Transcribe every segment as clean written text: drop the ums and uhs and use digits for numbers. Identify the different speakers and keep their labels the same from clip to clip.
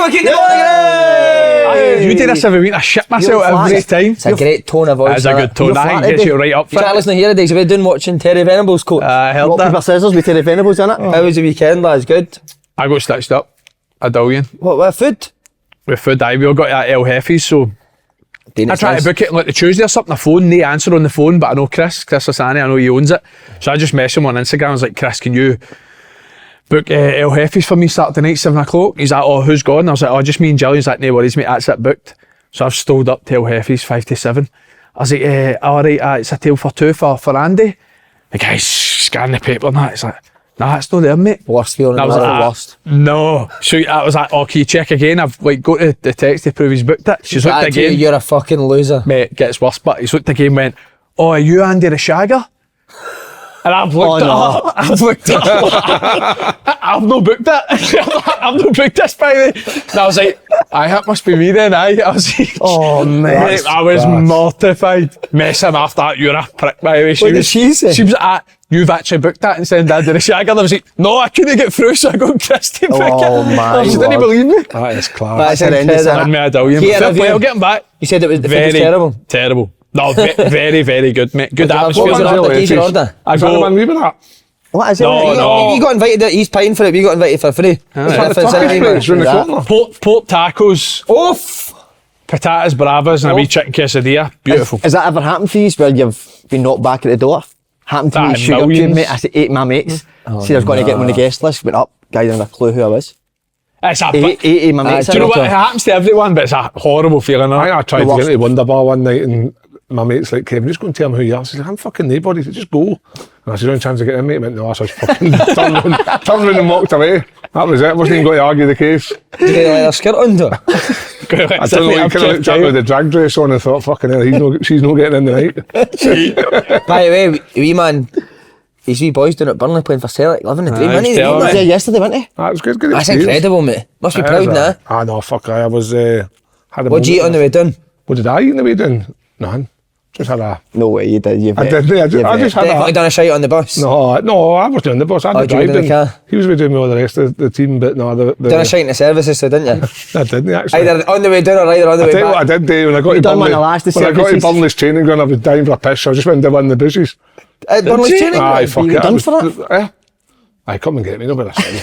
Speaker 1: fucking good morning!
Speaker 2: You do this every week, I shit myself every time.
Speaker 1: It's a great tone of voice.
Speaker 2: It's a good tone, I think it gets you right up for
Speaker 1: it. You listening here today, so we're doing watching Terry Venables coach.
Speaker 2: I heard
Speaker 3: Rock,
Speaker 2: that.
Speaker 3: paper, scissors with Terry Venables in it.
Speaker 1: How was the weekend, lads? Good?
Speaker 2: I got stitched up. A billion.
Speaker 1: What food?
Speaker 2: With food, we all got that El Jefes, so I tried to book it like the Tuesday or something, the phone, no answer on the phone, but I know Chris Asani, I know he owns it. So I just messaged him on Instagram, I was like, Chris, can you book El Jefes for me Saturday night, 7 o'clock? He's like, oh, who's gone? I was like, oh, just me and Jill. He's like, no worries, mate, that's it, booked. So I've stalled up to El Jefes, 5 to 7. I was like, alright, it's a tale for two for Andy. The guy's scanning the paper and that, he's like, nah, it's not there, mate.
Speaker 1: Worst feeling,
Speaker 2: I was like,
Speaker 1: worst.
Speaker 2: No. So I was like, okay, check again. I've like got the text to prove he's booked it. She's looked again.
Speaker 1: You're a fucking loser.
Speaker 2: Mate, gets worse, but he's looked again and went, oh, are you Andy the Shagger? And I've looked at her. I've looked at her. I've not booked it. I've not booked this, by the way. And I was like, that must be me then, I was like,
Speaker 3: Oh, mate.
Speaker 2: I was mortified. Mess him after that, you're a prick, by the way.
Speaker 1: What did she say?
Speaker 2: She was like, you've actually booked that and sent Andy the Shagger. And I was like, no, I couldn't get through, so I got Chris to book it.
Speaker 3: Oh, my
Speaker 2: She didn't
Speaker 3: Lord.
Speaker 2: believe me.
Speaker 4: That is class.
Speaker 1: That's horrendous.
Speaker 2: Done me a billion.
Speaker 1: Here,
Speaker 2: Fair play,
Speaker 1: review.
Speaker 2: I'll get him back.
Speaker 1: You said it was
Speaker 2: Very
Speaker 1: terrible.
Speaker 2: Terrible. No, very, very good, mate. Good
Speaker 1: What
Speaker 2: atmosphere.
Speaker 1: was your order? Gave your order?
Speaker 2: I
Speaker 4: Is that the
Speaker 2: go,
Speaker 4: one we were at?
Speaker 3: What is it?
Speaker 2: No,
Speaker 1: You got invited, he's paying for it, but you got invited for free.
Speaker 4: Is that the Turkish place round the corner?
Speaker 2: pork tacos,
Speaker 1: Oof!
Speaker 2: patatas bravas and a wee chicken quesadilla. Beautiful.
Speaker 3: Has that ever happened for you where you've been knocked back at the door? Happened to me,
Speaker 2: That
Speaker 3: sugar
Speaker 2: millions.
Speaker 3: cube, mate. I said 8 of my mates. See, I was going to get him on the guest list, went up, guy didn't have a clue who I was.
Speaker 2: It's a
Speaker 3: 8 of my mates.
Speaker 2: do you know what? It happens to everyone, but it's a horrible feeling.
Speaker 4: I tried
Speaker 3: The
Speaker 4: to
Speaker 3: worst.
Speaker 4: get into the Wonder Bar one night and my mate's like, Kevin, just go and tell him who you are. I said, I'm fucking nobody, so just go. And I said, any chance to get in, mate? He went, no, so I just fucking turned around and walked away. That was it, wasn't even going to argue the case.
Speaker 1: Did they let their skirt on, though?
Speaker 4: I don't know, he kind of looked at me with the drag dress on and thought, fucking hell, she's not getting in tonight.
Speaker 1: By the way, wee man, these wee boys down at Burnley playing for Celtic, living the dream,
Speaker 2: Aye,
Speaker 1: isn't he?
Speaker 2: still,
Speaker 3: He was
Speaker 2: mate.
Speaker 3: there yesterday, wasn't he?
Speaker 4: That was good
Speaker 1: That's
Speaker 4: experience.
Speaker 1: incredible, mate. Must be
Speaker 4: It
Speaker 1: proud
Speaker 4: is,
Speaker 1: now.
Speaker 4: Ah, no, fuck, I was, had a
Speaker 1: What did you eat on the way down?
Speaker 4: What did I eat on the way down? None. Just had a...
Speaker 3: No way, you did.
Speaker 4: I did, I just had
Speaker 1: Definitely
Speaker 4: a...
Speaker 1: done a shite on the bus.
Speaker 4: No, I wasn't on the bus, I had the
Speaker 1: you were in
Speaker 4: drive
Speaker 1: the
Speaker 4: down.
Speaker 1: car?
Speaker 4: He was with doing all the rest of the team, but no,
Speaker 1: Done a shite in the services, so didn't you?
Speaker 4: I didn't actually.
Speaker 1: Either on the way down or either on the
Speaker 4: I
Speaker 1: way
Speaker 4: tell you
Speaker 1: back.
Speaker 4: what I did do when I got to
Speaker 3: done one
Speaker 4: Burnley.
Speaker 3: of the last
Speaker 4: When I got to
Speaker 3: services.
Speaker 4: Burnley's training ground, I was dying for a piss. I just went to one of the bushes.
Speaker 1: At Burnley's
Speaker 2: you?
Speaker 1: training
Speaker 4: Aye,
Speaker 1: ground?
Speaker 4: fuck
Speaker 3: you
Speaker 4: it.
Speaker 3: done
Speaker 4: I was-
Speaker 3: for that?
Speaker 4: Eh? Aye, come and get me. Nobody sorry.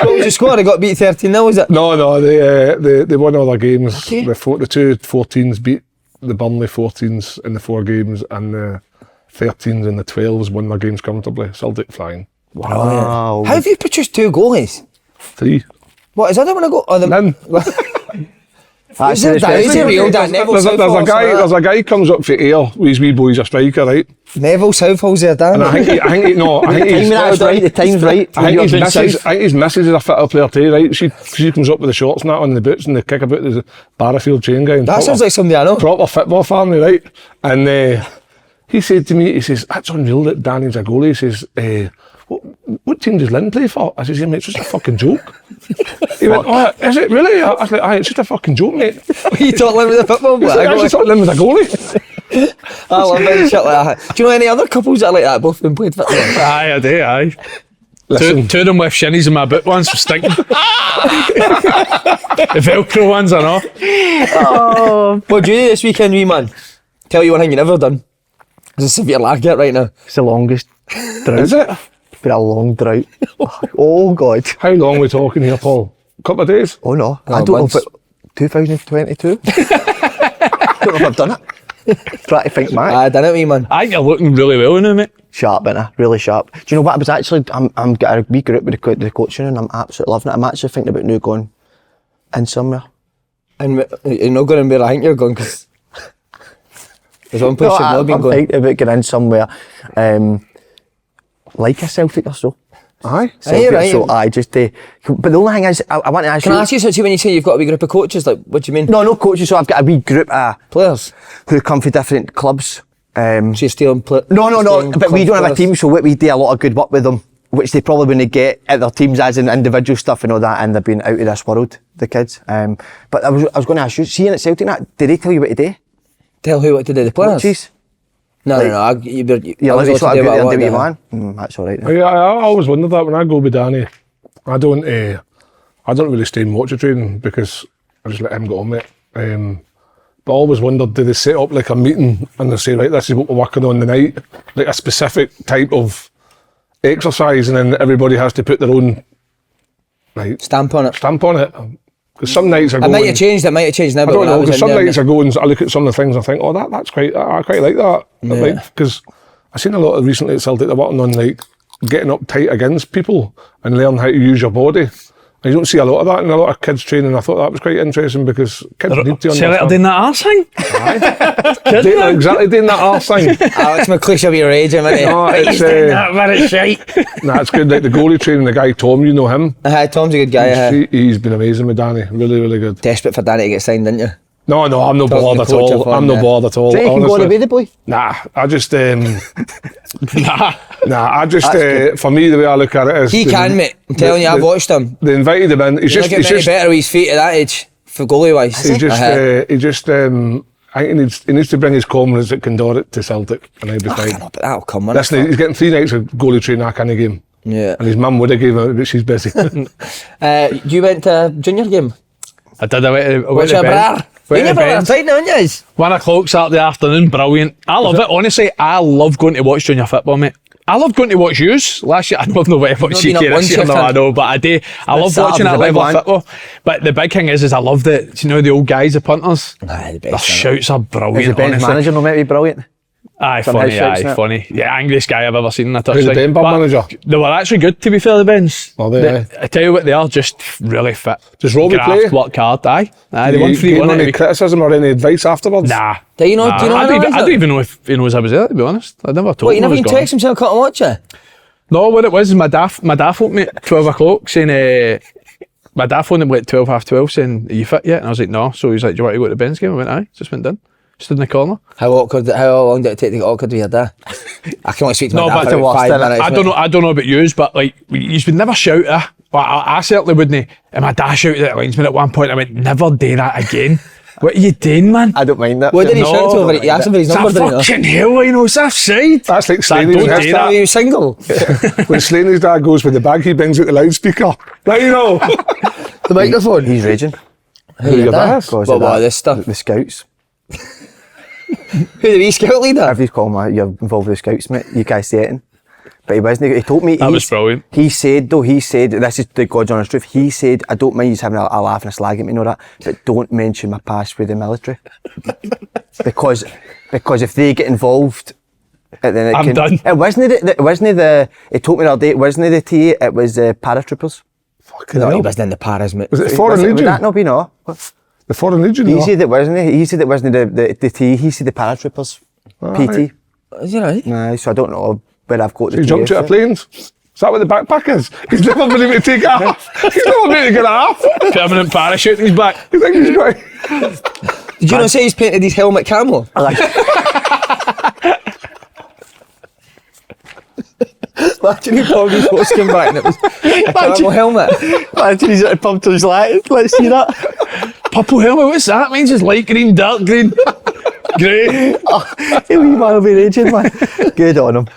Speaker 1: What was the score? I got beat 13-0, was it?
Speaker 4: No, they won all their games.
Speaker 3: Okay.
Speaker 4: The two 14s beat the Burnley 14s in the 4 games, and the 13s and the 12s won their games comfortably. Celtic flying.
Speaker 3: Wow.
Speaker 1: How have you produced 2 goalies?
Speaker 4: 3.
Speaker 1: What, is that the one I got? Oh, the...
Speaker 4: None.
Speaker 1: Is it real that Neville
Speaker 4: There's a
Speaker 1: Southall's
Speaker 4: guy.
Speaker 1: like
Speaker 4: There's a guy comes up for air with his wee boy's a striker, right?
Speaker 1: that? Neville Southall's there, damn
Speaker 4: And I think he's
Speaker 3: Timing that's right, the time's right.
Speaker 4: I think
Speaker 3: You're
Speaker 4: his
Speaker 3: doing
Speaker 4: missus,
Speaker 3: south.
Speaker 4: I think his missus is a fitter player too, right? She comes up with the shorts and that on the boots and the kick about the Barrafield chain guy. And
Speaker 1: That sounds like somebody I know.
Speaker 4: proper football family, right? And he said to me, he says, that's unreal that Danny's a goalie. He says, what team does Lynn play for? I says, yeah, mate, it's just a fucking joke. He went, oh, is it really? I was like, aye, it's just a fucking joke, mate.
Speaker 1: You talk like with the football
Speaker 4: I
Speaker 1: player.
Speaker 4: actually thought Lynn was a goalie.
Speaker 1: I love that shit like that. Do you know any other couples that are like that, both been played football?
Speaker 2: Aye, I do, aye.
Speaker 4: Listen.
Speaker 2: Two of them with shinnies in my boot once for stinking. The Velcro ones, I know.
Speaker 1: What do you do this weekend, wee man? Tell you one thing you never done. There's a severe lag at right now.
Speaker 3: It's the longest drought.
Speaker 4: Is it?
Speaker 3: It's been a long drought. Oh, God.
Speaker 4: How long are we talking here, Paul? Couple of days?
Speaker 3: Oh, no.
Speaker 1: No,
Speaker 3: I don't know
Speaker 1: once.
Speaker 3: if it... 2022? I don't know if I've done it. Try to think back.
Speaker 1: I done it, wee man.
Speaker 2: I think you're looking really well now, mate.
Speaker 3: Sharp, innit? Really sharp. Do you know what I was actually... I'm got a wee group with the coaching and I'm absolutely loving it. I'm actually thinking about now going in somewhere.
Speaker 1: And you're not going where I think you're going, because there's one place you've not been
Speaker 3: I'm
Speaker 1: going.
Speaker 3: thinking about getting in somewhere like a Celtic or so.
Speaker 4: Aye.
Speaker 3: Celtic
Speaker 1: right.
Speaker 3: or so, aye, just to... But the only thing is, I want to ask
Speaker 1: Can
Speaker 3: you...
Speaker 1: I ask you something when you say you've got a wee group of coaches? Like, what do you mean?
Speaker 3: No coaches, so I've got a wee group of
Speaker 1: Players?
Speaker 3: who come from different clubs.
Speaker 1: So you're stealing
Speaker 3: No, but we don't have a team, so we do a lot of good work with them, which they probably wouldn't get at their teams as in individual stuff and all that, and they've been out of this world, the kids. But I was going to ask you, seeing at Celtic, did they tell you what to do?
Speaker 1: Tell who what to do, the players?
Speaker 3: Coaches?
Speaker 1: No,
Speaker 3: You're
Speaker 1: I was
Speaker 3: like,
Speaker 1: allowed to do what I
Speaker 3: do what you
Speaker 1: want,
Speaker 3: want. That's all right then.
Speaker 4: Yeah, I always wondered that when I go with Danny. I don't I don't really stay and watch the training because I just let him get on with it. But I always wondered, do they set up like a meeting and they say, right, this is what we're working on tonight, like a specific type of exercise, and then everybody has to put their own
Speaker 1: Stamp on it.
Speaker 4: Because some nights I go.
Speaker 1: It might have changed now.
Speaker 4: I don't know, because some nights I go and I look at some of the things and I think, oh, that's quite, I quite like that. Because I've seen a lot of recently at Celtic, they're working on like getting up tight against people and learn how to use your body. And you don't see a lot of that in a lot of kids training. I thought that was quite interesting because kids need to understand.
Speaker 2: So doing that arse thing?
Speaker 4: Exactly doing that arse thing.
Speaker 1: Alex McLeish of your age, isn't he?
Speaker 4: No, it's it's good. Like the goalie training, the guy Tom, you know him.
Speaker 1: Tom's a good guy.
Speaker 4: He's been amazing with Danny. Really, really good.
Speaker 1: Desperate for Danny to get signed, didn't you?
Speaker 4: No, I'm not bored at all. I'm not bored at all.
Speaker 3: Do you think he can go away the boy?
Speaker 4: Nah, I just for me the way I look at it is
Speaker 1: he can, mate. I'm telling you, I've watched him.
Speaker 4: They invited him in. He's
Speaker 1: just better with his feet at that age for goalie wise.
Speaker 4: I think he needs to bring his comrades that can do it to Celtic, and he'll be fine.
Speaker 1: But that'll come.
Speaker 4: Listen, he's getting 3 nights of goalie training. I can't give him.
Speaker 1: Yeah.
Speaker 4: And his mum would have given him, but she's busy.
Speaker 1: You went to a junior game?
Speaker 2: I did. I went
Speaker 1: What's
Speaker 2: to
Speaker 1: your brother? You never tight now, aren't you?
Speaker 2: 1 o'clock Saturday afternoon, brilliant. I love it. Honestly, I love going to watch junior football, mate. I love going to watch yous. Last year, I don't know what CK this year, no, I know, but I do. I love watching that level of football. But the big thing is I love the old guys, the punters. Their shouts are brilliant.
Speaker 3: Is the bench manager no meant to be brilliant?
Speaker 2: Funny. Yeah, angriest guy I've ever seen in a touchline.
Speaker 4: Who's the Ben manager?
Speaker 2: They were actually good, to be fair, the Bens.
Speaker 4: Oh, they?
Speaker 2: I tell you what, they are just really fit.
Speaker 4: Does Robbie play?
Speaker 2: Work hard, aye.
Speaker 4: They won 3-1. Any criticism or any advice afterwards?
Speaker 2: Nah.
Speaker 1: Do you know?
Speaker 2: I don't even know if he knows I was there, to be honest. I never told him.
Speaker 1: You never even text him saying come and watch you?
Speaker 2: No, what it was is my dad phoned me at 12 o'clock saying, my dad phoned him at 12, half 12 saying, are you fit yet? And I was like, no. So he was like, do you want to go to the Ben's game? I went, aye. Just went in. Stood in the corner.
Speaker 1: How long did it take to get awkward with your dad? I can only speak to my dad for about 5 minutes.
Speaker 2: I don't know about yous, but like, you would never shout at. But I certainly wouldn't. And my dad shouted at linesman at one point. I went, never do that again. What are you doing, man?
Speaker 3: I don't mind that.
Speaker 1: What did he shout to over it? He asked him for his number, didn't he?
Speaker 2: Fucking hell, he knows offside.
Speaker 4: That's like Slaney's
Speaker 2: Don't do that.
Speaker 1: Are you single?
Speaker 4: When Slaney's dad goes with the bag, he brings out the loudspeaker. Now you know.
Speaker 1: The microphone.
Speaker 3: He's raging.
Speaker 1: Who your dad?
Speaker 3: What
Speaker 1: this stuff?
Speaker 3: The Scouts.
Speaker 1: Who, the wee scout leader?
Speaker 3: If you call him, you're involved with the Scouts, mate. You guys see it. But he wasn't. He told me.
Speaker 2: That was brilliant.
Speaker 3: He said, this is the God's honest truth. He said, I don't mind you having a laugh and a slag at me, know that, but don't mention my past with the military. because if they get involved, then
Speaker 2: I'm done.
Speaker 3: It wasn't the. He told me the other day. It wasn't the TA. It was the paratroopers.
Speaker 4: Fucking
Speaker 1: No,
Speaker 4: hell.
Speaker 1: he wasn't in the paras, mate.
Speaker 4: Was it Foreign Legion?
Speaker 3: Would that not be no?
Speaker 4: The Foreign Legion?
Speaker 3: He said it wasn't. He said it wasn't the TA. He said the paratroopers. PT.
Speaker 1: Is he right?
Speaker 3: Nah, so I don't know where I've got the
Speaker 4: He jumped out of planes? Is that what the backpack is? He's never been able to take it off. He's never been able to get it off.
Speaker 2: Permanent parachute in his back.
Speaker 4: You think he's got
Speaker 1: Did you not say he's painted his helmet camo? Imagine he pulled his post came back and it was a camo helmet.
Speaker 3: Imagine he's at the pub to his light. Let's see that.
Speaker 2: Purple helmet, what's that? Means it's light green, dark green. Great.
Speaker 3: Hey, wee man will be raging, man. Good on him.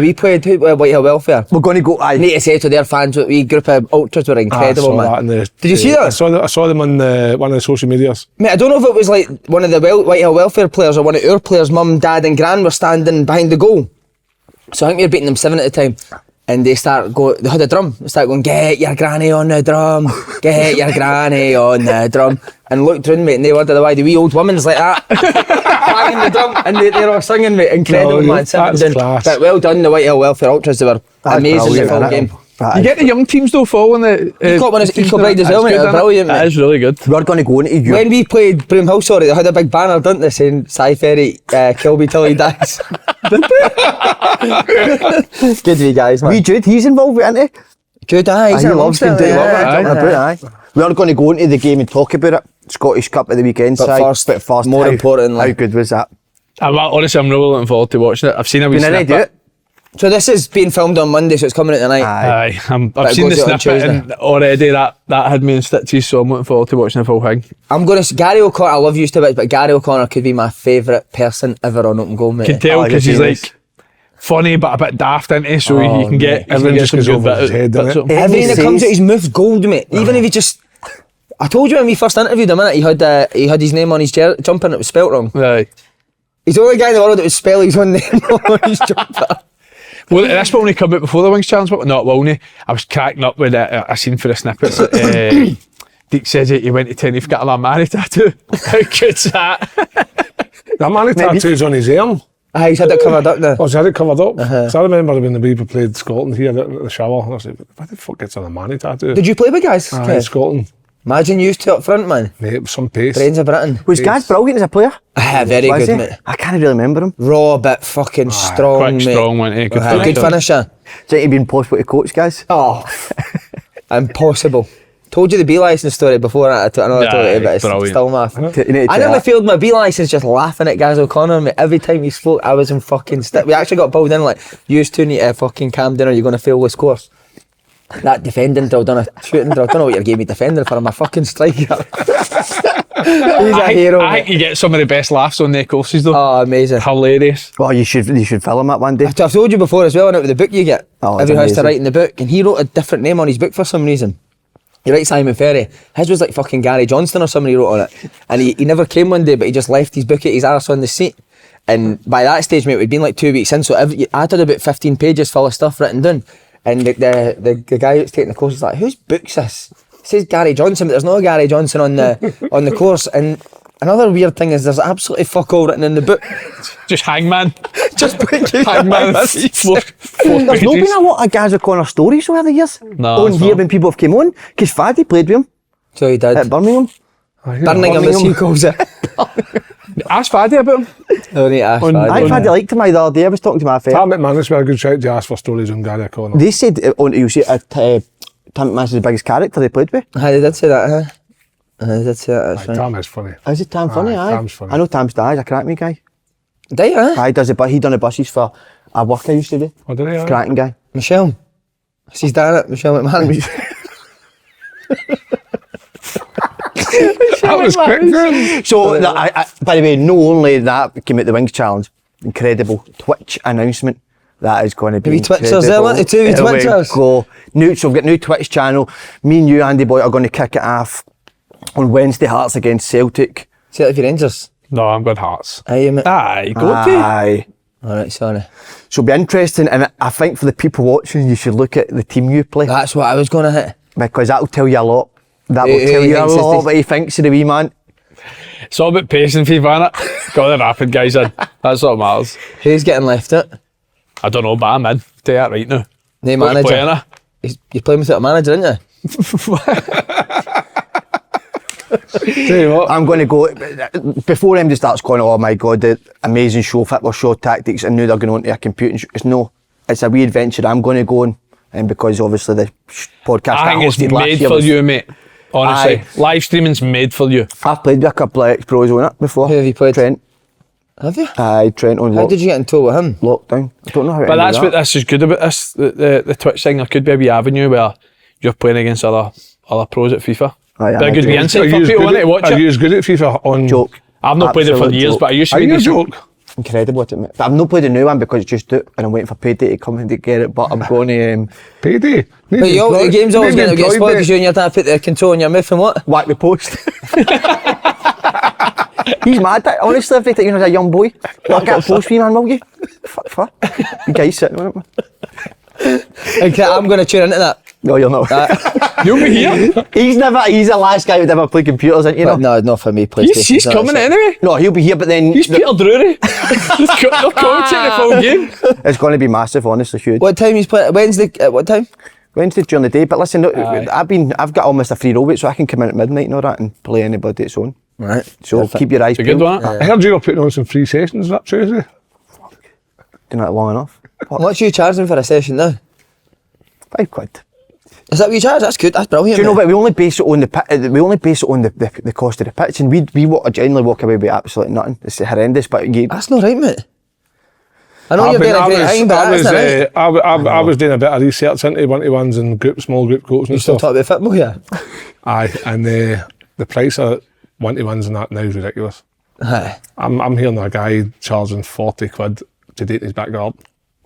Speaker 1: We played Whitehill Welfare.
Speaker 3: We're going to go. I
Speaker 1: Need to say to their fans, we group of ultras were incredible, man. Did you see that?
Speaker 4: I saw them on one of the social medias.
Speaker 1: Mate, I don't know if it was like one of the Whitehill Welfare players or one of our players, mum, dad and gran were standing behind the goal. So I think we were beating them 7 at the time. And they had a drum. They start going, get your granny on the drum. Get your granny on the drum. And looked round, mate, and they wondered why the wee old woman's like that. Banging the drum. And they're all singing, mate. Incredible, man.
Speaker 4: That's class.
Speaker 1: But well done, the Whitehill Welfare Ultras. They were amazing the full game.
Speaker 2: You get the young teams though following the...
Speaker 1: He got one as Eco Bride as well, mate. Brilliant, mate.
Speaker 2: That is really good.
Speaker 3: We're going to go into you.
Speaker 1: When we played Broomhill, sorry, they had a big banner, didn't they, saying Ferry, kill me till he dies. Good wee guys, man.
Speaker 3: Wee Jude, he's involved with it, isn't he?
Speaker 1: Jude, aye.
Speaker 3: He loves to do
Speaker 1: Aye.
Speaker 3: We are going to go into the game and talk about it. Scottish Cup at the weekend
Speaker 1: But first, more importantly.
Speaker 3: How good was that?
Speaker 2: Honestly, I'm really looking forward to watching it. I've seen a wee
Speaker 3: Can I do
Speaker 2: snippet.
Speaker 3: it?
Speaker 1: So this is being filmed on Monday, so it's coming out tonight.
Speaker 2: Aye,
Speaker 1: But
Speaker 2: I've
Speaker 1: it
Speaker 2: seen the
Speaker 1: goes out on
Speaker 2: snippet
Speaker 1: Tuesday.
Speaker 2: and already that had me in stitches, so I'm looking forward to watching the full thing.
Speaker 1: I'm going to... Gary O'Connor, I love you to bits, but Gary O'Connor could be my favourite person ever on Open Goal, mate.
Speaker 2: Can tell because he's like funny but a bit daft into, so you can get
Speaker 4: everything just
Speaker 2: some
Speaker 4: goes
Speaker 2: good
Speaker 4: over his head, doesn't it?
Speaker 1: Everything that comes
Speaker 3: says-
Speaker 1: out his mouth gold, mate. Even if he just... I told you when we first interviewed him, innit, he had his name on his jumper and it was spelt wrong.
Speaker 2: Right.
Speaker 1: He's the only guy in the world that would spell his own name on his jumper.
Speaker 2: Well, this will only come out before the Wings Challenge, but not will I was cracking up with a scene for the snippets. Deke says that he went to Tenerife, got a Mani tattoo. How good's that?
Speaker 4: That Mani tattoo's on his arm.
Speaker 1: He's had it covered up now.
Speaker 4: Oh, he's had it covered up. So I remember when the people played Scotland here at the shower, and I was like, what the fuck gets on a Mani tattoo?
Speaker 1: Did you play with guys?
Speaker 4: In Scotland.
Speaker 1: Imagine you two up front, man.
Speaker 4: Mate, it was some pace.
Speaker 1: Brains of Britain.
Speaker 3: Was Gaz brilliant as a player?
Speaker 1: Very
Speaker 3: Was
Speaker 1: good,
Speaker 3: he?
Speaker 1: mate.
Speaker 3: I can't really remember him.
Speaker 1: Raw, but fucking strong,
Speaker 2: Quick,
Speaker 1: mate.
Speaker 2: strong, wasn't he? Good
Speaker 1: Good finisher.
Speaker 3: Do you think he'd been possible to coach, guys?
Speaker 1: Oh, impossible. Told you the B licence story before. I know I told you, but it's
Speaker 2: brilliant.
Speaker 1: still math.
Speaker 3: You need to
Speaker 1: I
Speaker 3: tell
Speaker 1: nearly
Speaker 3: that.
Speaker 1: failed my B licence just laughing at Gaz O'Connor. Mate. Every time he spoke, I was in fucking we actually got pulled in like, you two need to fucking calm down or you're going to fail this course. That defending drill, done a shooting drill. I don't know what you gave me defending for. I'm a fucking striker. He's a hero.
Speaker 2: I think you get some of the best laughs on their courses though.
Speaker 1: Oh, amazing.
Speaker 2: Hilarious.
Speaker 3: Well, you should film that one day.
Speaker 1: I've told you before as well, and out with the book you get.
Speaker 3: Oh, it's
Speaker 1: Everyone has to
Speaker 3: amazing.
Speaker 1: write in the book, and he wrote a different name on his book for some reason. He writes Simon Ferry. His was like fucking Gary Johnston or somebody wrote on it. And he never came one day, but he just left his book at his arse on the seat. And by that stage, mate, we'd been like 2 weeks in, so I had about 15 pages full of stuff written down. And the guy who's taking the course is like, whose book's this? It says Gary Johnson, but there's no Gary Johnson on the course. And another weird thing is there's absolutely fuck all written in the book.
Speaker 2: Just Hangman.
Speaker 1: Just put
Speaker 2: Hangman. Four
Speaker 3: There's not
Speaker 2: pages.
Speaker 3: been a lot of Gaz O'Connor stories over the years.
Speaker 2: No,
Speaker 3: On
Speaker 2: it's
Speaker 3: here
Speaker 2: not.
Speaker 3: when people have come on. Because Faddy played with him
Speaker 1: So he did.
Speaker 3: at Birmingham.
Speaker 1: Birmingham, as he calls it.
Speaker 2: Ask Faddy about him.
Speaker 1: No need to ask
Speaker 2: On-
Speaker 1: Faddy.
Speaker 3: I
Speaker 2: on-
Speaker 3: Faddy liked him the other day. I was talking to my friend.
Speaker 4: Tam McManus were a good shout to ask for stories on Gary O'Connor.
Speaker 3: They said you see Tam McManus is the biggest character they played with.
Speaker 1: They did say that, huh? They did say that, that's right.
Speaker 4: Tam is funny.
Speaker 3: Is it Tam funny?
Speaker 4: Aye,
Speaker 3: Aye.
Speaker 4: Tam's funny.
Speaker 3: I know Tam's dad, a crack me guy.
Speaker 1: Did you, huh?
Speaker 3: Aye, he done the buses for a work I used to do.
Speaker 4: Oh, did he? Aye?
Speaker 3: Cracking guy.
Speaker 1: Michelle. She's done it, Michelle McMahon.
Speaker 4: That was quick, man.
Speaker 3: So, by the way, no only that came at the Wings Challenge, incredible Twitch announcement. That is going to be
Speaker 1: Maybe Twitchers
Speaker 3: incredible.
Speaker 1: there, want the two
Speaker 3: Here we
Speaker 1: Twitchers.
Speaker 3: go. So we've got a new Twitch channel. Me and you, Andy Boy, are going to kick it off on Wednesday, Hearts against Celtic.
Speaker 1: See that for Rangers?
Speaker 2: No, I'm good Hearts.
Speaker 1: Aye, mate.
Speaker 2: Aye, go to.
Speaker 3: Aye.
Speaker 1: Alright, sorry.
Speaker 3: So it'll be interesting, and I think for the people watching, you should look at the team you play,
Speaker 1: That's what I was going to hit.
Speaker 3: because that'll tell you a lot. That
Speaker 1: Who
Speaker 3: will tell
Speaker 1: he
Speaker 3: you a
Speaker 1: thinks is
Speaker 3: lot
Speaker 1: the-
Speaker 3: what he thinks of the wee man.
Speaker 2: It's all about pace and FIFA, innit? Got the rapid guys in. That's what matters.
Speaker 1: Who's getting left out?
Speaker 2: I don't know, but I'm in. Tell you that right now.
Speaker 1: The
Speaker 2: What's
Speaker 1: manager.
Speaker 2: playing, eh?
Speaker 1: You're playing without a manager, aren't you?
Speaker 4: Tell you what.
Speaker 3: I'm going to go, before MD starts going, oh my God, the amazing show, football show tactics, and now they're going on to a computing show. It's a wee adventure I'm going to go on, and because obviously the podcast
Speaker 2: I think it's
Speaker 3: hosted last
Speaker 2: made
Speaker 3: year
Speaker 2: for
Speaker 3: was-
Speaker 2: you, mate. Honestly.
Speaker 3: Aye.
Speaker 2: Live streaming's made for you.
Speaker 3: I've played with a couple of ex-pros on it before.
Speaker 1: Who have you played?
Speaker 3: Trent.
Speaker 1: Have you?
Speaker 3: Aye, Trent on
Speaker 1: How did you get in tow with him?
Speaker 3: lockdown. I don't know how to
Speaker 2: But
Speaker 3: ended
Speaker 2: that's
Speaker 3: that.
Speaker 2: what this is good about this, the Twitch thing. There could be a wee avenue where you're playing against other pros at FIFA.
Speaker 3: Aye,
Speaker 2: But a good wee
Speaker 3: aye.
Speaker 2: insight
Speaker 4: Are
Speaker 2: for
Speaker 4: you as
Speaker 2: people
Speaker 4: good
Speaker 2: innit, to watch
Speaker 4: Are you
Speaker 2: it.
Speaker 4: as good at FIFA on...
Speaker 3: Joke.
Speaker 2: I've not played it for
Speaker 3: Absolute
Speaker 2: years,
Speaker 3: joke.
Speaker 2: but I used to
Speaker 4: Are
Speaker 2: be
Speaker 4: you a
Speaker 2: decent.
Speaker 4: joke?
Speaker 3: Incredible at it, mate. But I've not played the new one because it's just out and I'm waiting for payday to come and to get it. But I'm going to
Speaker 4: Payday.
Speaker 1: But the game's always going to get spoiled because you and your dad put the control in your mouth and what?
Speaker 3: whack the post. He's mad. Honestly, every time as a young boy, whack that post for you, man, will you? Fuck. You guys sitting on it.
Speaker 1: Okay, I'm going to tune into that.
Speaker 3: No, you're not.
Speaker 2: You'll be here.
Speaker 3: He's the last guy who'd ever play computers, isn't you know?
Speaker 1: But no, not for me, PlayStation.
Speaker 2: He's coming anyway.
Speaker 3: No, he'll be here, but then
Speaker 2: He's Peter Drury. He's commentating the full game.
Speaker 3: it's going to be massive, honestly, huge.
Speaker 1: What time he's playing? Wednesday, at what time?
Speaker 3: Wednesday during the day, but listen, look,
Speaker 2: Aye.
Speaker 3: I've got almost a free roll, so I can come in at midnight and all that and play anybody it's on.
Speaker 1: Right.
Speaker 3: So keep your eyes
Speaker 2: It's a good
Speaker 3: peeled.
Speaker 2: one.
Speaker 4: I heard you were putting on some free sessions that Tuesday.
Speaker 3: Doing that long enough.
Speaker 1: What's you charging for a session now?
Speaker 3: £5.
Speaker 1: Is that what you charge? That's good. That's brilliant.
Speaker 3: Do you know,
Speaker 1: mate.
Speaker 3: but we only base it on the cost of the pitch, and we generally walk away with absolutely nothing. It's horrendous, but you,
Speaker 1: That's not right, mate. I know you're being a great thing, but that's not right.
Speaker 4: I was doing a bit of research into one-to-ones and small group coaching
Speaker 1: You
Speaker 4: and
Speaker 1: still
Speaker 4: stuff.
Speaker 1: talk about football, yeah?
Speaker 4: Aye, and the price of one-to-ones and that now is ridiculous.
Speaker 1: Aye.
Speaker 4: I'm hearing a guy charging £40 to date in his backyard.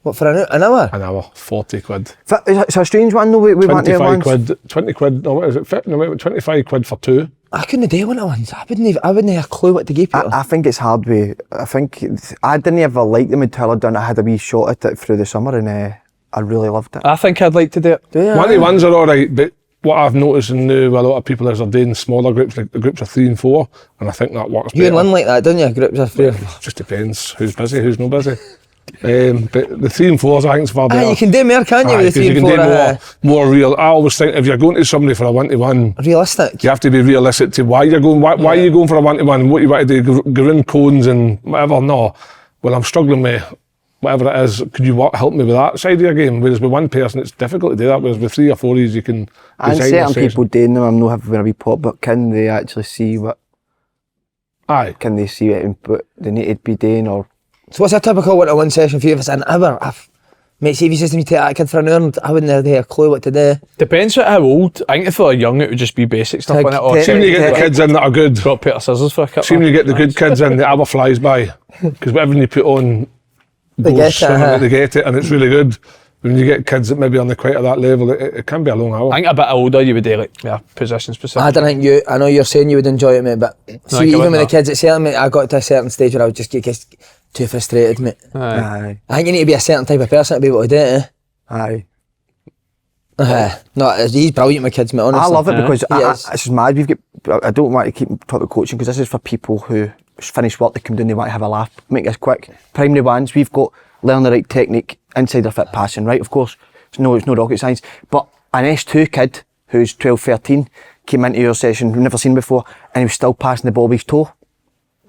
Speaker 1: What, for an hour?
Speaker 4: An hour, 40 quid.
Speaker 3: It's a strange one though. We went there
Speaker 4: 25
Speaker 3: once.
Speaker 4: quid, 20 quid, no, what is it? No, 25 quid for two.
Speaker 1: I couldn't do one at once. I wouldn't have a clue what to give people.
Speaker 3: I think it's hard with. I think I didn't ever like them until I'd done. I had a wee shot at it through the summer, and I really loved it.
Speaker 2: I think I'd like to do it.
Speaker 1: Yeah.
Speaker 4: 21s are alright, but what I've noticed now with a lot of people is they're doing smaller groups, like the groups of 3 and 4, and I think that works
Speaker 1: You
Speaker 4: better.
Speaker 1: and Lynn like that, don't you? Groups of 3.
Speaker 4: Just depends who's busy, who's not busy. But the 3 and 4s, I think, is far better.
Speaker 1: You can do more, can't you, with the 3 and 4?
Speaker 4: You can do more real. I always think if you're going to somebody for a 1-to-1,
Speaker 1: realistic.
Speaker 4: you have to be realistic to why you're going. Why are you going for a 1-to-1? What you want to do? Go in cones and whatever. No, well, I'm struggling with whatever it is. Could you help me with that side of your game? Whereas with one person, it's difficult to do that. Whereas with 3 or 4 you can.
Speaker 3: And certain people doing them, I'm not having a wee pop, but can they actually see what?
Speaker 4: Aye.
Speaker 3: Can they see what they need to be doing or?
Speaker 1: So what's a typical 1-to-1 session for you? If it's an hour, mate, see if you says to me, take that kid for an hour, I wouldn't have a clue what to do.
Speaker 2: Depends on how old. I think if they're young, it would just be basic stuff.
Speaker 1: Take-
Speaker 2: Wouldn't it? Or
Speaker 4: See when you get the kids in that are good.
Speaker 2: drop paper scissors for a couple.
Speaker 4: See when you get the good kids in, the hour flies by. Because whatever you put on,
Speaker 1: They
Speaker 4: goes
Speaker 1: get it,
Speaker 4: swimming, they get it, and it's really good. When you get kids that maybe aren't quite at that level, it can be a long hour.
Speaker 2: I think a bit older, you would do like position specific.
Speaker 1: I don't think I know you're saying you would enjoy it, mate, but see,
Speaker 2: I
Speaker 1: even with the
Speaker 2: wouldn't.
Speaker 1: kids at certain, mate, I got to a certain stage where I would just get too frustrated, mate.
Speaker 2: Aye.
Speaker 1: I think you need to be a certain type of person to be able to do it,
Speaker 3: Aye.
Speaker 1: No, he's brilliant with kids, mate, honestly.
Speaker 3: I love it
Speaker 2: Yeah.
Speaker 3: because
Speaker 1: He is.
Speaker 3: this is mad. I don't want to keep talking about coaching because this is for people who finish work, they come down, they want to have a laugh. Make this quick. Primary ones, we've got learn the right technique, inside the fit passing, right? Of course, it's no rocket science. But an S2 kid who's 12, 13 came into your session, we've never seen before, and he was still passing the ball with his toe.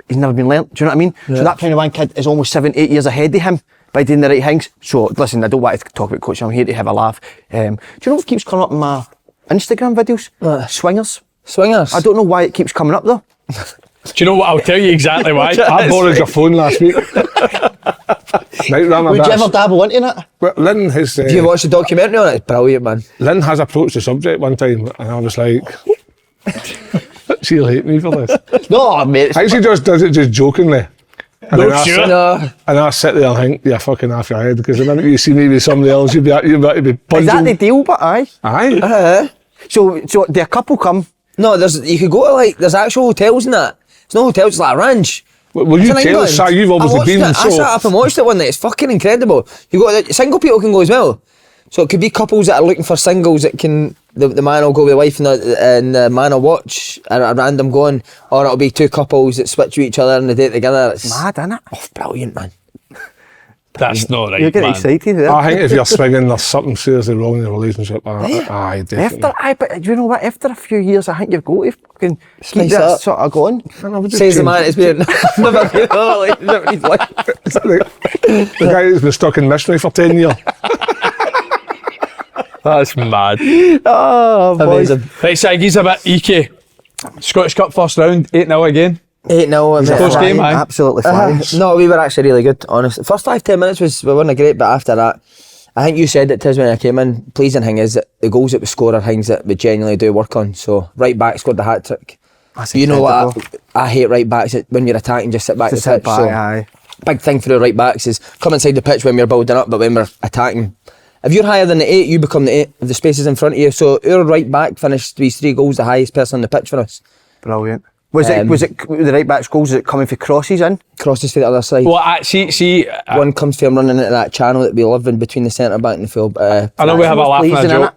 Speaker 3: He's never been learnt. Do you know what I mean?
Speaker 1: Yeah.
Speaker 3: So that primary one kid is almost 7, 8 years ahead of him by doing the right things. So listen, I don't want to talk about coaching. I'm here to have a laugh. Do you know what keeps coming up in my Instagram videos? Swingers.
Speaker 1: Swingers.
Speaker 3: I don't know why it keeps coming up though.
Speaker 2: Do you know what? I'll tell you exactly why.
Speaker 4: I borrowed your phone last week. Would
Speaker 3: Would you ever dabble into that?
Speaker 4: Well, Lynn has.
Speaker 1: Have you watched the documentary on it? It's brilliant, man.
Speaker 4: Lynn has approached the subject one time, and I was like, "She'll hate me for this."
Speaker 3: No, mate.
Speaker 4: I think she just does it just jokingly. And then I
Speaker 2: sure.
Speaker 4: sit-
Speaker 1: No.
Speaker 4: And I sit there and think, "You're fucking half your head," because the minute you see me with somebody else, you'd be
Speaker 3: Is that the
Speaker 4: punching.
Speaker 3: deal? But aye.
Speaker 4: Aye.
Speaker 3: So the couple come.
Speaker 1: No, you could go to there's actual hotels and that. It's no hotels, it's like a ranch.
Speaker 4: Well, you
Speaker 1: It's in
Speaker 4: tell us,
Speaker 1: England.
Speaker 4: Si, you've
Speaker 1: I
Speaker 4: obviously
Speaker 1: watched
Speaker 4: been.
Speaker 1: it. I
Speaker 4: So
Speaker 1: sat up and watched it one night. It's fucking incredible. You got single people can go as well. So it could be couples that are looking for singles that can. The man will go with the wife and the man will watch a random going, or it'll be 2 couples that switch with each other and they date together. It's
Speaker 3: Mad, innit?
Speaker 1: Oh, brilliant, man.
Speaker 2: That's not right,
Speaker 3: You're getting
Speaker 2: man.
Speaker 3: excited there.
Speaker 4: I think if you're swinging, there's something seriously wrong in the relationship. Aye, definitely.
Speaker 3: But do you know what? After a few years, I think you've got to fucking keep
Speaker 1: Spice
Speaker 3: that
Speaker 1: up.
Speaker 3: sort of going.
Speaker 1: Says the man it's been never been in a relationship in his life.
Speaker 4: The guy that's been stuck in missionary for 10 years.
Speaker 2: That's mad.
Speaker 3: Oh, boys.
Speaker 1: Amazing.
Speaker 2: Right, Saggy's a bit EK. Scottish Cup first round, 8-0 again.
Speaker 1: 8-0.
Speaker 2: Close game, aye.
Speaker 3: Absolutely fine.
Speaker 1: No, we were actually really good, honestly. First 5-10 minutes we weren't great, but after that, I think you said it, Tiz, when I came in. Pleasing thing is that the goals that we score are things that we genuinely do work on. So right back scored the hat trick.
Speaker 3: That's
Speaker 1: You know what?
Speaker 3: incredible.
Speaker 1: I hate right backs. When you're attacking, just sit back
Speaker 3: Just
Speaker 1: the
Speaker 3: sit
Speaker 1: pitch.
Speaker 3: back,
Speaker 1: So
Speaker 3: aye.
Speaker 1: big thing for the right backs is come inside the pitch when we're building up, but when we're attacking. If you're higher than the 8, you become the 8 if the space is in front of you. So our right back finished these 3 goals, the highest person on the pitch for us.
Speaker 3: Brilliant. Was it the right back's goals? Is it coming for crosses in?
Speaker 1: Crosses to the other side.
Speaker 2: Well, see,
Speaker 1: One comes from running into that channel that we live in between the centre back and the full.
Speaker 2: I know we have a laugh and a
Speaker 3: Pleasing,
Speaker 2: joke.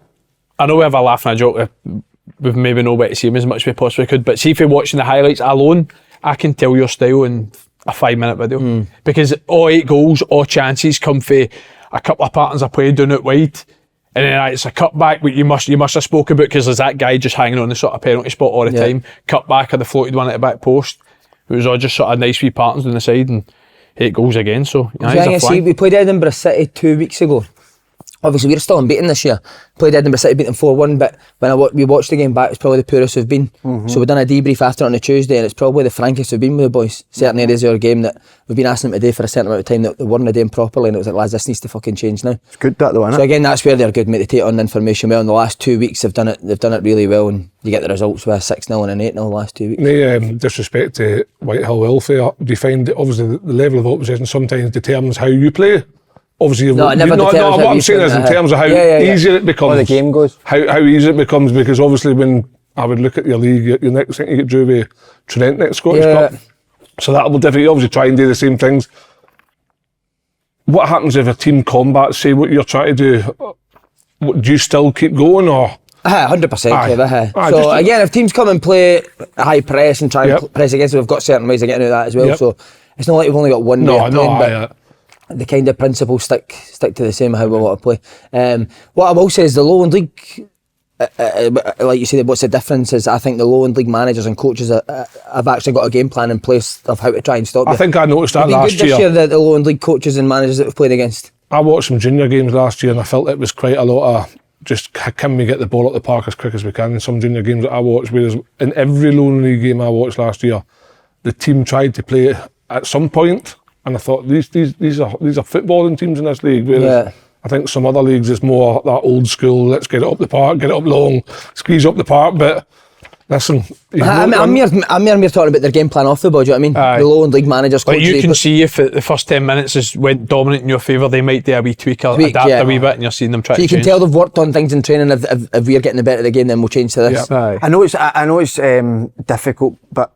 Speaker 2: I know we have a laugh and a joke. We've maybe no way to see him as much as we possibly could. But see, if you're watching the highlights alone, I can tell your style in a 5-minute video. Because all 8 goals, all chances come for a couple of patterns of play down it wide. And then it's a cutback, but you must have spoken about because there's that guy just hanging on the sort of penalty spot all the time. Cutback or the floated one at the back post. It was all just sort of nice wee patterns on the side and 8 goals again. So
Speaker 1: we played Edinburgh City 2 weeks ago. Obviously, we're still unbeaten this year. Played Edinburgh City, beat them 4-1, but when we watched the game back, it's probably the poorest we've been. So we've done a debrief after on the Tuesday, and it's probably the frankest we've been with the boys. Certain areas of our game that we've been asking them to do for a certain amount of time that they weren't doing properly, and it was like, lads, this needs to fucking change now.
Speaker 3: It's good that though, isn't
Speaker 1: So
Speaker 3: it?
Speaker 1: again, that's where they're good, mate. They take on the information well. In the last 2 weeks, they've done it really well, and you get the results with a 6-0 and an 8-0 the last 2 weeks.
Speaker 4: No disrespect to Whitehill welfare. Do you find that obviously the level of opposition sometimes determines how you play? obviously,
Speaker 1: No, it never deters how
Speaker 4: what I'm
Speaker 1: you
Speaker 4: saying
Speaker 1: feel,
Speaker 4: is in terms of how easy it becomes.
Speaker 3: How the game goes.
Speaker 4: How easy it becomes, because obviously when I would look at your league, your next thing you get drew with Trent next Scottish Cup. So that'll be difficult. You obviously try and do the same things. What happens if a team combats, say, what you're trying to do? Do you still keep going, or?
Speaker 1: 100%, Kev.
Speaker 4: Aye,
Speaker 1: So again, if teams come and play a high press and try and press against it, we've got certain ways of getting out of that as well. So it's not like we've only got one way of playing, but the kind of principles stick to the same how we want to play. What I will say is the Lowland League, like you said, what's the difference is I think the Lowland League managers and coaches have actually got a game plan in place of how to try and stop you.
Speaker 4: I think I noticed that last
Speaker 1: year. This year, the Lowland League coaches and managers that we've played against.
Speaker 4: I watched some junior games last year and I felt it was quite a lot of just can we get the ball at the park as quick as we can in some junior games that I watched, whereas in every Lowland League game I watched last year, the team tried to play it at some point, and I thought these are footballing teams in this league, whereas I think some other leagues it's more that old school, let's get it up the park, get it up long, squeeze up the park, but listen,
Speaker 1: I'm here talking about their game plan off the ball, do you know what I mean? The Lowland League managers,
Speaker 2: like you can see if the first 10 minutes has went dominant in your favour, they might do a wee tweak adapt a wee bit, and you're seeing them try to change.
Speaker 1: You can tell they've worked on things in training. If we're getting the better of the game, then we'll change to this.
Speaker 3: I know it's difficult, but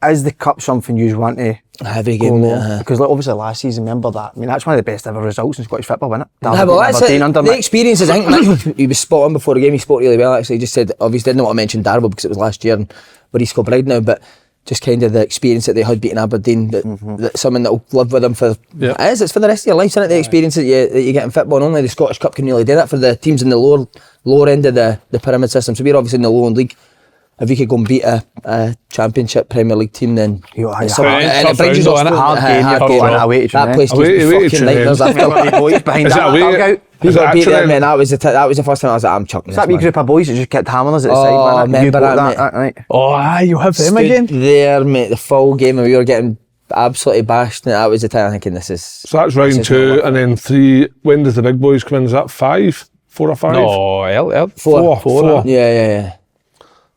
Speaker 3: is the cup something you want to
Speaker 1: every game?
Speaker 3: Because like, obviously last season, remember that? I mean, that's one of the best ever results in Scottish football, wasn't it?
Speaker 1: Well, that's it. The experiences, I think he was spot on before the game. He spoke really well, actually. He just said, obviously didn't want to mention Darvel because it was last year and we're East Kilbride now, but just kind of the experience that they had beating Aberdeen, that something that will live with them for it's for the rest of your life, isn't it? The experience that you get in football, and only the Scottish Cup can really do that for the teams in the lower end of the pyramid system. So we're obviously in the Lowland League. If we could go and beat a Championship Premier League team, then
Speaker 2: it brings you
Speaker 3: a hard game away to
Speaker 1: that place gives fucking nightmares after.
Speaker 3: Boys behind that dugout.
Speaker 1: That was the first time I was like, I'm chucking this.
Speaker 3: That wee group of boys that just kept hammering us at the side.
Speaker 1: Oh, remember that, mate?
Speaker 3: Right?
Speaker 2: You have them again?
Speaker 1: There, mate, the full game, and we were getting absolutely bashed. And that was the time I'm thinking, this is.
Speaker 4: So that's round 2, and then 3. When does the big boys come in? Is that 5? 4 or 5?
Speaker 2: No,
Speaker 1: 4. Yeah.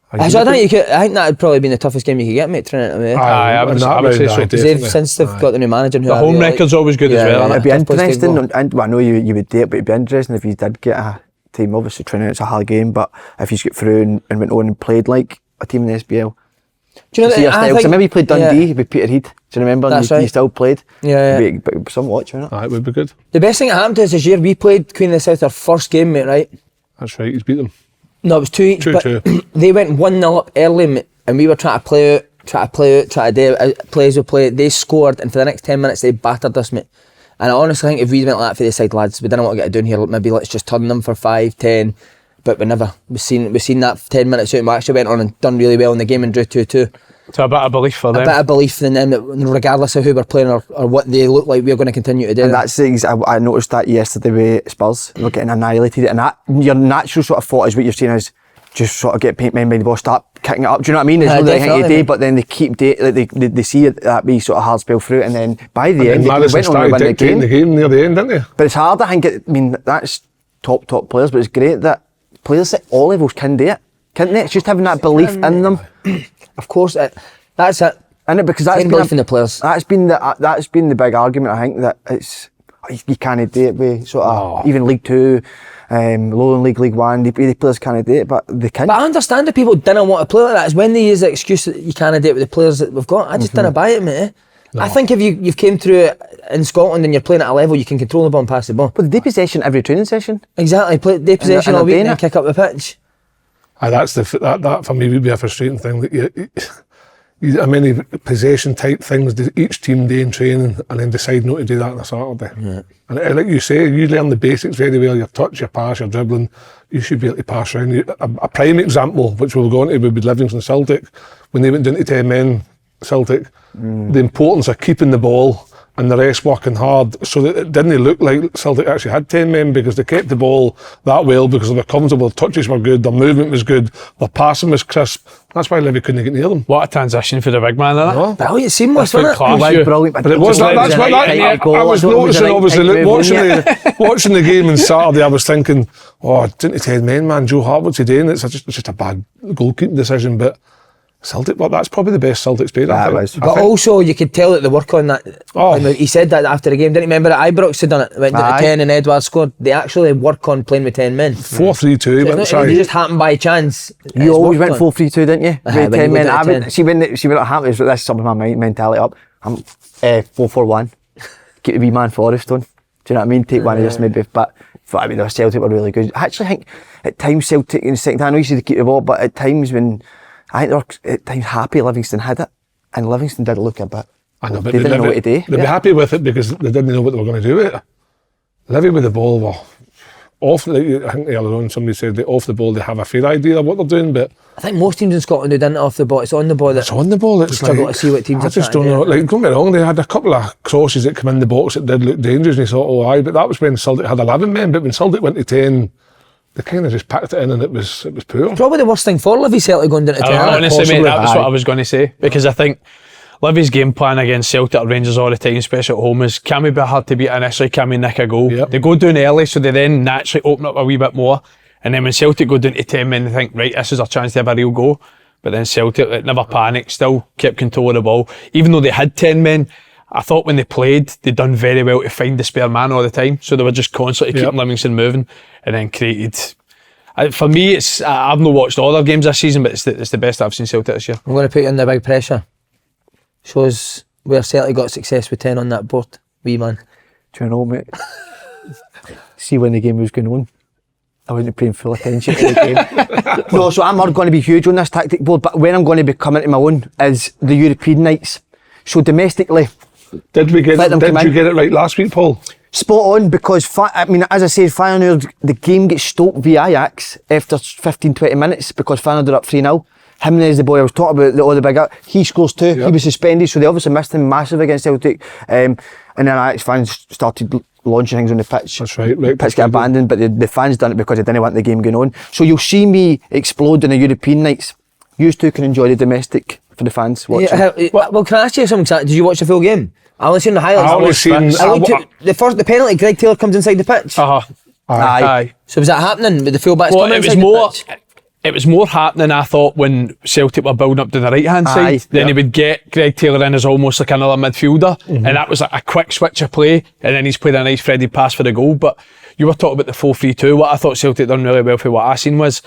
Speaker 1: I think that would probably been the toughest game you could get, mate.
Speaker 2: I would say so.
Speaker 1: Since they've got the new manager,
Speaker 2: the home record's always good as well.
Speaker 3: It'd be interesting, and I know you would do it, but it'd be interesting if you did get a team. Obviously, Trinity, it's a hard game, but if you get through and went on and played like a team in the SBL.
Speaker 1: Do you know that?
Speaker 3: So maybe you played Dundee with Peter Heath. Do you remember?
Speaker 1: That's
Speaker 3: You still played.
Speaker 1: Yeah.
Speaker 3: It'd be some watch, wouldn't it?
Speaker 4: It would be good.
Speaker 1: The best thing that happened to us this year, we played Queen of the South our first game, mate. Right?
Speaker 4: That's right. He's beat them.
Speaker 1: No, it was 2 each.
Speaker 4: 2-2.
Speaker 1: They went 1-0 up early, mate, and we were trying to play out, trying to do play as we play. They scored, and for the next 10 minutes they battered us, mate. And I honestly think if we went like that for the side, lads, we didn't want to get it down here. Maybe let's just turn them for 5, 10. But we never. We've seen that 10 minutes out, and we actually went on and done really well in the game and drew 2-2.
Speaker 2: So a bit of belief for them.
Speaker 1: A bit of belief in them, that regardless of who we're playing or what they look like, we're going to continue to do.
Speaker 3: And that's things I noticed that yesterday with Spurs. We're getting annihilated, and that your natural sort of thought is what you're saying is just sort of get paint mind by the ball, start kicking it up. Do you know what I mean? There's no thing to do, but then they keep they see that wee sort of hard spell through, and then by the end they went on to win
Speaker 4: the game near the end, didn't they?
Speaker 3: But it's hard, I think. I mean, that's top players, but it's great that players at all levels can do it, can't they? It's just having that belief in them.
Speaker 1: Of course, that's it.
Speaker 3: And because that's been
Speaker 1: belief in the players.
Speaker 3: That's been the big argument. I think that it's you can't do it with sort of even League 2. Lowland League, League 1, the players can't do it, but they can.
Speaker 1: But I understand that people didn't want to play like that. It's when they use the excuse that you can't do it with the players that we've got. I just didn't buy it, mate. No. I think if you've came through it in Scotland and you're playing at a level, you can control the ball and pass the ball.
Speaker 3: But they possession every training session.
Speaker 1: Exactly, play possession all week and kick up the pitch.
Speaker 4: That's that for me would be a frustrating thing. That how many possession type things does each team do in training and then decide not to do that on a Saturday? Yeah. And like you say, you learn the basics very well, your touch, your pass, your dribbling, you should be able to pass around. A prime example, which we'll go on to, would be Livingston Celtic. When they went down to 10 men, Celtic, the importance of keeping the ball and the rest working hard, so that it didn't look like Celtic actually had 10 men, because they kept the ball that well, because they were comfortable, touches were good, their movement was good, their passing was crisp. That's why Livy couldn't get near them.
Speaker 2: What a transition for the big man, isn't it?
Speaker 1: Brilliant, seamless, wasn't it?
Speaker 3: It was brilliant.
Speaker 4: But it was that's what I was noticing, obviously, watching the game on Saturday, I was thinking, didn't 10 men, man, Joe Hart, what's he doing? It's just a bad goalkeeping decision, but Celtic, but that's probably the best Celtic's played.
Speaker 3: Yeah,
Speaker 4: I
Speaker 3: it
Speaker 4: think.
Speaker 3: was.
Speaker 4: I
Speaker 1: But
Speaker 4: think.
Speaker 1: also, you could tell that the work on that. He said that after the game. Didn't you remember that Ibrox had done it? Went down to 10 and Edouard scored. They actually work on playing with 10 men.
Speaker 4: 4-3-2.
Speaker 1: It
Speaker 4: But
Speaker 1: just happened by chance.
Speaker 3: You always went 4-3-2, didn't you?
Speaker 1: When
Speaker 3: With 10
Speaker 1: you
Speaker 3: men.
Speaker 1: go down to 10.
Speaker 3: See when it happened, this summed my mentality up. I'm 4-4-1. Keep the wee man Forrest on. Do you know what I mean? Take one of just maybe. But I mean, the Celtic were really good. I actually think at times Celtic in the second half, I know you said to keep the ball, but at times when I think they were at times happy Livingston had it, and Livingston did look a bit.
Speaker 4: I know, but
Speaker 3: they didn't know what to do.
Speaker 4: They'd be happy with it because they didn't know what they were going to do with it. Livy with the ball were off. I think the other on somebody said that off the ball they have a fair idea of what they're doing, but
Speaker 1: I think most teams in Scotland do didn't off the ball. It's on the ball that
Speaker 4: it's on the ball. It's
Speaker 1: struggle
Speaker 4: like,
Speaker 1: to see what teams
Speaker 4: I
Speaker 1: are
Speaker 4: just
Speaker 1: trying
Speaker 4: don't
Speaker 1: to
Speaker 4: know.
Speaker 1: do.
Speaker 4: Like, don't get me wrong, they had a couple of crosses that come in the box that did look dangerous, and you thought, oh aye, but that was when Celtic had 11 men. But when Celtic went to 10, they kind of just packed it in, and it was poor.
Speaker 1: Probably the worst thing for Livy Celtic going down to 10.
Speaker 2: Honestly,
Speaker 4: possibly.
Speaker 2: mate, that was what I was going to say, because I think Livy's game plan against Celtic or Rangers all the time, especially at home, is can we be hard to beat initially, can we nick a goal?
Speaker 4: Yep.
Speaker 2: They go down early, so they then naturally open up a wee bit more, and then when Celtic go down to 10 men, they think, right, this is our chance to have a real go. But then Celtic never panicked, still kept control of the ball. Even though they had 10 men, I thought when they played, they'd done very well to find the spare man all the time, so they were just constantly keeping Livingston moving, and then created... For me, it's I've not watched all their games this season, but it's the best I've seen Celtic this year.
Speaker 1: I'm going to put you under big pressure. Shows where Celtic got success with 10 on that board. Wee man.
Speaker 3: Do you know, mate? See when the game was going on, I wasn't paying full attention to the game. No, so I'm not going to be huge on this tactic board, but when I'm going to be coming to my own is the European nights. So domestically,
Speaker 4: Did you get it right last week, Paul?
Speaker 3: spot on, because I mean, as I said, Feyenoord, the game gets stopped via Ajax after 15-20 minutes because Feyenoord are up 3-0. Jimenez, the boy I was talking about, the big, he scores 2. He was suspended, so they obviously missed him massive against Celtic. And then Ajax fans started launching things on the pitch.
Speaker 4: That's right.
Speaker 3: Pitch got abandoned, but the fans done it because they didn't want the game going on. So you'll see me explode in the European nights. You two can enjoy the domestic for the fans watching.
Speaker 1: Well, can I ask you something? Did you watch the full game? I only seen the highlights.
Speaker 4: I only seen-
Speaker 1: I looked at the penalty. Greg Taylor comes inside the pitch.
Speaker 3: Aye.
Speaker 1: So was that happening with the fullbacks
Speaker 2: Well,
Speaker 1: coming
Speaker 2: it was
Speaker 1: inside
Speaker 2: more.
Speaker 1: the pitch?
Speaker 2: It was more happening, I thought, when Celtic were building up to the right-hand side. Then he would get Greg Taylor in as almost like another midfielder, and that was like a quick switch of play, and then he's played a nice threaded pass for the goal. But you were talking about the 4-3-2. What I thought Celtic done really well for what I seen was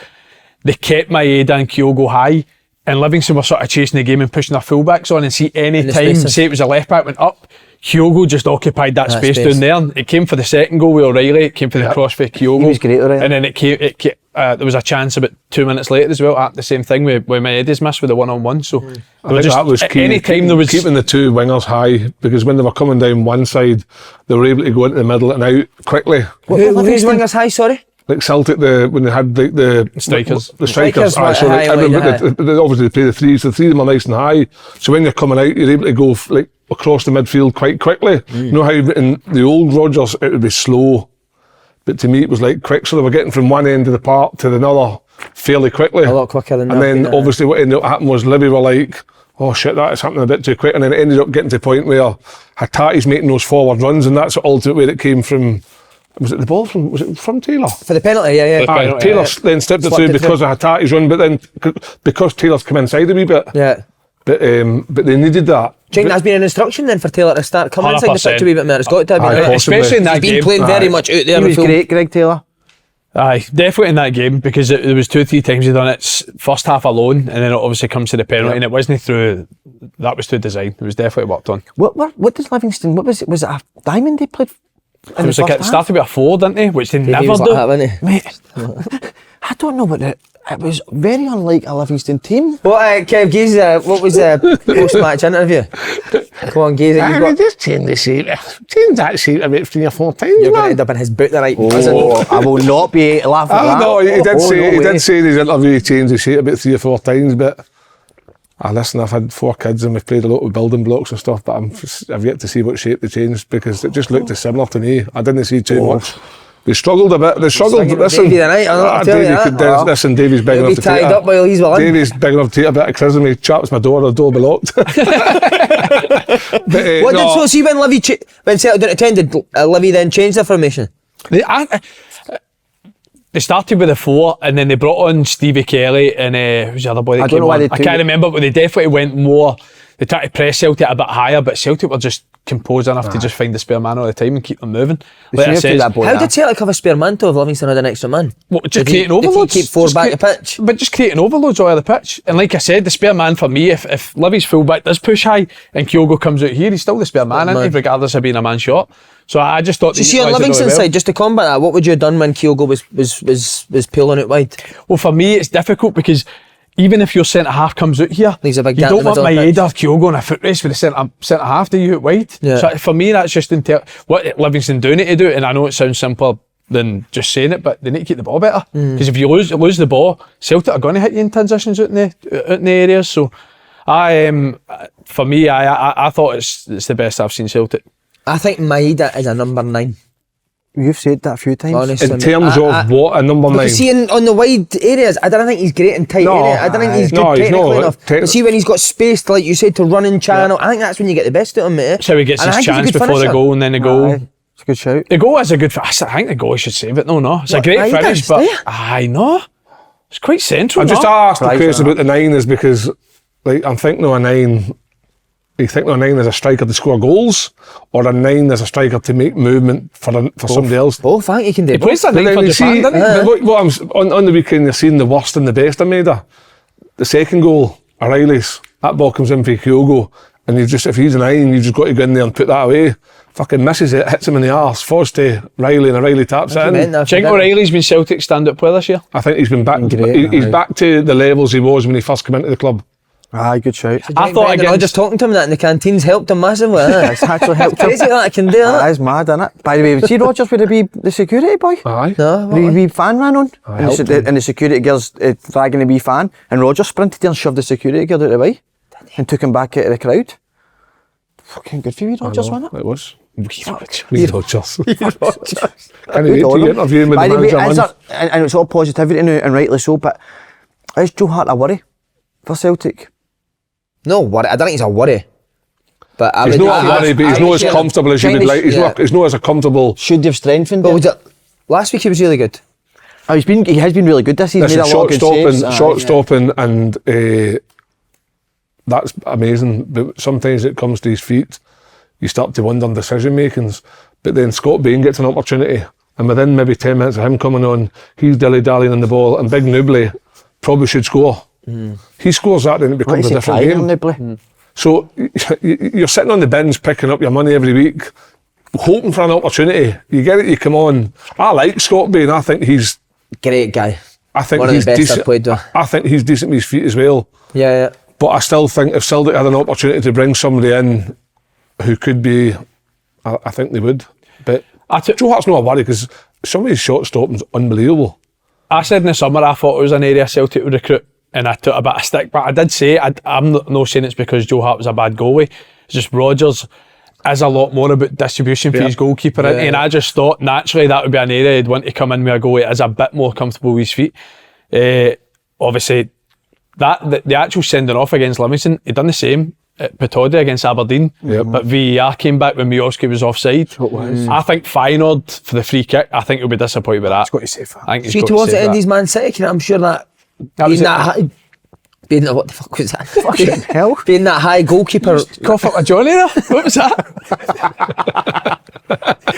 Speaker 2: they kept Maeda and Kyogo high, and Livingston were sort of chasing the game and pushing their fullbacks on, and see any time, say it was a left back went up, Kyogo just occupied that space down there. It came for the second goal with O'Reilly, it came for the cross for Kyogo.
Speaker 3: He was great, O'Reilly.
Speaker 2: And then it came there was a chance about 2 minutes later as well at the same thing with Maeda's miss with the one-on-one. So
Speaker 4: I think that was key.
Speaker 2: Any time there was
Speaker 4: keeping the two wingers high, because when they were coming down one side, they were able to go into the middle and out quickly.
Speaker 1: Who's wingers high? Sorry.
Speaker 4: Like Celtic, when they had the
Speaker 2: strikers.
Speaker 4: The strikers.
Speaker 1: Strikers
Speaker 4: So
Speaker 1: high,
Speaker 4: obviously they play the threes. The three of them are nice and high. So when you're coming out, you're able to go across the midfield quite quickly. You know how in the old Rodgers it would be slow, but to me it was like quick. So they were getting from one end of the park to another fairly quickly.
Speaker 1: A lot quicker than
Speaker 4: and
Speaker 1: that.
Speaker 4: then obviously what ended up happening was Livy were like, oh shit, that is happening a bit too quick. And then it ended up getting to the point where Hatate's making those forward runs, and that's the ultimate way that came from. Was it the ball from? Was it from Taylor?
Speaker 1: For the penalty, yeah.
Speaker 4: Taylor then stepped it through because of Hatate's run, but then because Taylor's come inside a wee bit.
Speaker 1: Yeah.
Speaker 4: But they needed that.
Speaker 1: Do you think that's been an instruction then for Taylor to start coming inside the
Speaker 2: 100%.
Speaker 1: pitch a wee bit more? It's got to have been.
Speaker 4: Aye,
Speaker 1: Right?
Speaker 4: possibly.
Speaker 2: especially in that
Speaker 1: He's been
Speaker 2: game.
Speaker 1: playing very much out there.
Speaker 3: He
Speaker 1: in
Speaker 3: was
Speaker 1: full.
Speaker 3: great, Greg Taylor.
Speaker 2: Aye, definitely in that game, because there was 2-3 times he done it first half alone, and then it obviously comes to the penalty, and it wasn't through. That was through design. It was definitely worked on.
Speaker 3: What does Livingston? What was it? Was it a diamond they played?
Speaker 2: It was like it started with a 4, didn't they? Which they never
Speaker 1: was
Speaker 2: do.
Speaker 1: like that, wasn't he?
Speaker 3: Mate, I don't know what it was. Very unlike a Livingston team.
Speaker 1: What, Kev, Gaze, what was the post-match interview? Come on, Gaze.
Speaker 4: Just change the shape. Change that shape about 3 or 4 times.
Speaker 1: You're going to end up in his boot tonight.
Speaker 3: Oh, I will not be laughing at that.
Speaker 4: No, he did say
Speaker 3: no way.
Speaker 4: in his interview he changed the shape about 3 or 4 times, but listen, I've had 4 kids and we've played a lot with building blocks and stuff, but I've yet to see what shape they changed, because it just looked similar to me. I didn't see too much. They struggled a bit. They struggled. Listen,
Speaker 1: Davey tonight, I'll tell you that.
Speaker 4: Listen, Davey's big
Speaker 1: He'll
Speaker 4: enough
Speaker 1: be
Speaker 4: to
Speaker 1: tied
Speaker 4: take
Speaker 1: up while he's well in.
Speaker 4: Davey's big enough to take a bit of criticism. He chaps my door, the door will be locked. But,
Speaker 1: What did so see when when Celtic didn't attend? Did Livy then change their formation?
Speaker 2: they started with the 4 and then they brought on Stevie Kelly and who's the other boy that
Speaker 3: I don't
Speaker 2: came
Speaker 3: know why
Speaker 2: on?
Speaker 3: they
Speaker 2: I
Speaker 3: took
Speaker 2: can't
Speaker 3: it.
Speaker 2: remember, but they definitely went more. They tried to press Celtic a bit higher, but Celtic were just composed enough to just find the spare man all the time and keep them moving. Like I said,
Speaker 1: How did Celtic have a spare man to if Livingston had an extra man?
Speaker 2: just creating overloads.
Speaker 1: Did he keep 4
Speaker 2: Just
Speaker 1: back the pitch?
Speaker 2: But just creating overloads all over the pitch. And like I said, the spare man for me, if Livy's fullback does push high and Kyogo comes out here, he's still the spare man, isn't he, regardless of being a man short. So I just thought.
Speaker 1: So see on Livingston's side, just to combat that, what would you have done when Kyogo was pulling it wide?
Speaker 2: Well, for me, it's difficult because even if your centre half comes out here,
Speaker 1: There's a big
Speaker 2: you
Speaker 1: gap
Speaker 2: don't
Speaker 1: in the
Speaker 2: want
Speaker 1: middle of the
Speaker 2: Maeda or Kyogo in a foot race with the centre half, do you, out wide?
Speaker 1: Yeah.
Speaker 2: So for me, that's just what Livingston do need to do, and I know it sounds simpler than just saying it, but they need to keep the ball better. Because if you lose the ball, Celtic are going to hit you in transitions out in the areas. So for me, I thought it's the best I've seen Celtic.
Speaker 1: I think Maeda is a number 9.
Speaker 3: You've said that a few times.
Speaker 1: Honestly,
Speaker 4: In terms of what, a number 9?
Speaker 1: Because see, on the wide areas, I don't think he's great in tight
Speaker 4: No,
Speaker 1: areas. I don't think he's
Speaker 4: no,
Speaker 1: good
Speaker 4: he's
Speaker 1: technically
Speaker 4: not.
Speaker 1: enough. But see, when he's got space, like you said, to run in channel, I think that's when you get the best out of him, mate.
Speaker 2: That's how he gets
Speaker 1: And I
Speaker 2: his
Speaker 1: think he's a
Speaker 2: chance
Speaker 1: good
Speaker 2: before the
Speaker 1: finisher.
Speaker 2: goal and then the goal.
Speaker 3: Aye, it's a good shout.
Speaker 2: The goal is a good. I think the goal should save it. No, it's a
Speaker 1: What,
Speaker 2: great
Speaker 1: Maeda
Speaker 2: finish,
Speaker 1: does,
Speaker 2: but
Speaker 1: yeah?
Speaker 2: I know it's quite central.
Speaker 4: I just
Speaker 2: no?
Speaker 4: asked the
Speaker 3: Right,
Speaker 4: question
Speaker 3: right.
Speaker 4: about the 9 is because, like, I'm thinking of a 9. You think of a 9 as a striker to score goals, or a 9 as a striker to make movement for somebody else?
Speaker 1: Both, I think he can do
Speaker 2: He plays
Speaker 1: both.
Speaker 2: that 9 for
Speaker 4: you
Speaker 2: Japan,
Speaker 4: see,
Speaker 2: doesn't he?
Speaker 4: but what on the weekend, you're seeing the worst and the best of Maeda. The second goal, O'Reilly's, that ball comes in for Kyogo, and if he's a 9, you've just got to go in there and put that away. Fucking misses it, hits him in the arse, falls to Riley, and O'Reilly taps it in.
Speaker 1: meant that.
Speaker 2: Do you think O'Reilly's been Celtic's stand-up player this year?
Speaker 4: I think he's been back.
Speaker 3: Great,
Speaker 4: He's
Speaker 3: aye.
Speaker 4: back to the levels he was when he first came into the club.
Speaker 3: Aye, good shout.
Speaker 2: I thought against-
Speaker 1: just talking to him that in the canteens helped him massively.
Speaker 3: It's actually helped him.
Speaker 1: Crazy that I can do that.
Speaker 3: That is mad, isn't it? By the way, see Rogers would be the security boy?
Speaker 4: Aye.
Speaker 1: No, what?
Speaker 3: The wee fan ran on,
Speaker 4: helped
Speaker 3: and the security girl's dragging the wee fan, and Rogers sprinted in and shoved the security girl out of the way, and took him back out of the crowd. Fucking good for you, Rogers, wasn't it?
Speaker 4: It was.
Speaker 2: Wee
Speaker 4: Rogers.
Speaker 3: Rogers.
Speaker 4: Can't wait to get interviewing with
Speaker 3: By
Speaker 4: the
Speaker 3: the way,
Speaker 4: manager.
Speaker 3: and it's all positivity now, and rightly so, but is Joe Hart a worry for Celtic?
Speaker 1: No worry. I don't think he's a worry. But I
Speaker 4: He's
Speaker 1: would,
Speaker 4: not a worry, but he's not as comfortable as you would like. He's not as a comfortable.
Speaker 3: Should have strengthened
Speaker 1: But
Speaker 3: him.
Speaker 1: was it, last week he was really good.
Speaker 3: Oh, he has been really good this season.
Speaker 4: Listen,
Speaker 3: Made a lot of good saves.
Speaker 4: short stopping, and that's amazing. But sometimes it comes to his feet, you start to wonder decision makings. But then Scott Bain gets an opportunity, and within maybe 10 minutes of him coming on, he's dilly-dallying on the ball, and Big Nubley probably should score. He scores that, then it becomes a different game. So you're sitting on the bins picking up your money every week, hoping for an opportunity. You get it, you come on. I like Scott Bain. I think he's
Speaker 1: Great guy.
Speaker 4: one
Speaker 1: One of
Speaker 4: he's
Speaker 1: the best I've
Speaker 4: decent.
Speaker 1: played with.
Speaker 4: I think he's decent with his feet as well.
Speaker 1: Yeah.
Speaker 4: But I still think if Celtic had an opportunity to bring somebody in who could be, I think they would. But Joe Hart's not a worry because some of his shot stopping's unbelievable.
Speaker 2: I said in the summer I thought it was an area Celtic would recruit, and I took a bit of stick, but I did say I'm not saying it's because Joe Hart was a bad goalie. It's just Rodgers is a lot more about distribution for his goalkeeper, and I just thought naturally that would be an area he'd want to come in with a goalie that is a bit more comfortable with his feet. Obviously, the actual sending off against Livingston, he done the same at Petodi against Aberdeen, but VAR came back when Miovski was offside. I think Feyenoord for the free kick, I think he'll be disappointed with that. He's
Speaker 3: got to save that.
Speaker 2: I think he's
Speaker 1: See,
Speaker 2: got
Speaker 1: towards
Speaker 2: to
Speaker 1: the
Speaker 2: save
Speaker 1: end,
Speaker 2: that.
Speaker 1: he's Man City. I'm sure that being that what the fuck was that?
Speaker 3: Fucking hell.
Speaker 1: Being that high goalkeeper.
Speaker 2: Cough up a Johnny there? What was that?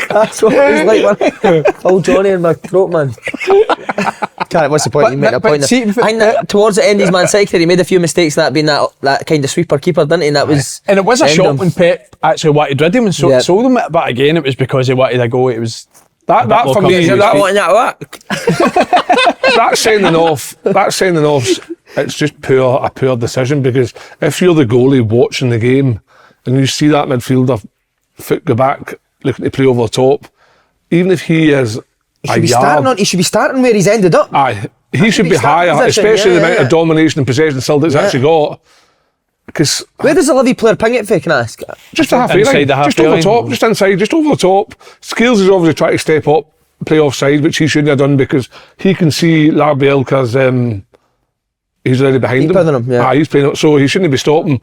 Speaker 1: That's what it was like. Oh, Johnny in my throat, man. What's the point? You make a point.
Speaker 2: see,
Speaker 1: I think that towards the end, he's Man City. He made a few mistakes. That being that kind of sweeper keeper, didn't he? And that was.
Speaker 2: And it was a
Speaker 1: end
Speaker 2: shot
Speaker 1: him.
Speaker 2: when Pep actually wanted rid him and sold him it, but again, it was because he wanted a goal. It was
Speaker 4: That for me,
Speaker 1: Is that wanting that work?
Speaker 4: that sending off, it's just a poor decision, because if you're the goalie watching the game and you see that midfielder foot go back, looking to play over the top, even if he is
Speaker 1: He should be starting where he's ended up.
Speaker 4: aye, he should be
Speaker 1: starting
Speaker 4: higher,
Speaker 1: position,
Speaker 4: especially the
Speaker 1: yeah,
Speaker 4: amount
Speaker 1: yeah.
Speaker 4: of domination and possession Celtic's actually got. Because
Speaker 1: Where does the Livy player ping it for, can I ask?
Speaker 4: just a halfway
Speaker 2: Inside
Speaker 4: line,
Speaker 2: the
Speaker 4: just
Speaker 2: halfway
Speaker 4: over the
Speaker 2: line.
Speaker 4: top, just inside, just over the top. Scales is obviously trying to step up, play offside, which he shouldn't have done, because he can see Larbielka's he's already behind
Speaker 1: He's playing him, yeah.
Speaker 4: He's playing up, so he shouldn't be stopping.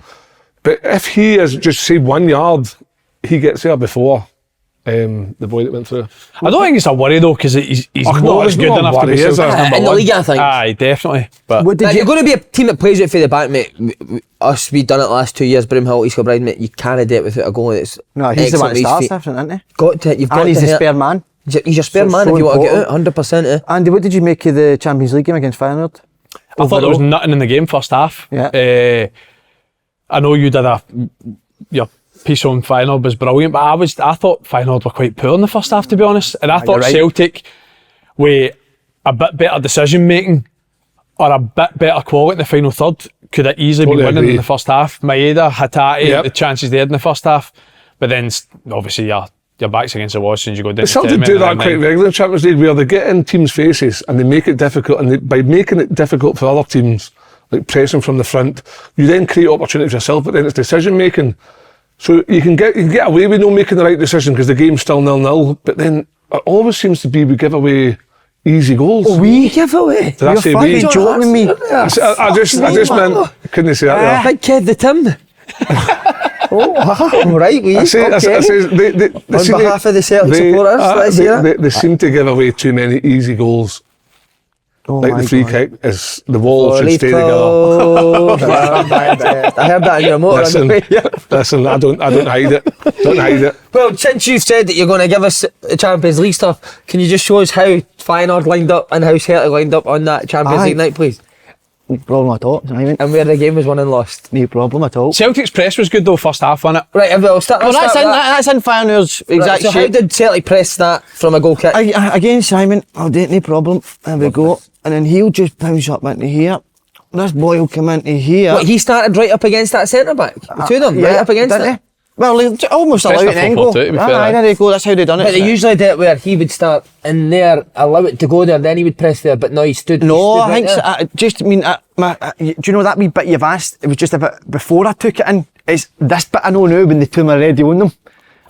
Speaker 4: But if he is just say 1 yard, he gets there before the boy that went through.
Speaker 2: I don't think it's a worry though, because he's
Speaker 4: no,
Speaker 2: not
Speaker 4: it's
Speaker 2: as good
Speaker 4: not a
Speaker 2: enough to
Speaker 4: worry,
Speaker 2: be
Speaker 4: is
Speaker 2: Celtic's
Speaker 4: it?
Speaker 2: number
Speaker 1: In the
Speaker 2: one.
Speaker 1: league, I think.
Speaker 2: Aye, definitely. But
Speaker 3: What did
Speaker 1: You're
Speaker 3: you?
Speaker 1: going to be a team that plays it for the back, mate. Us, we've done it the last 2 years, Broomhill, East Kilbride, mate. You can't do it without a goal. It's
Speaker 3: No, he's the one that
Speaker 1: excellent
Speaker 3: starts
Speaker 1: with his feet.
Speaker 3: everything, isn't he?
Speaker 1: Got to, you've got
Speaker 3: And he's
Speaker 1: to
Speaker 3: the
Speaker 1: hit.
Speaker 3: spare man.
Speaker 1: He's your spare
Speaker 3: So-
Speaker 1: man
Speaker 3: so
Speaker 1: if you want to get
Speaker 3: important.
Speaker 1: out, 100%.
Speaker 3: Andy, what did you make of the Champions League game against Feyenoord?
Speaker 2: I thought there was nothing in the game first half.
Speaker 3: Yeah.
Speaker 2: I know you did your piece on Feyenoord was brilliant, but I thought Feyenoord were quite poor in the first half, to be honest. And I thought
Speaker 3: you're right.
Speaker 2: Celtic, with a bit better decision making or a bit better quality in the final third, could have easily been
Speaker 4: Totally
Speaker 2: winning
Speaker 4: agree.
Speaker 2: in the first half. Maeda, Hatate,
Speaker 4: Yep.
Speaker 2: the chances they had in the first half. But then obviously your back's against the wall as soon as you go down.
Speaker 4: The Celtic do that quite regularly in Champions League, where they get in teams' faces and they make it difficult, and by making it difficult for other teams, like pressing from the front, you then create opportunities for yourself, but then it's decision making. So you can get away with not making the right decision because the game's still 0-0, but then it always seems to be we give away easy goals.
Speaker 3: We
Speaker 1: Give away.
Speaker 4: Did I say
Speaker 3: You're
Speaker 4: we?
Speaker 3: fucking joking with me.
Speaker 4: I just meant, couldn't say that there.
Speaker 1: Big kid, the Tim. Oh, right, we.
Speaker 4: I say,
Speaker 1: Okay.
Speaker 4: I say, they
Speaker 1: On
Speaker 4: seem
Speaker 1: behalf of the Celtic supporters, let's hear it.
Speaker 4: they seem to give away too many easy goals.
Speaker 3: Oh
Speaker 4: Like
Speaker 3: my
Speaker 4: the free
Speaker 3: God.
Speaker 4: kick is the wall should
Speaker 1: Leave
Speaker 4: stay together.
Speaker 1: close. I heard that in your motor. on the way.
Speaker 4: Listen, I don't hide it. Don't hide it.
Speaker 1: Well, since you've said that you're going to give us the Champions League stuff, can you just show us how Feyenoord lined up and how Celtic lined up on that Champions
Speaker 3: Aye.
Speaker 1: League night, please?
Speaker 3: No problem at all. Simon.
Speaker 1: And where the game was won and lost.
Speaker 3: No problem at all.
Speaker 2: Celtic's press was good though, first half, wasn't it?
Speaker 1: Right, we'll start.
Speaker 3: Well,
Speaker 1: let's
Speaker 3: that's
Speaker 1: start
Speaker 3: in,
Speaker 1: with
Speaker 3: that's in Feyenoord's
Speaker 1: Right,
Speaker 3: exact
Speaker 1: so how
Speaker 3: shape.
Speaker 1: did Celtic press that from a goal kick?
Speaker 3: Again, Simon, I'll do it, no problem. There we go. And then he'll just bounce up into here. This boy will come into here.
Speaker 1: What, he started right up against that centre back? The two of them, right up against
Speaker 3: didn't
Speaker 1: it?
Speaker 3: he? Well, they almost
Speaker 2: Pressed
Speaker 3: allow
Speaker 2: a
Speaker 3: it and
Speaker 2: 4-4-2,
Speaker 3: go.
Speaker 2: to be fair,
Speaker 3: Aye, there you go. That's how they done it.
Speaker 1: But they usually did it where he would start in there, allow it to go there, then he would press there, but no, he stood.
Speaker 3: No,
Speaker 1: he stood
Speaker 3: I think
Speaker 1: right there.
Speaker 3: do you know that wee bit you've asked? It was just a bit before I took it in. It's this bit I know now when the two are already on them.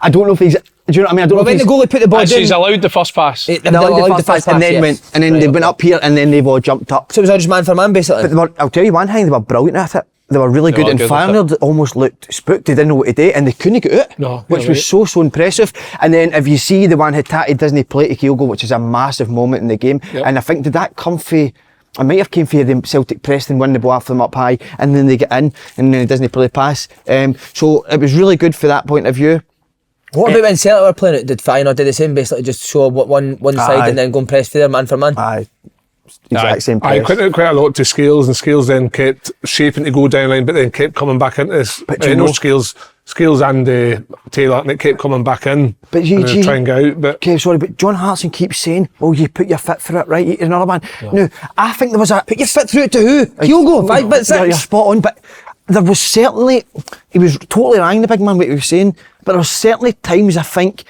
Speaker 3: I don't know if he's. Do you know what I mean? I don't
Speaker 1: Well,
Speaker 3: know
Speaker 1: when
Speaker 3: if
Speaker 1: the
Speaker 3: he's.
Speaker 1: goalie put the ball
Speaker 2: So he's
Speaker 1: down,
Speaker 2: allowed the first pass.
Speaker 1: they
Speaker 3: They allowed the first pass and then
Speaker 1: yes.
Speaker 3: went, and then
Speaker 1: Right,
Speaker 3: they
Speaker 1: okay.
Speaker 3: went up here and then they've all jumped up.
Speaker 1: So it was all just man for man, basically.
Speaker 3: But they were, I'll tell you one thing, they were brilliant at it. They were really
Speaker 2: They
Speaker 3: good,
Speaker 2: were
Speaker 3: and
Speaker 2: good at it.
Speaker 3: Feyenoord almost looked spooked. They didn't know what to do, and they couldn't get out,
Speaker 4: No,
Speaker 3: which
Speaker 4: you're
Speaker 3: was
Speaker 4: right.
Speaker 3: so impressive. And then if you see the one Hatate doesn't play to Kyogo, which is a massive moment in the game,
Speaker 4: Yep.
Speaker 3: and I think did that come for. I might have came for the Celtic press and win the ball off them up high, and then they get in, and then he doesn't play the pass. So it was really good for that point of view.
Speaker 1: What about when Celtic were playing it? Did Feyenoord do the same, basically just show what one side
Speaker 3: Aye.
Speaker 1: and then go and press for there, man for man?
Speaker 3: Aye, exact same
Speaker 4: I
Speaker 3: press.
Speaker 4: quite a lot to Scales, and Scales then kept shaping to go down line, but then kept coming back into this.
Speaker 3: But you know-
Speaker 4: Scales and Taylor, and it kept coming back in.
Speaker 3: But you-
Speaker 4: and then
Speaker 3: you-
Speaker 4: try and get out. But
Speaker 3: Okay, sorry, but John Hartson keeps saying, "Oh, you put your foot through it, right?" You're another man. No, I think there was a
Speaker 1: Put your foot through it to who? Kyogo, 5'6".
Speaker 3: You're spot on, but there was certainly, he was totally wrong, the big man, what he was saying, but there was certainly times I think,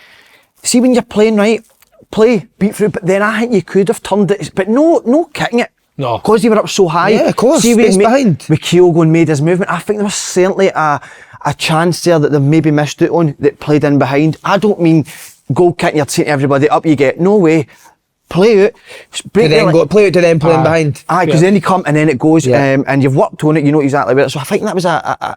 Speaker 3: see when you're playing right, play, beat through, but then I think you could have turned it, but no kicking it.
Speaker 4: No.
Speaker 3: Because they were up so high.
Speaker 1: Yeah, of course,
Speaker 3: See,
Speaker 1: space behind.
Speaker 3: With Kyogo and made his movement, I think there was certainly a chance there that they've maybe missed out on, that played in behind. I don't mean goal kicking, you're saying to everybody, up you get. No way. Play out.
Speaker 1: To then go, play it to them playing behind.
Speaker 3: Aye, because then you come and then it goes,
Speaker 1: Yeah.
Speaker 3: and you've worked on it, you know exactly where it is. So I think that was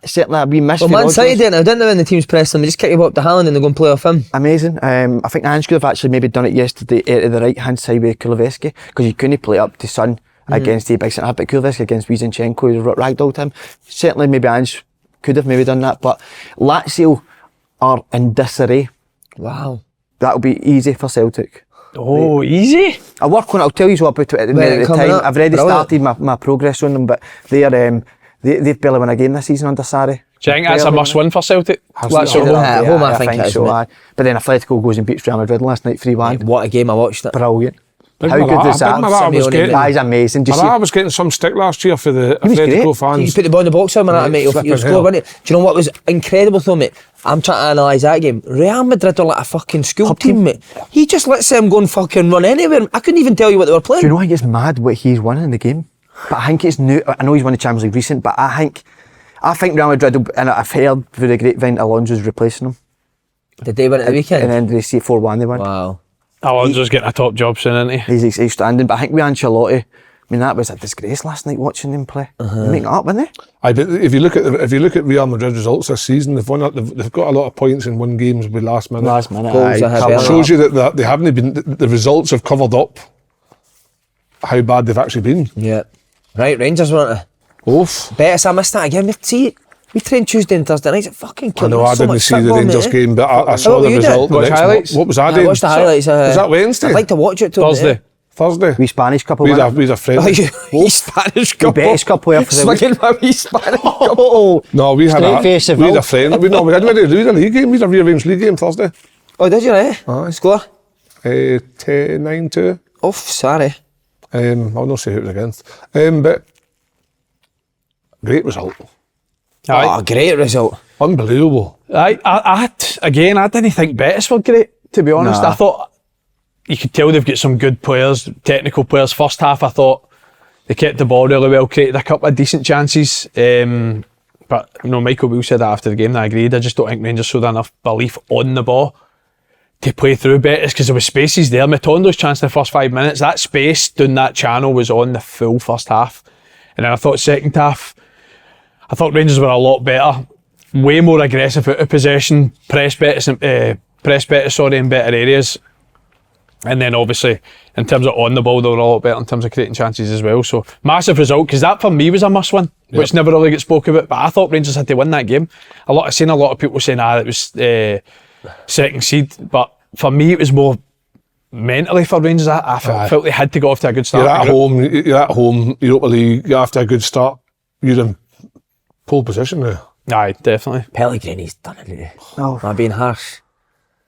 Speaker 3: certainly a wee miss.
Speaker 1: Well,
Speaker 3: for
Speaker 1: Man
Speaker 3: Rodgers.
Speaker 1: City did it now, didn't they, when the team's pressed them? They just kick you up to Halliday and they go and play off him.
Speaker 3: Amazing. I think Ange could have actually maybe done it yesterday to the right hand side with Kuleveski, because you couldn't play up to Son against the big centre, but Kuleveski against Wizinchenko, who ragdolled him. Certainly maybe Ange could have maybe done that, but Lazio are in disarray.
Speaker 1: Wow.
Speaker 3: That'll be easy for Celtic.
Speaker 2: Oh, easy.
Speaker 3: I work on it, I'll tell you what about it at the
Speaker 1: When
Speaker 3: minute
Speaker 1: it
Speaker 3: at the
Speaker 1: coming
Speaker 3: time.
Speaker 1: up,
Speaker 3: I've already
Speaker 1: brilliant.
Speaker 3: started my progress on them, but they've barely won a game this season under Sarri.
Speaker 2: Do you think that's a must-win for Celtic? That's
Speaker 1: it?
Speaker 2: at home.
Speaker 1: At home, I think it is,
Speaker 3: so.
Speaker 1: mate.
Speaker 3: Aye. But then Atletico goes and beats Real Madrid last night 3-1.
Speaker 1: What a game, I watched it.
Speaker 3: Brilliant.
Speaker 4: Big
Speaker 3: How good
Speaker 4: Morata-
Speaker 3: is that?
Speaker 4: Big Morata was
Speaker 1: Simeone,
Speaker 4: getting,
Speaker 1: mate.
Speaker 3: That is amazing. Do you see?
Speaker 4: Morata was getting some stick last year for the
Speaker 3: was
Speaker 4: Atletico
Speaker 3: great.
Speaker 4: fans.
Speaker 1: You put the ball in the box, mate,
Speaker 4: Mate,
Speaker 1: mate. You'll
Speaker 4: flipping
Speaker 1: score,
Speaker 4: hell.
Speaker 1: wouldn't it? Do you know what was incredible though, mate? I'm trying to analyse that game. Real Madrid are like a fucking school team, mate. He just lets them go and fucking run anywhere. I couldn't even tell you what they were playing.
Speaker 3: Do you know, I think it's mad what he's won in the game. But I think it's new. I know he's won the Champions League recent, but I think Real Madrid, and I've heard through the grapevine, Alonso's replacing him.
Speaker 1: Did they win at the weekend?
Speaker 3: And then they see 4-1 they won.
Speaker 1: Wow.
Speaker 2: Alonso's getting a top job soon, isn't he?
Speaker 3: He's outstanding, but I think with Ancelotti, I mean, that was a disgrace last night watching them play. They make it up, weren't they?
Speaker 4: But if you look at Real Madrid results this season, they've got a lot of points in won games with last minute.
Speaker 3: Last minute,
Speaker 1: Goals ahead.
Speaker 4: It shows you that they haven't been. The results have covered up how bad they've actually been.
Speaker 1: Yeah. Right, Rangers weren't they?
Speaker 4: Oof.
Speaker 1: Betis, I missed that again. We trained Tuesday and Thursday nights. It fucking
Speaker 4: I
Speaker 1: killed
Speaker 4: know
Speaker 1: me.
Speaker 4: I
Speaker 1: So
Speaker 4: didn't
Speaker 1: much
Speaker 4: see the
Speaker 1: football,
Speaker 4: Rangers
Speaker 1: mate.
Speaker 4: game, but I saw
Speaker 1: what
Speaker 4: the
Speaker 1: you did?
Speaker 4: result.
Speaker 2: Watch highlights?
Speaker 4: What was I
Speaker 1: I
Speaker 4: doing?
Speaker 1: watched the highlights.
Speaker 4: Was that Wednesday?
Speaker 1: I'd like to watch it.
Speaker 2: Thursday.
Speaker 4: Thursday.
Speaker 3: Wee Spanish couple.
Speaker 4: We
Speaker 3: wasn't
Speaker 4: had a friend.
Speaker 1: Oh, you Spanish
Speaker 3: it?
Speaker 1: couple.
Speaker 3: Wee Betis couple here for the week.
Speaker 1: Slugging my wee Spanish couple.
Speaker 3: Oh,
Speaker 4: No, we had
Speaker 3: Straight face
Speaker 4: we had
Speaker 3: Seville.
Speaker 4: a friend. We had a league game. We had a rearranged league game Thursday.
Speaker 1: Oh, did you, right?
Speaker 4: Aye.
Speaker 1: Score?
Speaker 4: 9-2.
Speaker 1: Oh, sorry.
Speaker 4: I'll not say who it was against. But great result.
Speaker 2: Aye.
Speaker 1: Oh, great result.
Speaker 4: Unbelievable.
Speaker 2: I didn't think Betis were great, to be honest.
Speaker 3: Nah.
Speaker 2: I thought you could tell they've got some good players, technical players. First half, I thought they kept the ball really well, created a couple of decent chances. But, Michael Beale said that after the game, and I agreed. I just don't think Rangers showed enough belief on the ball to play through Betis because there was spaces there. Matondo's chance in the first 5 minutes, that space down that channel was on the full first half. And then I thought second half, I thought Rangers were a lot better, way more aggressive out of possession, press Betis in better areas. And then obviously, in terms of on the ball, they were a lot better in terms of creating chances as well. So, massive result, because that for me was a must win, which never really gets spoke about. But I thought Rangers had to win that game. I've seen a lot of people saying, it was second seed. But for me, it was more mentally for Rangers. I felt they had to go off to a good start.
Speaker 4: You're at home, Europa League, you're after a good start, you're in pole position now.
Speaker 2: Aye, definitely.
Speaker 1: Pellegrini's done it.
Speaker 3: Oh.
Speaker 1: I'm being harsh.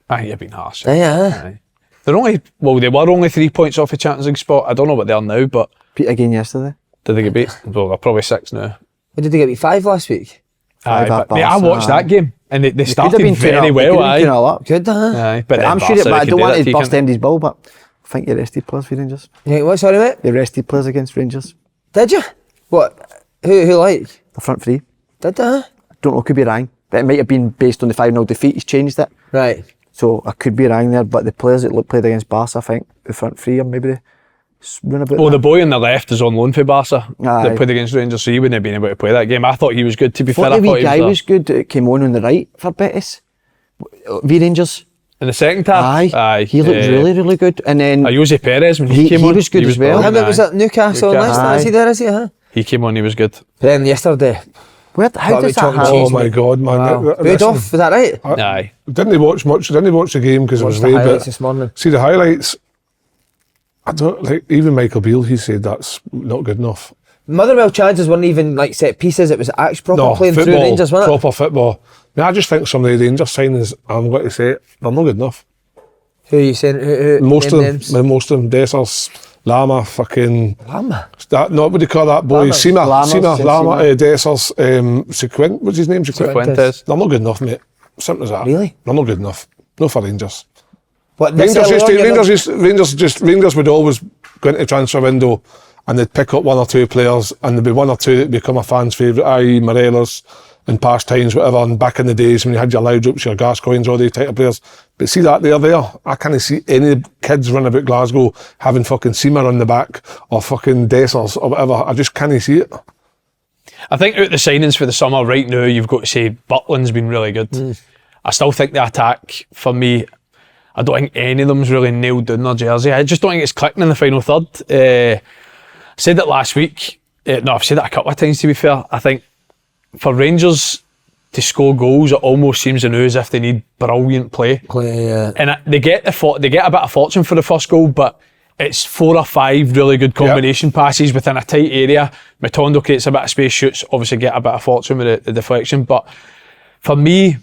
Speaker 2: Aye, you've been harsh.
Speaker 1: Yeah.
Speaker 2: Aye. They were only 3 points off the Champions League spot. I don't know what they are now, but
Speaker 3: beat again yesterday.
Speaker 2: did they get beat? Well, they're probably 6 now.
Speaker 1: What did they get? 5 last week?
Speaker 2: Aye,
Speaker 3: Five at
Speaker 2: but, mate, I
Speaker 3: Barca,
Speaker 2: watched that game and they
Speaker 3: Could have
Speaker 2: started
Speaker 3: been
Speaker 2: very well. Aye.
Speaker 1: Good, huh?
Speaker 2: Aye, but then
Speaker 3: I'm sure
Speaker 2: Barca,
Speaker 3: but
Speaker 2: they
Speaker 3: I
Speaker 2: could
Speaker 3: don't
Speaker 2: do
Speaker 3: want
Speaker 2: that
Speaker 3: to burst
Speaker 2: to you,
Speaker 3: Andy's ball, but I think you rested players for Rangers.
Speaker 1: Yeah, what, sorry, mate?
Speaker 3: They rested players against Rangers.
Speaker 1: Did you? What? Who like?
Speaker 3: The front three.
Speaker 1: Did they?
Speaker 3: I don't know, could be wrong. But it might have been based on the 5-0 defeat. He's changed it.
Speaker 1: Right.
Speaker 3: So I could be wrong there, but the players that played against Barca, I think the front three are maybe they run about.
Speaker 2: Well, the boy on the left is on loan for Barca
Speaker 3: Aye.
Speaker 2: that played against Rangers, so he wouldn't have been able to play that game. I thought he was good, to be fair.
Speaker 3: the
Speaker 2: I thought
Speaker 3: wee
Speaker 2: he
Speaker 3: guy
Speaker 2: was
Speaker 3: was good that came on the right for Betis. V Rangers.
Speaker 2: in the second half.
Speaker 3: Aye. He looked really, really good. And then
Speaker 2: Jose Perez, when he
Speaker 3: He
Speaker 2: came on,
Speaker 3: was good as well.
Speaker 2: brilliant,
Speaker 1: Him, it was
Speaker 2: aye.
Speaker 1: at Newcastle and Leicester.
Speaker 3: Aye.
Speaker 1: Is he there? Is he? Huh?
Speaker 2: He came on, he was good.
Speaker 1: Then yesterday.
Speaker 3: how
Speaker 1: Gotta be
Speaker 3: does that
Speaker 1: talking
Speaker 3: happen?
Speaker 4: Oh my God, man.
Speaker 1: Wow.
Speaker 4: Listen,
Speaker 1: Good off. Was that right?
Speaker 2: Aye.
Speaker 4: Didn't watch the game because it was
Speaker 1: Watched the
Speaker 4: late,
Speaker 1: highlights
Speaker 4: but
Speaker 1: this morning.
Speaker 4: see the highlights. I don't like, even Michael Beale, he said that's not good enough.
Speaker 1: Motherwell chances weren't even like set pieces. It was actually proper playing through Rangers, wasn't it?
Speaker 4: proper football. I mean, I just think some of the Rangers signings, I'm going to say it, they're not good enough.
Speaker 1: Who are you saying? Who,
Speaker 4: Most of
Speaker 1: names?
Speaker 4: them, Dessers, Lama, fucking.
Speaker 1: Lama.
Speaker 4: That, not what do you call that boy?
Speaker 1: Lama.
Speaker 4: Sima,
Speaker 3: Lama.
Speaker 4: Dessers, Sequent, what's his name?
Speaker 2: Fuentes.
Speaker 4: They're not good enough, mate. Simple as that.
Speaker 1: Really?
Speaker 4: They're not good enough. No for Rangers.
Speaker 1: What, this
Speaker 4: Rangers
Speaker 1: early on,
Speaker 4: Rangers would always go into transfer window and they'd pick up 1 or 2 players and there'd be 1 or 2 that become a fan's favourite, i.e. Morelos in past times, whatever, and back in the days when you had your Loudrups, your Gascoignes, all these type of players. But see that there, I can't see any kids running about Glasgow having fucking Seamer on the back or fucking Dessers or whatever. I just can't see it.
Speaker 2: I think out the signings for the summer right now, you've got to say Butland's been really good. I still think the attack, for me, I don't think any of them's really nailed down their jersey. I just don't think it's clicking in the final third. I said it last week. I've said it a couple of times, to be fair. I think for Rangers to score goals, it almost seems now as if they need brilliant play. And they get a bit of fortune for the first goal, but it's 4 or 5 really good combination passes within a tight area. Matondo creates a bit of space, shoots, obviously get a bit of fortune with the deflection. But for me,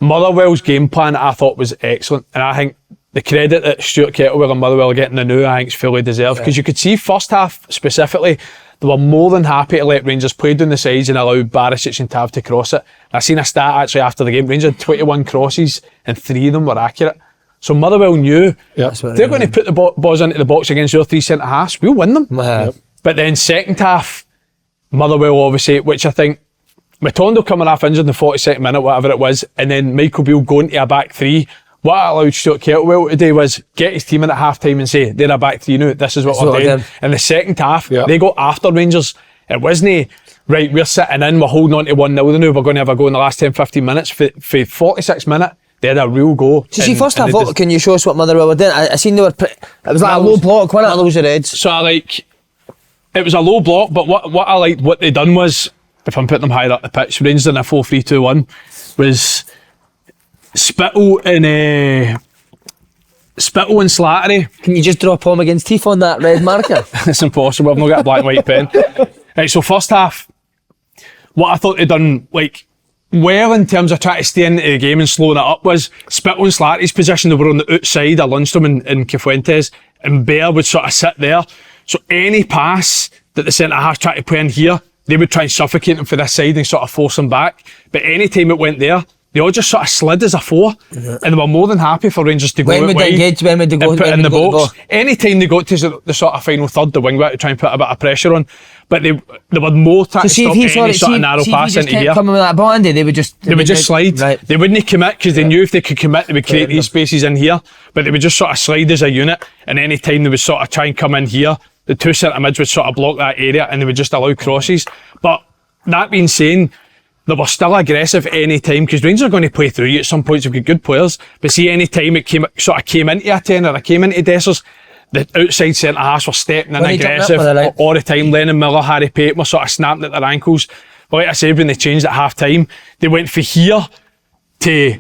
Speaker 2: Motherwell's game plan I thought was excellent, and I think the credit that Stuart Kettlewell and Motherwell are getting now I think is fully deserved, because you could see first half specifically they were more than happy to let Rangers play down the sides and allow Barisic and Tav to cross it. I seen a stat actually after the game, Rangers had 21 crosses and 3 of them were accurate. So Motherwell knew they're going to put the balls into the box against your 3 centre halves, we'll win them. But then second half, Motherwell obviously, which I think Matondo coming off injured in the 42nd minute, whatever it was, and then Michael Beale going to a back 3 what I allowed Stuart Kettlewell to do was get his team in at half time and say, they're a back three now, this is what we're doing. In the second half, they got after Rangers. It wasn't, right, we're sitting in, we're holding on to 1-0 now, we're going to have a go in the last 10-15 minutes. For 46 minutes, they had a real go.
Speaker 1: So see, first half, can you show us what Motherwell were doing? I seen they were, it was like a low block, wasn't it?
Speaker 3: Those are Reds.
Speaker 2: So it was a low block, but what I liked, what they done was, if I'm putting them higher up the pitch, Rangers in a 4-3-2-1, was Spittle and Slattery.
Speaker 1: Can you just draw Paul McGinn's teeth on that red marker?
Speaker 2: It's impossible, I've not got a black and white pen. Right, so first half, what I thought they'd done, well in terms of trying to stay into the game and slowing it up was Spittle and Slattery's position, they were on the outside of Lundstrom and Cifuentes, and Bear would sort of sit there. So any pass that the centre half tried to play in here, they would try and suffocate him for this side and sort of force him back. But any time it went there, they all just sort of slid as a four, and they were more than happy for Rangers to go out wide
Speaker 1: when would they go
Speaker 2: and put it in the box. Any time they got to the sort of final third, the wing back to try and put a bit of pressure on, but they were more trying to stop any sort of narrow pass into here.
Speaker 1: Coming with that ball, Andy, they would just
Speaker 2: slide. Right. They wouldn't commit because they knew if they could commit, they would create these spaces in here. But they would just sort of slide as a unit, and any time they would sort of try and come in here, the two centre mids would sort of block that area, and they would just allow crosses. But that being said, they were still aggressive any time because Rangers are going to play through you at some points. They've got good players, but see, any time it came into a 10 or it came into Dessers, the outside centre halves were stepping in aggressive all the time. Lennon Miller, Harry Pate were sort of snapping at their ankles. But like I said, when they changed at half time, they went from here to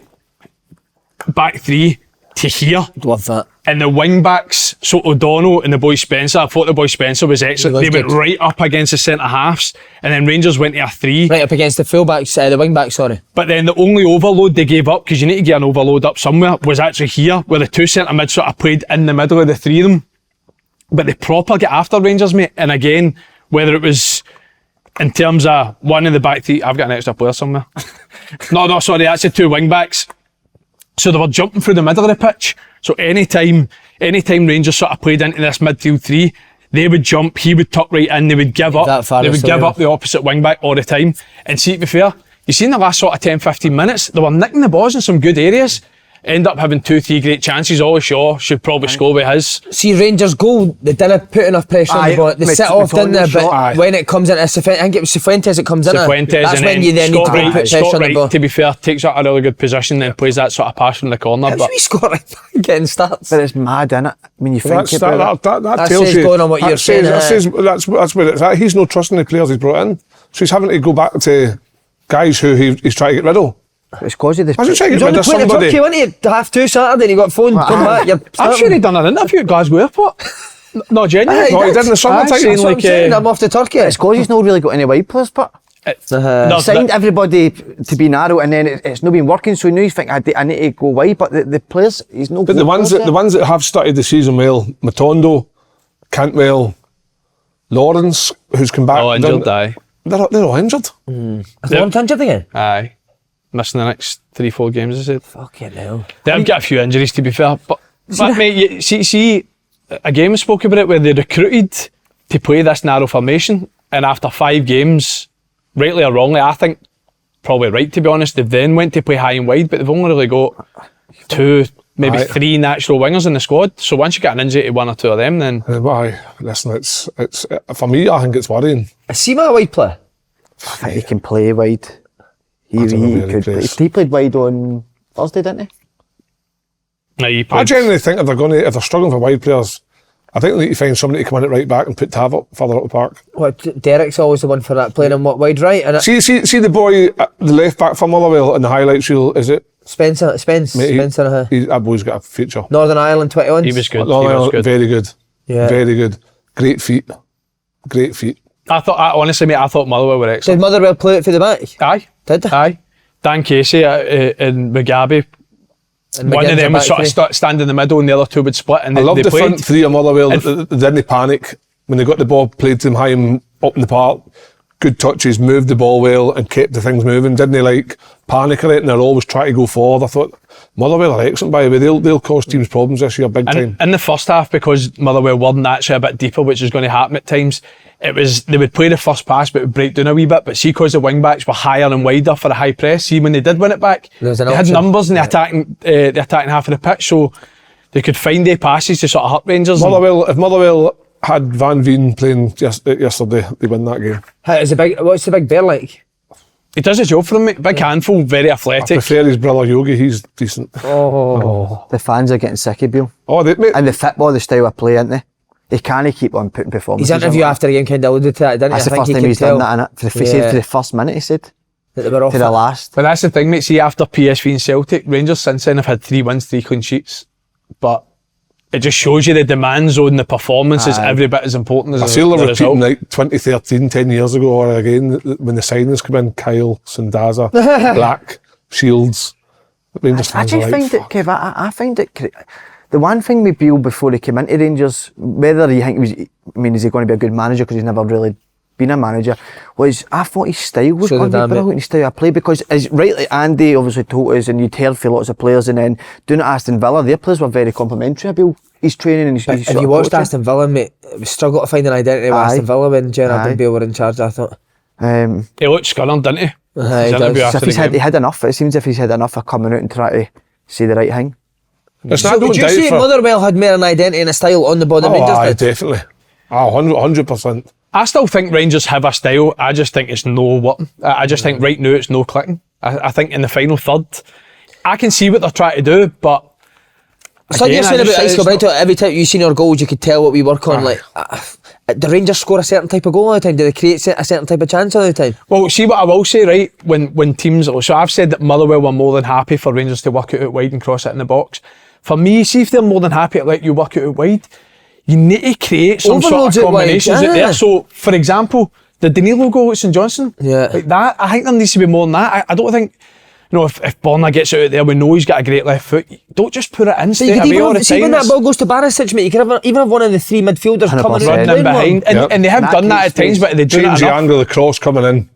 Speaker 2: back three to here.
Speaker 1: Love that.
Speaker 2: And the wing backs, so O'Donnell and the boy Spencer, I thought the boy Spencer was excellent. They went right up against the centre halves, and then Rangers went to a three.
Speaker 1: Right up against the fullbacks, the wing backs, sorry.
Speaker 2: But then the only overload they gave up, because you need to get an overload up somewhere, was actually here, where the two centre mids sort of played in the middle of the three of them. But they proper get after Rangers, mate. And again, whether it was in terms of one in the back three, I've got an extra player somewhere. No, sorry, that's the two wing backs. So they were jumping through the middle of the pitch. So anytime Rangers sort of played into this midfield three, they would jump, he would tuck right in, they would give up. They would give up the opposite wing back all the time. And see, to be fair, you see in the last sort of 10-15 minutes, they were nicking the balls in some good areas. End up having 2-3 great chances. Ollie Shaw should probably score with his.
Speaker 1: See, Rangers goal, they didn't put enough pressure on the ball. They sit off, didn't they? But when it comes into I think it was Cifuentes it comes in. That's when you then need to put pressure on the ball.
Speaker 2: To be fair, takes out a really good position and plays that sort of pass from the corner.
Speaker 1: How we score right back getting starts?
Speaker 3: But it's mad, innit? When you think
Speaker 4: about it. That tells you.
Speaker 1: Going on what you're saying.
Speaker 4: That's where it's at. He's not trusting the players he's brought in. So he's having to go back to guys who he's trying to get rid of.
Speaker 3: It's because of the...
Speaker 4: He was only playing
Speaker 1: the Turkey, wasn't he? Half two Saturday and he got phoned. Come back.
Speaker 2: I'm sure he'd done an interview at Glasgow Airport. No, genuinely.
Speaker 4: No, he did in the summer time.
Speaker 1: I'm off to Turkey.
Speaker 3: It's because he's not really got any wide players, but... signed everybody to be narrow, and then it's not been working, so now he's thinking I need to go wide, but the players, he's no...
Speaker 4: But the ones that have started the season well, Matondo, Cantwell, Lawrence, who's come back...
Speaker 2: All injured, aye.
Speaker 4: They're all injured.
Speaker 1: Lawrence injured again?
Speaker 2: Aye. Missing the next 3-4 games, I said.
Speaker 1: Fucking hell.
Speaker 2: They've got a few injuries, to be fair. But mate, see, again, we spoke about it where they recruited to play this narrow formation, and after 5 games, rightly or wrongly, I think probably right, to be honest, they've then went to play high and wide, but they've only really got 2, maybe 3 natural wingers in the squad. So once you get an injury to 1 or 2 of them, then...
Speaker 4: Listen, it's for me, I think it's worrying.
Speaker 1: Is Seema a wide player?
Speaker 3: I think he can play wide. He played wide on Thursday, didn't he?
Speaker 4: I genuinely think if they're struggling for wide players, I think they need to find somebody to come in at right back and put Tav up further up the park.
Speaker 1: Derek's always the one for that, playing him wide right. And
Speaker 4: see the boy, the left back for Motherwell in the highlights reel, is it?
Speaker 1: Spencer.
Speaker 4: That boy's got a future.
Speaker 1: Northern Ireland 21.
Speaker 2: He was good.
Speaker 4: Very good.
Speaker 1: Yeah.
Speaker 4: Very good. Great feet.
Speaker 2: I thought Motherwell were excellent.
Speaker 1: Did Motherwell play it for the back?
Speaker 2: Aye.
Speaker 1: Did they?
Speaker 2: Aye. Dan Casey and Mugabe. One of them would sort of stand in the middle and the other two would split. And
Speaker 4: I love the
Speaker 2: played.
Speaker 4: front three of Motherwell. They didn't panic when they got the ball played to them high and up in the park. good touches, moved the ball well and kept the things moving. Didn't they like panic or anything? They're always trying to go forward. I thought Motherwell are excellent, by the way. They'll cause teams problems this year big time.
Speaker 2: In the first half, because Motherwell weren't actually a bit deeper, which is going to happen at times, it was they would play the first pass but it would break down a wee bit. But see, because the wing backs were higher and wider for the high press, see when they did win it back, they had numbers in the attacking half of the pitch, so they could find their passes to sort of hurt Rangers.
Speaker 4: If Motherwell had Van Veen playing yesterday, they win that game.
Speaker 1: What's the big bear like?
Speaker 2: He does his job for them, mate. Big handful, very athletic.
Speaker 4: I prefer his brother Yogi, he's decent.
Speaker 3: The fans are getting sick of Bill.
Speaker 4: Oh, mate.
Speaker 3: And the football, the style of play, isn't they? He can't keep on putting performances.
Speaker 1: His interview after the game kind of alluded to that, didn't he?
Speaker 3: That's the first time he's done that, innit? He said for the first minute, he said.
Speaker 1: That they were off
Speaker 3: to the last.
Speaker 2: But that's the thing, mate. See, after PSV and Celtic, Rangers since then have had 3 wins, 3 clean sheets. But it just shows you the demands on the performance is every bit as important as
Speaker 4: I feel they're repeating
Speaker 2: result.
Speaker 4: like 2013, 10 years ago, or again, when the signings come in, Kyle, Sandaza, Black, Shields. Rangers fans are like,
Speaker 3: find it, Kev, I find it... The one thing with Beale before he came into Rangers, whether you think he was, is he going to be a good manager because he's never really been a manager, was I thought his style was going to be brilliant, his style of play, because as rightly Andy obviously told us, and you'd heard from lots of players, and then doing it at Aston Villa, their players were very complimentary of Beale, his training and his
Speaker 1: if you watched Aston Villa, mate, we struggled to find an identity with Aston Villa when Gerrard and Bale were in charge, I thought.
Speaker 2: He looked scared, didn't he?
Speaker 3: He had enough. It seems if he's had enough of coming out and trying to say the right thing.
Speaker 1: So would you say Motherwell had more an identity and a style on the ball than Rangers did?
Speaker 4: Definitely. 100%.
Speaker 2: I still think Rangers have a style. I just think it's no working. I just think right now it's no clicking. I think in the final third, I can see what they're trying to do, but
Speaker 1: it's like you're saying about Isco Brighton. Every time you seen our goals, you could tell what we work on. Like, the Rangers score a certain type of goal all the time. Do they create a certain type of chance all the time?
Speaker 2: Well, see what I will say, right? When teams, so I've said that Motherwell were more than happy for Rangers to work it out wide and cross it in the box. For me, see if they're more than happy to let you work it out wide, you need to create some sort of combinations out there. So, for example, the Danilo goal at St Johnstone, like that, I think there needs to be more than that. I don't think, if Borna gets out there, we know he's got a great left foot. Don't just put it in straight away all the time.
Speaker 1: See when that ball goes to Barisic, mate, you can even have one of the 3 midfielders coming
Speaker 2: running behind, and they have done that at times, but they do
Speaker 4: change the angle of the cross coming in.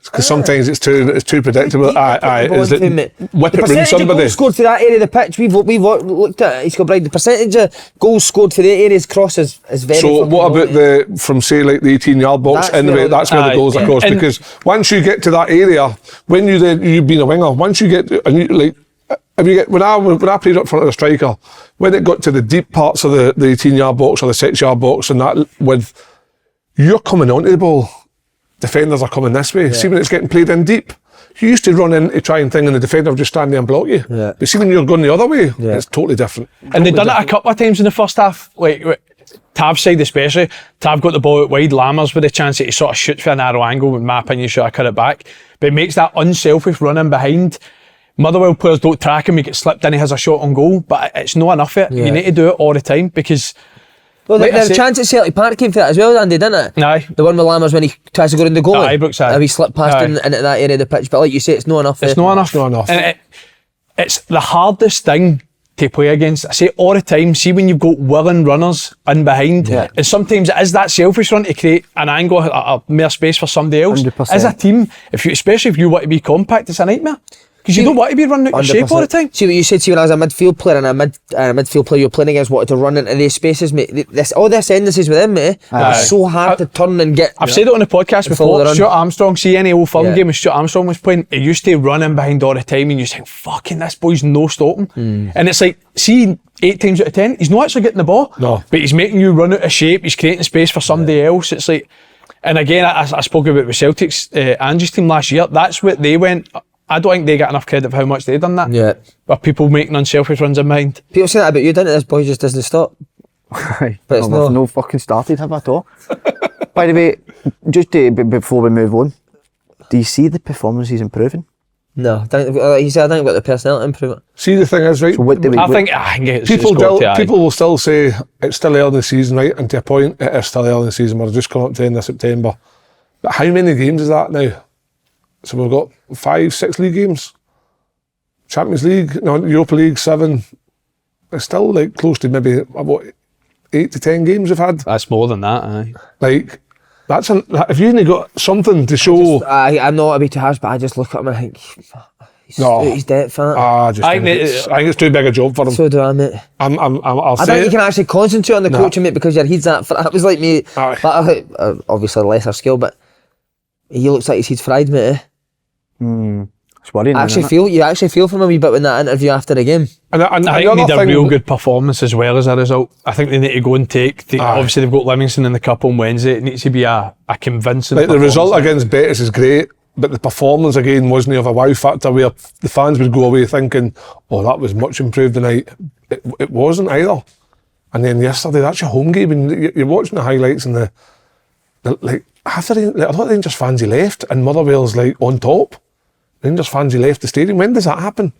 Speaker 4: Because sometimes it's too predictable. Is it whip it round somebody?
Speaker 1: Goals scored for that area of the pitch. We've looked at Isco Bright. The percentage of goals scored for the areas cross is very.
Speaker 4: So what about from say like the 18-yard box in that's where the goals are crossed, because once you get to that area, when you've been a winger, once you get when I played up front of the striker, when it got to the deep parts of the 18-yard box or the 6-yard box and that you're coming onto the ball. Defenders are coming this way. See when it's getting played in deep, you used to run in to try and and the defender would just stand there and block you. But see when you're going the other way, it's totally different.
Speaker 2: And they've done it a couple of times in the first half. Like Tav's side especially. Tav got the ball out wide. Lammers with a chance to sort of shoot for a narrow angle. In my opinion, should have cut it back. But it makes that unselfish running behind. Motherwell players don't track him. He gets slipped in. He has a shot on goal. But it's not enough of it. You need to do it all the time because.
Speaker 1: Well, the chance at Celtic Park came for that as well, Andy, didn't it?
Speaker 2: Aye.
Speaker 1: The one with Lammers when he tries to go in the goal.
Speaker 2: Aye, Brookside.
Speaker 1: He slipped past into that area of the pitch. But like you say, it's not enough.
Speaker 2: It's not enough. And it's the hardest thing to play against. I say all the time, see when you've got willing runners in behind, and sometimes it is that selfish run to create an angle or more space for somebody else.
Speaker 3: 100%.
Speaker 2: As a team, especially if you want to be compact, it's a nightmare. Because you don't want to be running out your shape all the time.
Speaker 1: See what you said, when I was a midfield player and a midfield player you're playing against wanted to run into these spaces, mate. All this endless with them, mate. It's so hard to turn and get.
Speaker 2: I've said it on the podcast before. Stuart Armstrong, see any old firm game when Stuart Armstrong was playing, he used to run in behind all the time and you think, fucking this boy's no stopping. And it's like, see, 8 times out of 10, he's not actually getting the ball.
Speaker 4: No.
Speaker 2: But he's making you run out of shape, he's creating space for somebody else. It's like, and again, I spoke about with Celtic's Angie's team last year, that's what they went. I don't think they get enough credit for how much they've done that. Yeah. But people making unselfish runs in mind.
Speaker 1: People say that about you, didn't it? This boy just doesn't stop.
Speaker 3: But it's no fucking started, have I at all? By the way, just before we move on, do you see the performances improving?
Speaker 1: No, he said I think about the personality improvement.
Speaker 4: See, the thing is, right? So
Speaker 2: I think
Speaker 4: people will still say it's still early in the season, right? And to a point, it is still early in the season. We're just coming up to the end of September. But how many games is that now? So we've got 5-6 league games, Champions League, Europa League 7. It's still like close to maybe about 8 to 10 games we've had.
Speaker 2: That's more than that, aye.
Speaker 4: Like, if you ain't got something to show.
Speaker 1: I'm not a bit too harsh, but I just look at him and I think, he's dead for that.
Speaker 4: I think it's too big a job for him.
Speaker 1: So do I, mate.
Speaker 4: I'll
Speaker 1: I
Speaker 4: say
Speaker 1: don't think
Speaker 4: it.
Speaker 1: you can actually concentrate on the coaching, mate, because your head's that was like me,
Speaker 4: Aye.
Speaker 1: obviously lesser skill, but he looks like his head's fried, mate.
Speaker 3: It's worrying.
Speaker 1: You actually feel from him a wee bit in that interview after the game.
Speaker 4: And
Speaker 2: I think they need a real good performance as well as a result. I think they need to go and obviously they've got Livingston in the cup on Wednesday. It needs to be a convincing
Speaker 4: the
Speaker 2: performance.
Speaker 4: result against Betis is great, but the performance again wasn't of a wow factor where the fans would go away thinking, oh, that was much improved tonight. It wasn't either. And then yesterday, that's your home game, and you're watching the highlights and the like. After a lot of Rangers fans he left, and Motherwell's like on top. Rangers fans he left the stadium. When does that happen?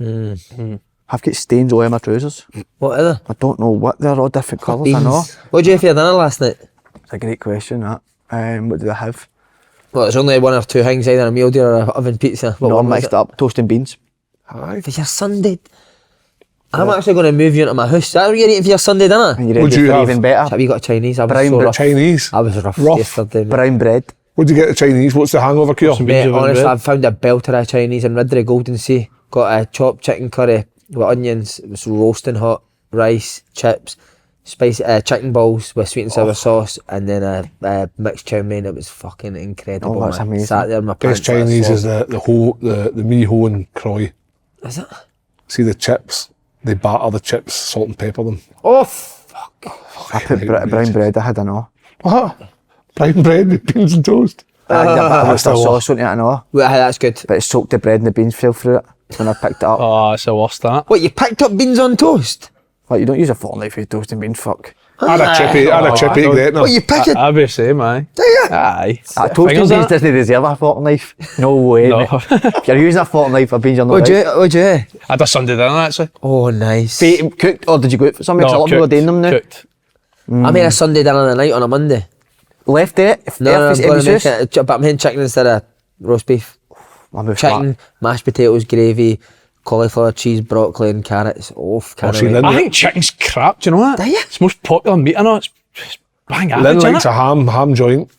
Speaker 3: I've got stains all over my trousers.
Speaker 1: What are they?
Speaker 3: I don't know what they're all different colours. I know.
Speaker 1: What did you have for your dinner last night?
Speaker 3: It's a great question. That. What did I have?
Speaker 1: Well, there's only one or two things, either a meal deal or an oven pizza.
Speaker 3: No, I'm mixed up. Toast and beans.
Speaker 4: Aye.
Speaker 1: For your Sunday, I'm actually going to move you into my house. Is that what you're eating for your Sunday dinner?
Speaker 3: And you're
Speaker 4: Would
Speaker 3: ready
Speaker 4: you
Speaker 3: for
Speaker 4: have?
Speaker 3: even better.
Speaker 1: Have you got a Chinese? I was
Speaker 3: Brown
Speaker 1: so
Speaker 3: bread.
Speaker 1: rough.
Speaker 4: Chinese.
Speaker 1: I was rough yesterday, mate.
Speaker 3: Brown bread.
Speaker 4: What'd you get at Chinese? What's the hangover cure?
Speaker 1: Mate,
Speaker 2: Beans over
Speaker 1: honestly,
Speaker 2: bread.
Speaker 1: I've found a belter of Chinese in Ridley, Golden Sea. Got a chopped chicken curry with onions. It was roasting hot, rice, chips, spicy chicken balls with sweet and sour sauce, and then a mixed chow mein. It was fucking incredible.
Speaker 3: Oh, that's
Speaker 1: man.
Speaker 3: amazing.
Speaker 1: Sat there in my pants.
Speaker 4: Best Chinese is the miho and croy.
Speaker 1: Is it?
Speaker 4: See the chips? They batter the chips, salt and pepper them.
Speaker 1: Oh fuck!
Speaker 3: I put brown bread. I had an all.
Speaker 4: What? Brown bread with beans and toast.
Speaker 3: I had a bit of
Speaker 4: That's the
Speaker 3: mustard sauce on it, I know.
Speaker 1: Well, that's good.
Speaker 3: But it soaked the bread and the beans fell through it when I picked it up.
Speaker 2: Oh, it's the worst, that.
Speaker 1: What, you picked up beans on toast?
Speaker 3: Like, you don't use a fork knife for your toast and beans, fuck.
Speaker 4: I had a chippy Gretna.
Speaker 1: What, you picked it?
Speaker 2: I'd be the same, aye.
Speaker 1: Do you?
Speaker 2: Aye.
Speaker 3: Toast and
Speaker 2: Fingers
Speaker 3: beans
Speaker 2: in it?
Speaker 3: doesn't deserve a fork knife. No way,
Speaker 2: No.
Speaker 3: mate. If you're using a fork knife for beans, you're not
Speaker 1: What'd
Speaker 3: right.
Speaker 1: you?
Speaker 2: I had a Sunday dinner, actually.
Speaker 1: Oh, nice.
Speaker 3: Cooked, or did you go out for something? 'Cause a lot of people are doing them now.
Speaker 2: Cooked.
Speaker 1: I made a Sunday dinner the night on a Monday.
Speaker 3: Left it.
Speaker 1: No, I'm going to make it, but I'm making chicken instead of roast beef. Chicken, mashed potatoes, gravy, cauliflower, cheese, broccoli and carrots. Oh, can't
Speaker 4: see,
Speaker 1: wait.
Speaker 4: Lynn-
Speaker 2: I think chicken's crap, do you know that?
Speaker 1: Do you?
Speaker 2: It's the most popular meat I know. It's bang
Speaker 4: Lynn
Speaker 2: average,
Speaker 4: likes
Speaker 2: innit?
Speaker 4: a ham joint.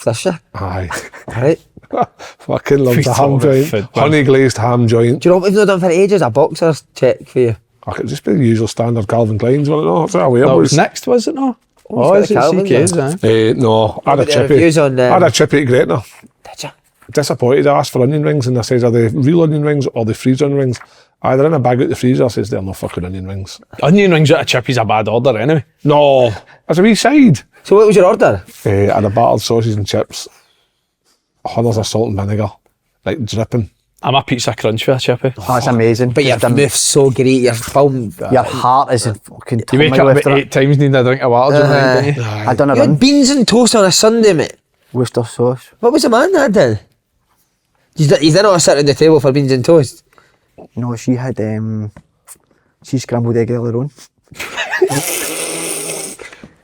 Speaker 1: Does you?
Speaker 4: Aye.
Speaker 1: Right.
Speaker 4: Fucking loves
Speaker 2: Feast
Speaker 4: a ham
Speaker 2: all over
Speaker 4: joint.
Speaker 2: food, man.
Speaker 4: Honey glazed ham joint.
Speaker 1: Do you know what we've not done for ages? A boxer's check for you.
Speaker 4: I could just be the usual standard Calvin Klein's, wasn't it? No, that's how we
Speaker 2: No, it was next, was it no? Oh,
Speaker 1: it's
Speaker 2: is it
Speaker 1: got the Calvins,
Speaker 2: CK's, aye?
Speaker 4: No, I had a
Speaker 1: But the
Speaker 4: chippy.
Speaker 1: reviews on,
Speaker 4: I had a chippy at Gretna.
Speaker 1: Did you?
Speaker 4: Disappointed. I asked for onion rings and I says, are they real onion rings or the freeze onion rings? Either in a bag out the freezer. I says, they're no fucking onion rings.
Speaker 2: Onion rings out of chippy's a bad order anyway.
Speaker 4: No, as a wee side.
Speaker 1: So what was your order?
Speaker 4: I had a battered sausage and chips. Hundreds of salt and vinegar. Like dripping.
Speaker 2: I'm a pizza crunch for a chippy.
Speaker 3: Oh, it's amazing.
Speaker 1: But your move's so great. Your film.
Speaker 3: Your heart is in fucking
Speaker 2: You wake up
Speaker 3: turmoil
Speaker 2: about
Speaker 3: after
Speaker 2: 8 times needing a drink of water, don't you?
Speaker 3: I done a
Speaker 1: You had
Speaker 3: run.
Speaker 1: beans and toast on a Sunday, mate.
Speaker 3: Worcester sauce.
Speaker 1: What was the man that did? You didn't sit at the table for beans and toast.
Speaker 3: No, she had she scrambled egg earlier on.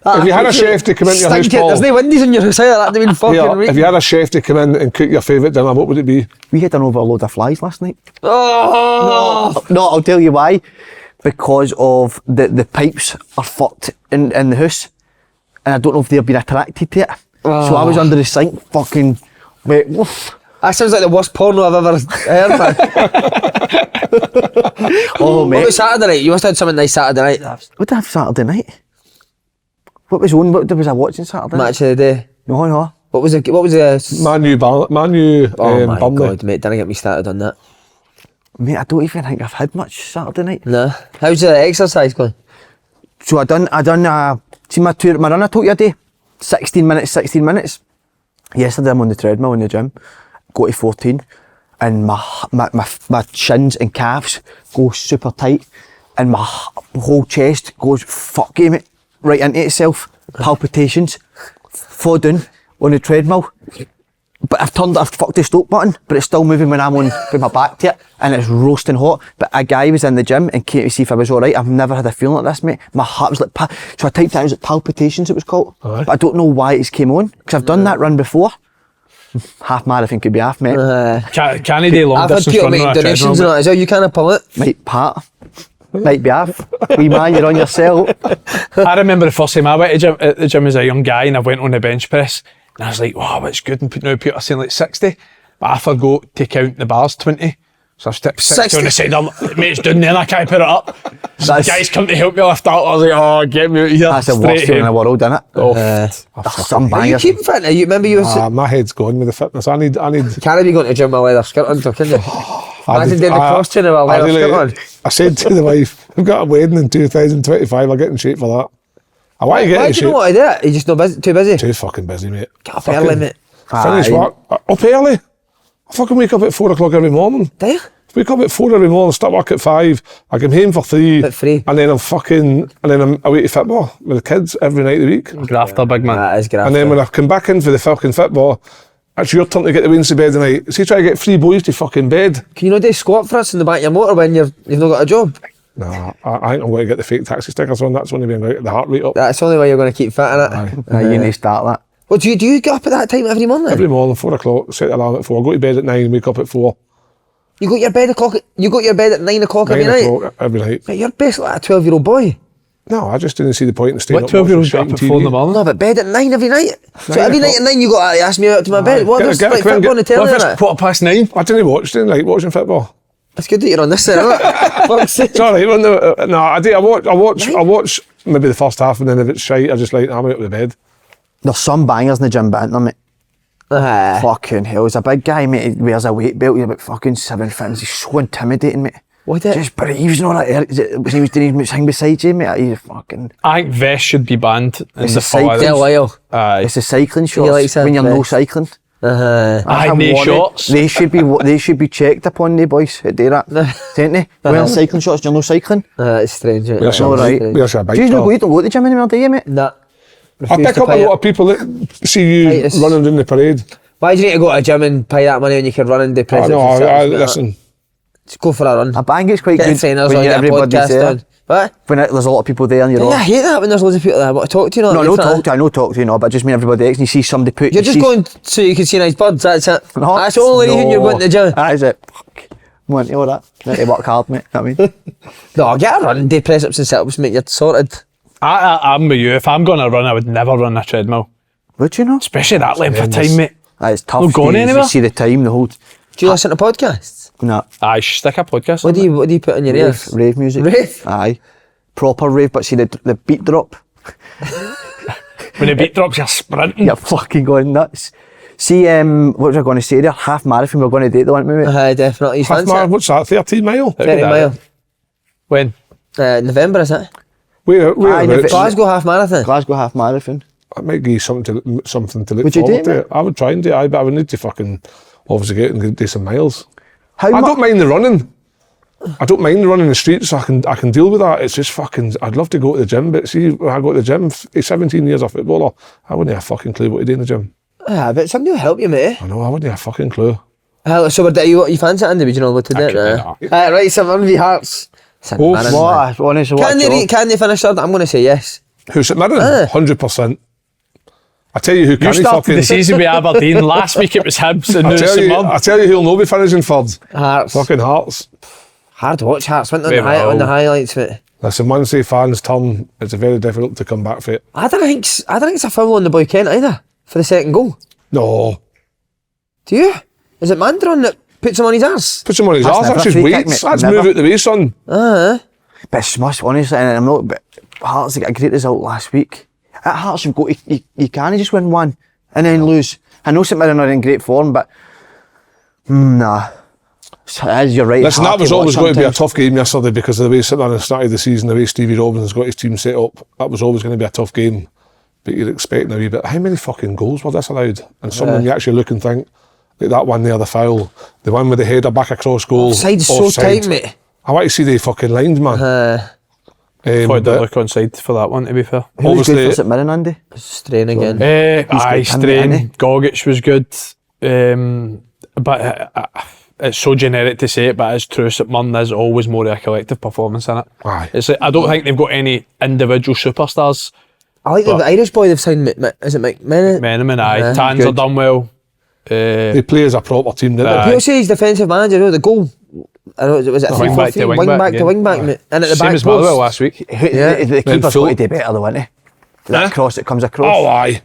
Speaker 4: If you had a chef to come into your house, Paul,
Speaker 1: There's no windies in your house either. That'd have been fucking
Speaker 4: yeah,
Speaker 1: weak.
Speaker 4: if you had a chef to come in and cook your favourite dinner, what would it be?
Speaker 3: We had an overload of flies last night.
Speaker 1: Oh!
Speaker 3: No, I'll tell you why. Because of the pipes are fucked in the house. And I don't know if they've been attracted to it. So I was under the sink fucking wait, woof.
Speaker 1: That sounds like the worst porno I've ever heard, man.
Speaker 3: Oh
Speaker 1: What
Speaker 3: mate.
Speaker 1: was Saturday night? You must have had something nice Saturday night.
Speaker 3: What did I have Saturday night? What was on? What was I watching Saturday night?
Speaker 1: Match of the day.
Speaker 3: No.
Speaker 1: What was the
Speaker 4: Man U,
Speaker 1: Oh my
Speaker 4: Burnley.
Speaker 1: god, mate, didn't get me started on that.
Speaker 3: Mate, I don't even think I've had much Saturday night.
Speaker 1: Nah. How's the exercise going?
Speaker 3: So I done see my run I took you a day. 16 minutes. Yesterday I'm on the treadmill in the gym. Go to 14 and my shins and calves go super tight and my whole chest goes fuck you mate, right into itself. Palpitations. Fall down on the treadmill. But I've fucked the stop button, but it's still moving when I'm on with my back to it, and it's roasting hot. But a guy was in the gym and came to see if I was alright. I've never had a feeling like this, mate. My heart was like, so I typed it, it was like palpitations, it was called.
Speaker 4: Aye.
Speaker 3: But I don't know why it's came on, because I've done that run before. Half marathon could be half, mate.
Speaker 2: Can he do long
Speaker 1: I've had
Speaker 2: distance
Speaker 1: people
Speaker 2: running on
Speaker 1: making
Speaker 2: a
Speaker 1: donations
Speaker 2: treadmill?
Speaker 1: and that as well. You can't pull it.
Speaker 3: Might part. Might be half. Wee man, you're on yourself.
Speaker 2: I remember the first time I went to the gym as a young guy and I went on the bench press. And I was like, wow, it's good. And now Peter's saying like 60. But I forgot to count the bars 20. So I stick 60 on the side. I'm like, mate, it's down there and I can't put it up. So the guys come to help me lift up. I was like, oh, get me out of here.
Speaker 3: That's the worst thing in the world, isn't it? Some
Speaker 1: Are you
Speaker 3: bangers.
Speaker 1: keeping fit now? You remember you was...
Speaker 4: My head's gone with the fitness. I need.
Speaker 1: Can't be going to gym with a leather skirt on, can you? Imagine doing the cross trainer with a leather skirt on.
Speaker 4: I said to the wife, I've got a wedding in 2025. I'll get in shape for that. I want to get in
Speaker 1: Why do
Speaker 4: shape.
Speaker 1: you know what I do? Are you just not busy, too busy?
Speaker 4: Too fucking busy, mate.
Speaker 1: Get up early, mate.
Speaker 4: Finish work. Up early. I fucking wake up at 4 o'clock every morning.
Speaker 1: Do you?
Speaker 4: Wake up at 4 every morning, start work at 5. I come home for 3.
Speaker 1: At 3.
Speaker 4: And then I'm away to football with the kids every night of the week.
Speaker 2: Grafter, big man.
Speaker 1: That is grafter.
Speaker 4: And then when I come back in for the fucking football, it's your turn to get the wings to bed tonight. See, try to get 3 boys to fucking bed.
Speaker 1: Can you not do squat for us in the back of your motor when you've not got a job?
Speaker 4: No, I think I'm going to get the fake taxi stickers on. That's when they're going to get the heart rate up.
Speaker 1: That's the only way you're going to keep fit, innit?
Speaker 3: You need to start that.
Speaker 1: Well, do you get up at that time every morning?
Speaker 4: Every morning, 4 o'clock, set the alarm at 4. Go to bed at 9, wake up at 4.
Speaker 1: You got your bed at 9 o'clock every
Speaker 4: 9
Speaker 1: night?
Speaker 4: o'clock every night.
Speaker 1: Mate, you're basically like a 12-year-old boy.
Speaker 4: No, I just didn't see the point in staying
Speaker 2: What
Speaker 4: up.
Speaker 2: 12-year-olds get up at 4 in the morning?
Speaker 1: No, but bed at 9 every night. So
Speaker 4: 9
Speaker 1: every night
Speaker 4: o'clock.
Speaker 1: at 9 you got to ask me out to my bed. What,
Speaker 4: Get-
Speaker 1: there's
Speaker 4: get-
Speaker 1: like
Speaker 4: come and
Speaker 1: football on the
Speaker 4: get-
Speaker 1: telly,
Speaker 2: What if
Speaker 1: innit?
Speaker 2: it's 9:15?
Speaker 4: I didn't watch, didn't like watching football.
Speaker 1: It's good that you're on this side, isn't it? Fuck's sake.
Speaker 4: It's alright, no, I watch maybe the first half, and then if it's shite, I just like, I'm out of the bed.
Speaker 3: There's some bangers in the gym, but mate. Fucking hell, he's a big guy, mate. He wears a weight belt. He's about fucking 7 foot. He's so intimidating, mate.
Speaker 1: What it?
Speaker 3: Just breathes and all that. When he was doing his thing beside you, mate, he's fucking...
Speaker 2: I think vests should be banned in
Speaker 3: It's
Speaker 2: the
Speaker 3: a cycle.
Speaker 2: Fall
Speaker 1: Del
Speaker 2: Islands.
Speaker 1: Lyle.
Speaker 2: Aye.
Speaker 3: It's the cycling shorts
Speaker 1: likes that
Speaker 3: when you're no
Speaker 1: vest.
Speaker 3: cycling.
Speaker 2: Aye, knee
Speaker 3: warning.
Speaker 2: shorts.
Speaker 3: They should be checked upon, they boys who do that. Don't they? Wearing cycling shorts, you're no cycling.
Speaker 1: It's strange. Mate.
Speaker 4: Where's
Speaker 3: all
Speaker 4: your
Speaker 3: right.
Speaker 4: bike? Where's your bike?
Speaker 3: Do you
Speaker 4: Carl?
Speaker 3: don't go to the gym anymore, do you, mate?
Speaker 1: Nah.
Speaker 4: I pick up a lot of people that see you
Speaker 1: Titus.
Speaker 4: running in the parade.
Speaker 1: Why do you need to go to a gym and pay that money when you can run and do press ups and sit-ups, mate?
Speaker 4: Listen.
Speaker 1: Just go for a run.
Speaker 3: A bang is quite
Speaker 1: Get
Speaker 3: good
Speaker 1: the trainers
Speaker 3: when
Speaker 1: on, get a
Speaker 3: everybody's
Speaker 1: podcast
Speaker 3: there.
Speaker 1: on. What?
Speaker 3: When there's a lot of people there and you're
Speaker 1: Yeah, I
Speaker 3: all...
Speaker 1: hate that when there's loads of people that want to talk to you.
Speaker 3: No, I know talk to you, no, but just mean everybody else and you see somebody put...
Speaker 1: You're just going so you can see nice birds, that's it.
Speaker 3: No,
Speaker 1: That's the only reason you're going to the gym.
Speaker 3: That is it. Fuck. Want to all that. Need to work hard, mate. You know what I mean?
Speaker 1: No, get a run and do press ups and sit ups, mate. You're sorted.
Speaker 2: I'm with you. If I'm going to run, I would never run a treadmill.
Speaker 3: Would you know?
Speaker 2: Especially that length of time, mate.
Speaker 3: It's tough.
Speaker 2: Not going
Speaker 3: to
Speaker 2: anywhere.
Speaker 3: see the time, the whole...
Speaker 1: Do you listen to podcasts?
Speaker 3: No.
Speaker 2: Aye, stick a podcast
Speaker 1: What
Speaker 2: on
Speaker 1: do you put in your ears?
Speaker 3: Rave music.
Speaker 1: Rave?
Speaker 3: Aye. Proper rave, but see the beat drop.
Speaker 2: When the beat drops, you're sprinting.
Speaker 3: You're fucking going nuts. See, what was I going to say there? Half marathon we're going to do the one, mate.
Speaker 1: Definitely. You
Speaker 4: Half
Speaker 1: fancy
Speaker 4: mile,
Speaker 1: it?
Speaker 4: what's that? 13 mile?
Speaker 1: 30 mile.
Speaker 2: When?
Speaker 1: November, is it?
Speaker 4: Where
Speaker 3: Aye,
Speaker 1: Glasgow half marathon.
Speaker 3: Glasgow half marathon.
Speaker 4: That might give you something to look
Speaker 3: Would you do
Speaker 4: forward
Speaker 3: it,
Speaker 4: to.
Speaker 3: mate?
Speaker 4: I would try and do it, but I would need to fucking obviously get out and do some miles.
Speaker 3: How
Speaker 4: I
Speaker 3: much?
Speaker 4: don't mind the running. I don't mind running the streets, so I can deal with that. It's just fucking, I'd love to go to the gym, but see, when I go to the gym, 17 years a footballer, I wouldn't have a fucking clue what to do in the gym.
Speaker 1: But somebody will help you, mate.
Speaker 4: I know, I wouldn't have a fucking clue.
Speaker 1: So you fancy it, Andy? Would you know what to do?
Speaker 2: couldn't
Speaker 1: Right, some Envy Hearts.
Speaker 4: Oh,
Speaker 3: What? Honestly, what?
Speaker 1: Can they finish third? I'm going to say yes.
Speaker 4: Who's at Mirren? 100%. I tell you who
Speaker 2: You
Speaker 4: can
Speaker 2: started
Speaker 4: fucking...
Speaker 2: the season with Aberdeen. Last week it was Hibs and now it's St Mirren.
Speaker 4: I tell you who'll not be finishing third.
Speaker 1: Hearts.
Speaker 4: Fucking Hearts.
Speaker 1: Hard to watch Hearts. Went on,
Speaker 2: They
Speaker 1: on the
Speaker 2: will.
Speaker 1: highlights, mate.
Speaker 4: Listen, once the fans turn, it's very difficult to come back for it.
Speaker 1: I don't think it's a foul on the boy Kent either for the second goal.
Speaker 4: No.
Speaker 1: Do you? Is it Mandron that puts him on his arse?
Speaker 4: Puts him on his
Speaker 3: That's
Speaker 4: arse,
Speaker 3: never
Speaker 4: that's
Speaker 3: a
Speaker 4: just
Speaker 3: free kick,
Speaker 4: weights.
Speaker 3: mate.
Speaker 4: That's
Speaker 3: Never.
Speaker 4: move out the way, son.
Speaker 3: But it's must, honestly, and I'm not... But Hearts got a great result last week. At Hearts, you've got... You can't just win one and then lose. I know St Mirren are in great form, but... Nah. You're right.
Speaker 4: Listen,
Speaker 3: hard
Speaker 4: that was
Speaker 3: to watch
Speaker 4: always going to be a
Speaker 3: sometimes.
Speaker 4: tough game yesterday because of the way St Mirren started the season, the way Stevie Robinson's got his team set up. That was always going to be a tough game. But you're expecting a wee bit. How many fucking goals were disallowed? And some of them you actually look and think, like that one there, the foul, the one with the header back across goal.
Speaker 1: Offside's so tight, mate.
Speaker 4: I want to see the fucking lines, man.
Speaker 2: Thought
Speaker 4: But
Speaker 2: I'd look on side for that one, to be fair.
Speaker 3: Who was good
Speaker 4: obviously-
Speaker 3: for St Mirren, Andy?
Speaker 1: Strain again.
Speaker 2: Aye,
Speaker 3: good,
Speaker 2: Strain.
Speaker 3: isn't he?
Speaker 2: Gogic was good. But it's so generic to say it, but it's true. St Mirren is always more of a collective performance in it.
Speaker 4: Aye.
Speaker 2: It's like, I don't think they've got any individual superstars.
Speaker 1: I like the Irish boy they've signed. Is it McMenamin?
Speaker 2: Meneman, aye.
Speaker 1: Yeah,
Speaker 2: Tanser
Speaker 3: good.
Speaker 2: done well.
Speaker 4: They play as a proper team, don't
Speaker 2: Aye.
Speaker 4: they?
Speaker 1: People say he's defensive manager. You know, the goal. I know, was it
Speaker 2: Wing back to wing back
Speaker 1: to wing back, mate. And at the
Speaker 2: Same
Speaker 1: back
Speaker 2: as Motherwell
Speaker 1: post.
Speaker 2: last week.
Speaker 3: The keeper's
Speaker 4: full-
Speaker 3: got to do better though, isn't he? That
Speaker 2: Huh?
Speaker 3: cross that comes across.
Speaker 4: Oh, aye.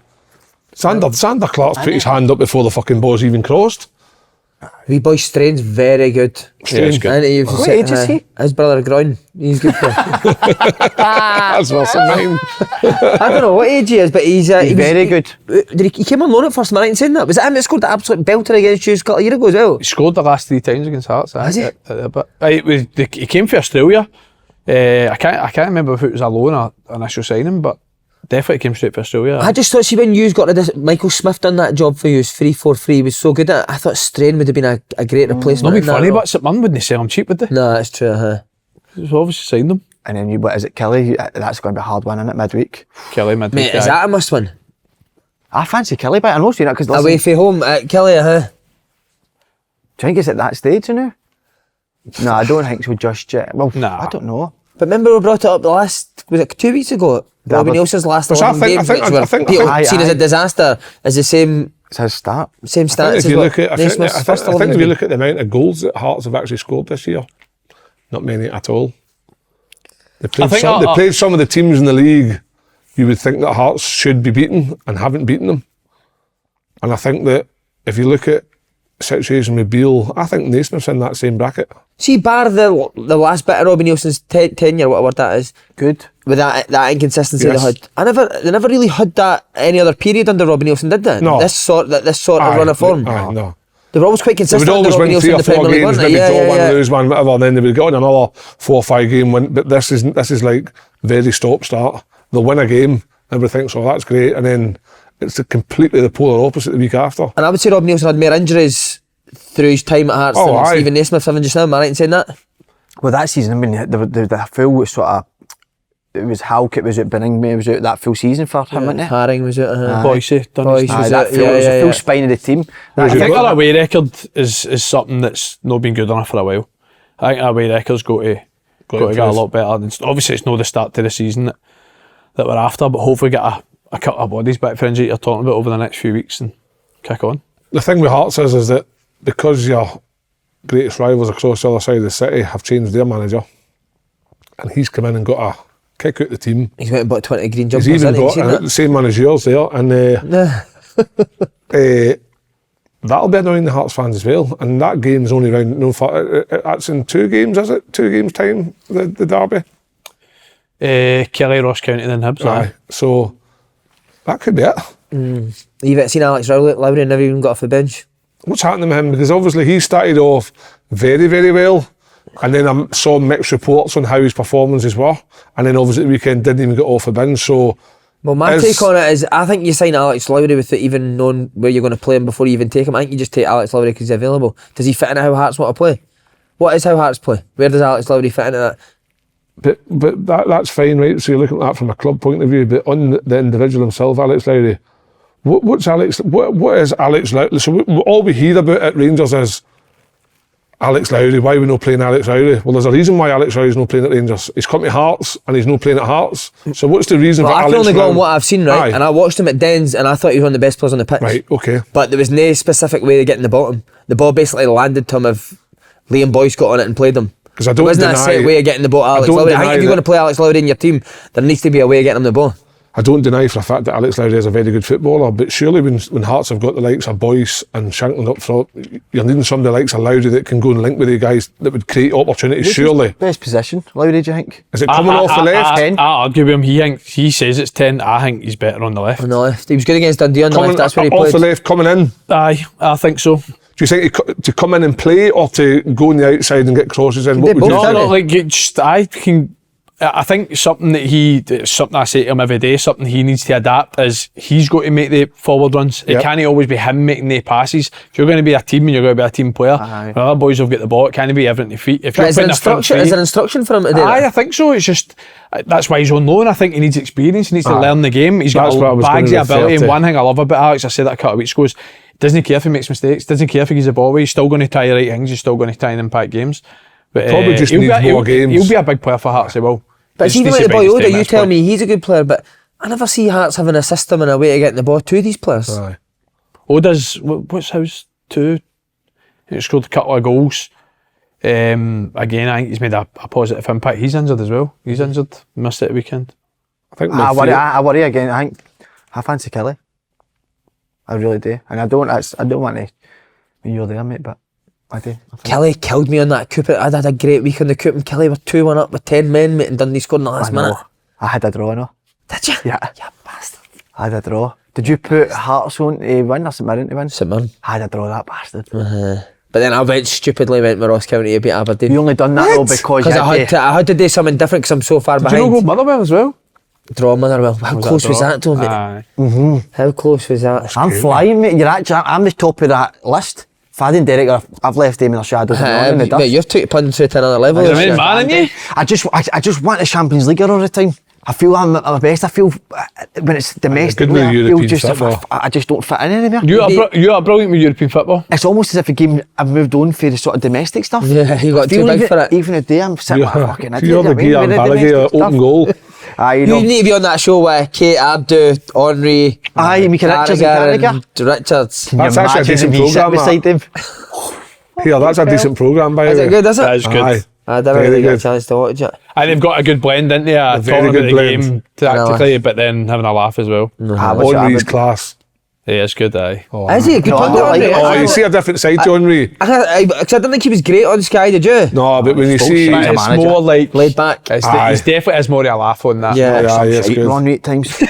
Speaker 4: Sander Clark's put his hand up before the fucking ball's even crossed.
Speaker 1: Wee boy Strain's very good.
Speaker 2: Strain's good.
Speaker 3: What age is he?
Speaker 1: His brother Groin. He's good for
Speaker 4: That's worse than mine.
Speaker 1: I don't know what age he is, but he's
Speaker 3: very good.
Speaker 1: He came on loan at first, am I right in saying that? Was it him that scored the absolute belter against you a couple of years ago as well?
Speaker 2: He scored the last 3 times against Hearts.
Speaker 1: Has he?
Speaker 2: But he came for Australia. I can't remember if it was a loan or initial signing, but definitely came straight for Australia.
Speaker 1: I just thought, see, when you got rid of Michael Smith done that job for you, 3-4-3, he was so good at it. I thought Strain would have been a great replacement.
Speaker 2: Not be funny, but St Mirren wouldn't sell him cheap, would they?
Speaker 1: No, that's true,
Speaker 2: So obviously signed him.
Speaker 3: And then what is it, Kelly? That's going to be a hard one, isn't it, midweek?
Speaker 2: Kelly midweek.
Speaker 1: Mate, is that a must win?
Speaker 3: I fancy Kelly, but I know you're not, because
Speaker 1: Away from home at Kelly,
Speaker 3: do you think it's at that stage, you know? No, I don't think so just yet. Well,
Speaker 2: Nah.
Speaker 3: I don't know.
Speaker 1: But remember we brought it up was it 2 weeks ago? Robbie Nielsen's last 11 games, which were seen as a disaster, is the same
Speaker 3: It's his start.
Speaker 1: stats
Speaker 4: If
Speaker 1: as
Speaker 4: you
Speaker 1: what
Speaker 4: look at, I
Speaker 1: Naismith's
Speaker 4: think
Speaker 1: first
Speaker 4: if
Speaker 1: 11
Speaker 4: you look at the amount of goals that Hearts have actually scored this year, not many at all. They played some of the teams in the league you would think that Hearts should be beaten and haven't beaten them. And I think that if you look at situation with Beale, I think Naismith's in that same bracket.
Speaker 1: See, bar the last bit of Robbie Nielsen's tenure, what word that is,
Speaker 3: Good.
Speaker 1: with that inconsistency
Speaker 4: Yes.
Speaker 1: they had. They never really had that any other period under Robbie Nielsen, did they?
Speaker 4: No.
Speaker 1: This sort of run of form.
Speaker 4: No.
Speaker 1: They were always quite
Speaker 4: They
Speaker 1: consistent
Speaker 4: would
Speaker 1: under
Speaker 4: always
Speaker 1: Robbie
Speaker 4: win
Speaker 1: Nielsen
Speaker 4: 3
Speaker 1: in
Speaker 4: or
Speaker 1: the
Speaker 4: 4
Speaker 1: Premier League,
Speaker 4: games,
Speaker 1: weren't they?
Speaker 4: maybe draw one, lose one, whatever, and then they would go on another 4 or 5 game win. But this is like very stop-start. They'll win a game, everybody thinks, oh, that's great, and then it's completely the polar opposite the week after.
Speaker 1: And I would say Robbie Nielsen had more injuries through his time at Hearts than Stephen Naismith's having just now. Am I right in saying that?
Speaker 3: Well, that season, I mean, the full sort of, it was Halkett was out, Binningham was out that full season for him, wasn't it?
Speaker 1: Haring was out.
Speaker 2: Boyce done
Speaker 1: Boyce
Speaker 2: his
Speaker 1: was
Speaker 3: That
Speaker 1: out,
Speaker 3: full, it was the full spine of the team.
Speaker 2: I think their away record is something that's not been good enough for a while. I think our away record's got to get a lot better. And obviously, it's not the start to the season that we're after, but hopefully get a couple of bodies back for injury you're talking about over the next few weeks and kick on.
Speaker 4: The thing with Hearts is that because your greatest rivals across the other side of the city have changed their manager, and he's come in and got a kick out the team.
Speaker 1: He's went and bought 20 green jumpers.
Speaker 4: He's even
Speaker 1: hasn't he?
Speaker 4: got the same man as yours there, and that'll be annoying the Hearts fans as well. And that game's only round. That's in 2 games, is it? 2 games time, the derby.
Speaker 2: Kelly, Ross County, then Hibs.
Speaker 4: Aye. So that could be it.
Speaker 1: You've seen Alex Lowry never even got off the bench.
Speaker 4: What's happening with him? Because obviously he started off very, very well, and then I saw mixed reports on how his performances were, and then obviously the weekend didn't even get off the bench. So,
Speaker 1: well, my take on it is, I think you sign Alex Lowry with it even knowing where you're going to play him before you even take him. I think you just take Alex Lowry because he's available. Does he fit into how Hearts want to play? What is how Hearts play? Where does Alex Lowry fit into that?
Speaker 4: But that's fine, right? So you're looking at that from a club point of view, but on the individual himself, Alex Lowry. What is Alex Lowry? So all we hear about at Rangers is Alex Lowry. Why are we not playing Alex Lowry? Well, there's a reason why Alex Lowry's not playing at Rangers. He's come to Hearts and he's not playing at Hearts. So what's the reason for Alex Lowry?
Speaker 1: I can only go on what I've seen, right?
Speaker 4: Aye.
Speaker 1: And I watched him at Dens and I thought he was one of the best players on the pitch.
Speaker 4: Right, okay.
Speaker 1: But there was no specific way of getting the ball to him. The ball basically landed to him if Liam Boyce got on it and played him.
Speaker 4: Because I
Speaker 1: There
Speaker 4: don't
Speaker 1: wasn't a set way of getting the ball to Alex Lowry. I think if you're going to play Alex Lowry in your team, there needs to be a way of getting him the ball.
Speaker 4: I don't deny for a fact that Alex Lowry is a very good footballer, but surely when Hearts have got the likes of Boyce and Shankland up front, you're needing somebody like Lowry that can go and link with the guys that would create opportunities, surely.
Speaker 3: Best position, Lowry, do you think?
Speaker 4: Is it coming off the left?
Speaker 3: Ten?
Speaker 2: I argue with him. He says it's 10. I think he's better on the left.
Speaker 1: On the left. He was good against Dundee on the left. That's where he
Speaker 4: off
Speaker 1: played.
Speaker 4: the left, coming in.
Speaker 2: Aye, I think so.
Speaker 4: Do you think to come in and play or to go on the outside and get crosses in? What would you
Speaker 1: both,
Speaker 4: say?
Speaker 2: No, like I think something I say to him every day, something he needs to adapt is he's got to make the forward runs. It can't always be him making the passes. If you're going to be a team and you're going to be a team player, when other boys have got the ball, it can't be everything to feet. If you're
Speaker 1: Is there instruction for him to do that?
Speaker 2: I think so. It's just that's why he's on loan. I think he needs experience. He needs to learn the game. He's got bags of ability. And one thing I love about Alex, I said that a couple of weeks ago, is doesn't care if he makes mistakes. Doesn't care if he gives the ball away. He's still going to try the right things. He's still going to try and impact games. But
Speaker 4: Probably just needs more games.
Speaker 2: He'll be a big player for Hearts. He will.
Speaker 1: But even with the boy Oda, you tell me he's a good player, but I never see Hearts having a system and a way to get the ball to these players.
Speaker 4: Aye.
Speaker 2: Oda's, what's his 2? He scored a couple of goals. Again, I think he's made a positive impact. He's injured as well. He's injured. Missed it the weekend.
Speaker 4: I think
Speaker 3: I worry again. I fancy Kelly. I really do. And I don't want to when you're there, mate, but I do.
Speaker 1: Kelly killed me on that coup. I'd had a great week on the coup and Kelly were 2-1 up with 10 men, mate, and Dundee scored in the last minute.
Speaker 3: I had a draw, no?
Speaker 1: Did you?
Speaker 3: Yeah.
Speaker 1: You bastard.
Speaker 3: I had a draw. Did you put Hearts on to win or St Mirren to win?
Speaker 1: St Mirren.
Speaker 3: I had a draw, that bastard.
Speaker 1: But then I stupidly went with Ross County to beat Aberdeen.
Speaker 3: You only done that though because
Speaker 1: I had to do something different because I'm so far behind.
Speaker 2: Did you not go Motherwell as well?
Speaker 1: Draw Motherwell. How close was that to me? How close was that?
Speaker 3: I'm flying, mate. I'm the top of that list. Fad and Derek, I've left them in the shadows.
Speaker 1: Mate, you've took punch to another level.
Speaker 2: You're a man, aren't you?
Speaker 3: I just want the Champions League all the time. I feel I'm at my best. I feel when it's domestic, I just don't fit in anymore.
Speaker 2: You are brilliant with European football.
Speaker 3: It's almost as if the game I've moved on for the sort of domestic stuff.
Speaker 1: Yeah, you got too big for it.
Speaker 3: Even today I'm sitting like a fucking idiot.
Speaker 4: You're the gear Barragate, open goal.
Speaker 1: You need to be on that show with Kate, Abdu, Henry,
Speaker 3: Mika Richards and
Speaker 1: Richards.
Speaker 4: That's actually a decent programme. Yeah, that's a decent programme, by the way.
Speaker 1: Is it good, is it?
Speaker 2: That is good.
Speaker 1: I never really got a chance to watch it.
Speaker 2: And they've got a good blend, didn't they? Talking about the game tactically, but then having a laugh as well.
Speaker 4: Henry's class.
Speaker 2: Yeah, it's good, aye.
Speaker 1: Is he a good pundit?
Speaker 4: You see a different side to Henry.
Speaker 1: Because I didn't think he was great on Sky, did you?
Speaker 4: No, but when you see...
Speaker 2: It's more like...
Speaker 1: Laid back.
Speaker 2: It's definitely is more of a laugh on that.
Speaker 1: Yeah,
Speaker 4: it's good.
Speaker 3: Ron 8 times.
Speaker 1: Some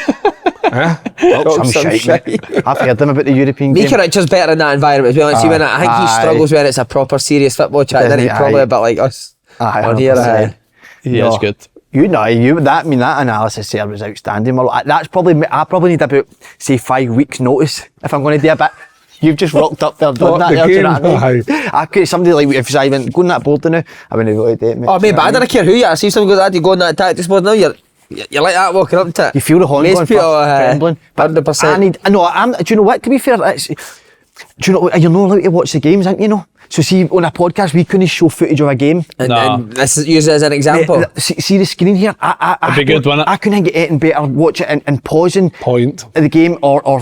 Speaker 1: shite.
Speaker 3: I've heard them about the European game.
Speaker 1: Mika Richards better in that environment as well. And see, when I think he struggles when it's a proper serious football chat, then he's probably a bit like us. On here,
Speaker 2: yeah, it's good.
Speaker 3: That analysis there was outstanding. Well, that's probably I probably need about say 5 weeks notice if I'm going to do a bit. You've just rocked up there, done that.
Speaker 4: The
Speaker 3: do you know what I mean? I could somebody like if I went going that board now, I wouldn't really do it, mate.
Speaker 1: Oh mate, but I don't care who you are. See someone goes, "Daddy, go on that tactics board now." You're like that walking up to it.
Speaker 3: You feel the horn going trembling.
Speaker 1: 100%.
Speaker 3: Do you know what? To be fair, you're not allowed to watch the games, aren't you? Know. So see, on a podcast, we couldn't show footage of a game.
Speaker 1: And this is used as an example.
Speaker 3: See the screen here?
Speaker 2: It'd be good, wouldn't it?
Speaker 3: I couldn't get anything better watch it and pausing
Speaker 4: Point.
Speaker 3: the game or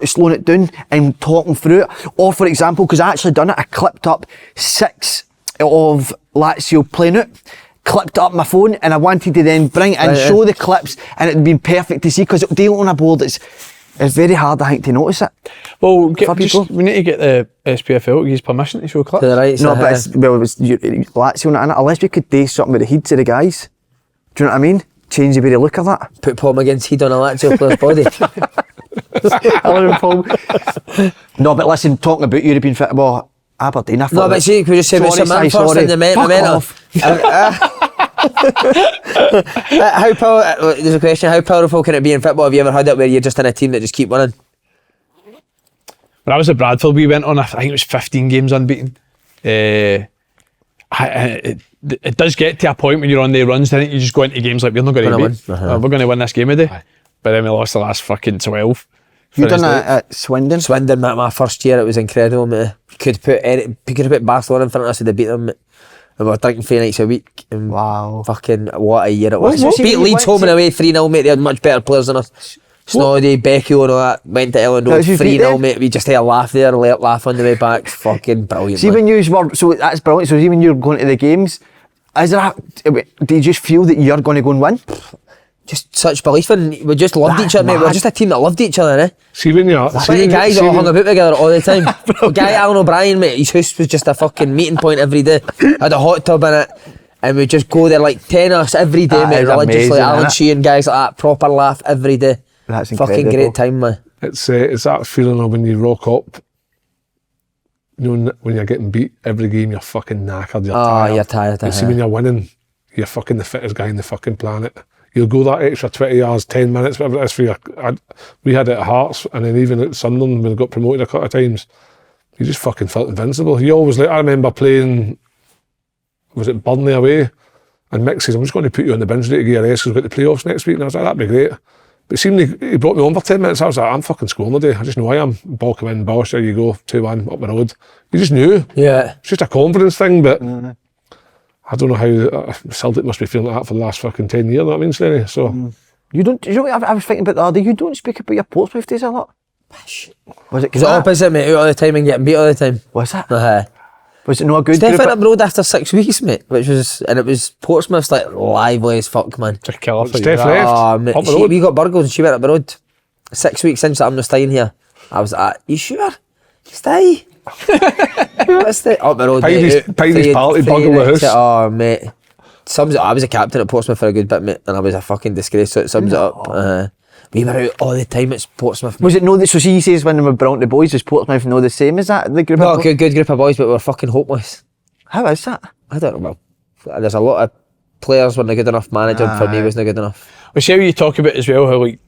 Speaker 3: slowing it down and talking through it. Or for example, because I actually done it, I clipped up 6 of Lazio playing it. Clipped up my phone and I wanted to then bring it and show the clips and it'd been perfect to see because dealing on a board it's very hard I think to notice it.
Speaker 2: Well, we need to get the SPFL to give us permission to show clips.
Speaker 1: To the right,
Speaker 3: no, but it's Lazio in it, unless we could do something with the heads of the guys. Do you know what I mean? Change the way they look at that.
Speaker 1: Put Paul McGinn's head on a Lazio player's body.
Speaker 3: No, but listen, talking about European football, Aberdeen, I thought...
Speaker 1: No, but see, can we just say about some man first and the mental? There's a question, how powerful can it be in football? Have you ever had it where you're just in a team that just keep winning?
Speaker 2: When I was at Bradford, we went on, I think it was 15 games unbeaten. It does get to a point when you're on the runs, then you just go into games like, we're not going to beat. We're going to win this game today. But then we lost the last fucking 12.
Speaker 3: You done that at Swindon?
Speaker 1: Swindon, my first year, it was incredible, mate. You could have put Barcelona in front of us, they'd beat them, mate. And we were drinking 3 nights a week. And
Speaker 3: wow.
Speaker 1: Fucking, what a year it was.
Speaker 3: What?
Speaker 1: Beat Leeds home and away 3-0, mate. They had much better players than us. Snoddy, Becchio and all that. Went to Ellen Road 3-0, mate. We just had a laugh there, laugh on the way back. Fucking brilliant.
Speaker 3: See, when you were, so that's brilliant. So, see, when you're going to the games, do you just feel that you're going to go and win? Just such belief in, we just loved each other, mate. We were just a team that loved each other, eh?
Speaker 4: See when you're...
Speaker 1: See the guys all hung about together all the time. The guy Alan O'Brien, mate, his house was just a fucking meeting point every day. Had a hot tub in it. And we'd just go there like 10 of us every day, mate, religiously. Alan Sheehan, guys like that, proper laugh every day.
Speaker 3: That's incredible.
Speaker 1: Fucking great time, man.
Speaker 4: It's that feeling of when you rock up, you know, when you're getting beat every game, you're fucking knackered, you're tired.
Speaker 1: You're tired.
Speaker 4: But see, when you're winning, you're fucking the fittest guy on the fucking planet. You'll go that extra 20 yards, 10 minutes, whatever it is for you. We had it at Hearts, and then even at Sunderland, when we got promoted a couple of times, you just fucking felt invincible. You always, like, I remember playing, was it Burnley away? And Mick says, I'm just going to put you on the bench today to get your rest because we've got the playoffs next week. And I was like, that'd be great. But it seemed he brought me on for 10 minutes. I was like, I'm fucking scoring today. I just know I am. Ball come in, bosh, there you go, 2-1, up the road. You just knew.
Speaker 1: Yeah.
Speaker 4: It's just a confidence thing, but I don't know how Celtic must be feeling like that for the last fucking 10 years, you know what I mean, Slaney? So.
Speaker 3: You don't, you know what I was thinking about the other day, you don't speak about your Portsmouth days a lot. Was it?
Speaker 1: Was it opposite, mate, out all the time and getting beat all the time?
Speaker 3: Was it?
Speaker 1: Was
Speaker 3: it not a good
Speaker 1: Steph went abroad after 6 weeks, mate, and it was Portsmouth's like lively as fuck, man.
Speaker 2: Just kill her for
Speaker 4: Steph left.
Speaker 1: Oh, mate, we got burgled and she went abroad. 6 weeks since I'm not staying here. I was like, you sure? Stay. What's the up the road?
Speaker 4: Tidy's party bugger the house.
Speaker 1: Oh mate, sums it up. I was a captain at Portsmouth for a good bit, mate, and I was a fucking disgrace. So it sums it up. We were out all the time at Portsmouth.
Speaker 3: Was it no? So she says when they were brought the boys, was Portsmouth no the same as that? The group.
Speaker 1: No, good group of boys, but we were fucking hopeless.
Speaker 3: How is that?
Speaker 1: I don't know. There's a lot of players weren't good enough. Manager for me wasn't good enough.
Speaker 2: We see how you talk about as well how like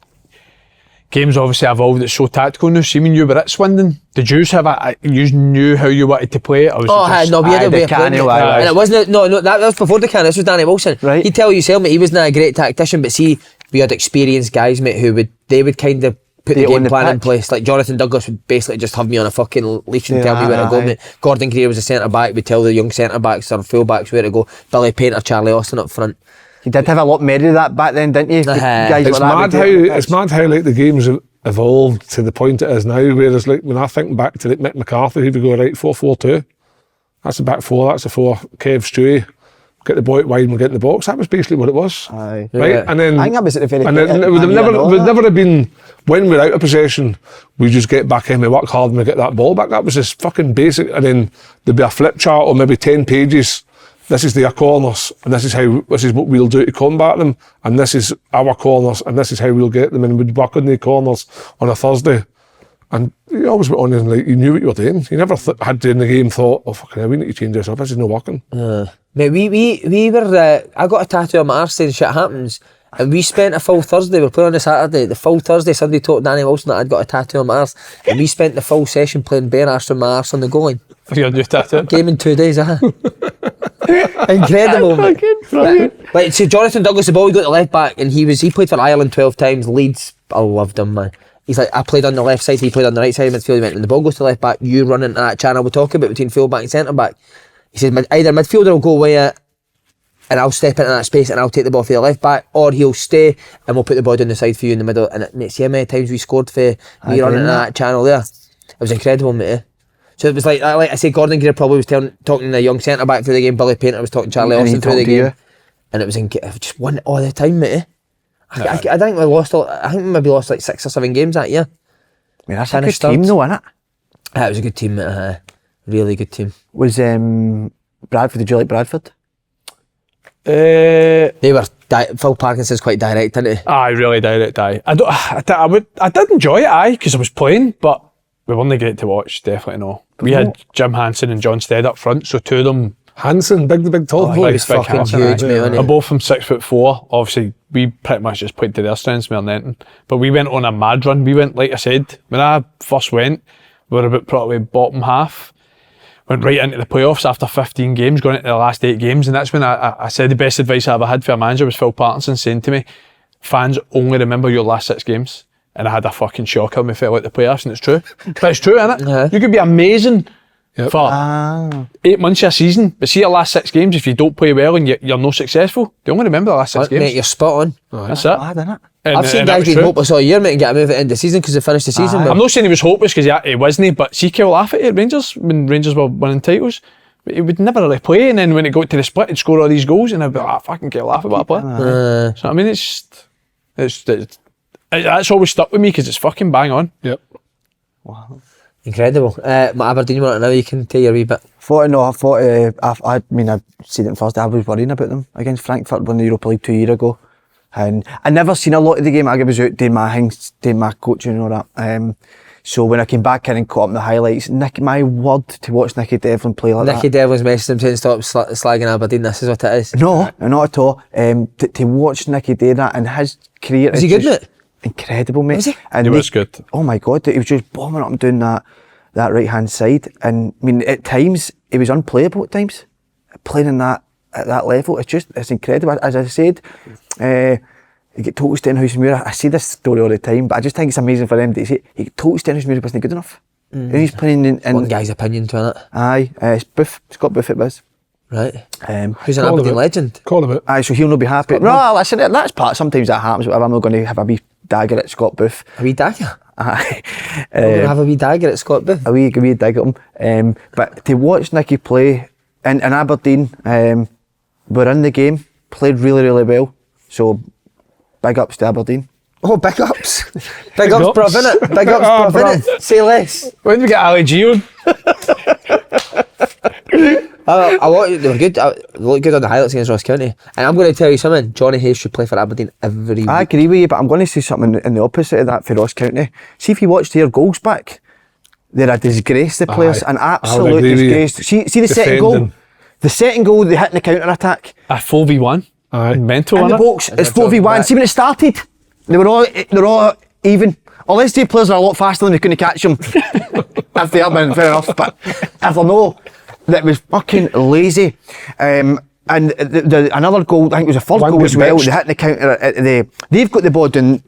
Speaker 2: games obviously evolved. It's so tactical now. See when you were at Swindon, did you have you knew how you wanted to play it? Or was
Speaker 1: no, we had a way of playing it. And it wasn't. No, that was before the can. This was Danny Wilson.
Speaker 3: Right.
Speaker 1: He'd tell you himself, mate. He wasn't a great tactician, but see, we had experienced guys, mate, who would kind of put the game plan in place. Like Jonathan Douglas would basically just have me on a fucking leash and tell me where to go, mate. Gordon Greer was a centre back. Would tell the young centre backs or full backs where to go. Billy Painter, Charlie Austin up front.
Speaker 3: You did have a lot more of that back then, didn't you? Guys
Speaker 4: it's
Speaker 3: like
Speaker 4: it's mad how like the game's evolved to the point it is now. Whereas like when I think back to like Mick McCarthy, he'd go right 4-4-2. That's the back four. That's the four. Kev, Stewie, get the boy wide and we'll get in the box. That was basically what it was.
Speaker 3: Aye.
Speaker 4: Right,
Speaker 1: Yeah.
Speaker 4: and then
Speaker 3: I think that was at the very.
Speaker 4: and then it would never have been when we're out of possession. We just get back in, we work hard, and we get that ball back. That was just fucking basic. And then there'd be a flip chart or maybe 10 pages. This is their corners, and this is what we'll do to combat them, and this is our corners, and this is how we'll get them. And we'd work on the corners on a Thursday, and you always went on and like you knew what you were doing. You never had to in the game thought, oh fucking hell, we need to change this up. This is not working.
Speaker 1: Mate, we were. I got a tattoo on my arse saying shit happens, and we spent a full Thursday. We were playing on a Saturday. The full Thursday, somebody told Danny Wilson that I'd got a tattoo on my arse, and we spent the full session playing bare arse on my arse on the goal line.
Speaker 2: your new tattoo?
Speaker 1: Game in 2 days, Incredible, mate. Like, see, Jonathan Douglas, the ball, he got the left back, and he played for Ireland 12 times. Leeds, I loved him, man. He's like, I played on the left side, he played on the right side of midfield. He went, when the ball goes to left back, you run into that channel we're talking about between full back and centre back. He said, either midfielder will go away and I'll step into that space and I'll take the ball for the left back, or he'll stay and we'll put the ball down the side for you in the middle. And mate, see how many times we scored for me running into that channel there. It was incredible, mate. So it was like I say, Gordon Greer probably was talking to the young centre back through the game. Billy Painter was talking to Charlie Austin through the game, and it was just won all the time, mate. I think we lost. I think we maybe lost like 6 or 7 games that year.
Speaker 3: I mean, that's a good team, though, isn't it?
Speaker 1: It was a good team, mate. Really good team.
Speaker 3: Was Bradford? Did you like Bradford?
Speaker 2: They
Speaker 1: were Phil Parkinson's quite direct, isn't he?
Speaker 2: Aye, really direct. I did enjoy it, because I was playing, but we weren't great to watch. Definitely no. We had Jim Hansen and John Stead up front, so two of them.
Speaker 4: Hansen, the big tall boy.
Speaker 1: He was fucking huge, mate.
Speaker 2: They're both from 6'4". Obviously, we pretty much just played to their strengths more than anything. But we went on a mad run. We went, like I said, when I first went, we were about probably bottom half. Went right into the playoffs after 15 games, going into the last 8 games, and that's when I said the best advice I ever had for a manager was Phil Parkinson saying to me, fans only remember your last 6 games. And I had a fucking shocker when we fell out the playoffs, and it's true. But it's true, isn't it?
Speaker 1: Yeah.
Speaker 2: You could be amazing for 8 months of a season, but see your last 6 games, if you don't play well and you're not successful, they only remember the last 6 games.
Speaker 1: Mate, you're spot on.
Speaker 2: That's it.
Speaker 3: Bad, isn't it?
Speaker 1: I've seen guys being hopeless all year, mate, and get a move at the end of the season because they finished the season.
Speaker 2: I'm not saying he was hopeless because he wasn't, but see Kel laugh at it at Rangers when Rangers were winning titles. He would never really play, and then when it got to the split, he'd score all these goals, and I'd be like, fucking Kel laugh about a play. So I mean, that's always stuck with me because it's fucking bang on.
Speaker 4: Yep.
Speaker 3: Wow.
Speaker 1: Incredible. My Aberdeen one now, you can tell your wee bit.
Speaker 3: I mean, I've seen it first. I was worrying about them against Frankfurt won the Europa League 2 years ago. And I never seen a lot of the game. I was out doing my things, doing my coaching and all that. So when I came back in and caught up the highlights, my word to watch Nicky Devlin play like that.
Speaker 1: Nicky Devlin's messaged him saying stop slagging Aberdeen, this is what it is.
Speaker 3: No, not at all. To watch Nicky do that and his career.
Speaker 1: Was he good, mate?
Speaker 3: Incredible, mate.
Speaker 1: Was he?
Speaker 3: And
Speaker 2: He was good.
Speaker 3: Oh my God, he was just bombing up and down that right hand side. And I mean, at times, he was unplayable at times. Playing at that level, it's incredible. As I said, you get told Stenhouse Muir. I say this story all the time, but I just think it's amazing for them to say he get told Stenhouse Muir wasn't good enough. And he's playing in
Speaker 1: One guy's opinion to it.
Speaker 3: Aye, it's Booth, Scott Booth it was.
Speaker 1: Right. Who's an Aberdeen legend?
Speaker 4: Call him it.
Speaker 3: Aye, so he'll not be happy. No, listen, that's part. Sometimes that happens. Whatever. I'm not going to have a wee dagger at Scott Booth.
Speaker 1: A wee dagger?
Speaker 3: Aye.
Speaker 1: I'm going to have a wee dagger at Scott Booth.
Speaker 3: A wee dig at him. But to watch Nicky play in Aberdeen, we're in the game, played really, really well. So big ups to Aberdeen.
Speaker 1: Oh, big ups. Big ups, bruv, innit? Big ups, bruv, innit? Say less.
Speaker 2: When did we get Ali G on?
Speaker 1: I want, they were good. They looked good on the highlights against Ross County. And I'm going to tell you something. Johnny Hayes should play for Aberdeen every week.
Speaker 3: I agree with you, but I'm going to say something in the opposite of that for Ross County. See if you watch their goals back, they're a disgrace, the players, an absolute disgrace. See the second goal? The second goal, they hit in the counter-attack.
Speaker 2: A 4v1.
Speaker 4: Aye.
Speaker 2: Mental,
Speaker 3: In the box, it's 4v1. See when it started? They were all even. Unless the players are a lot faster than they couldn't catch them. If they are, then fair enough. But if they're no, that was fucking lazy. And another goal, I think it was a third goal as well. They hit the counter. They've got the ball down,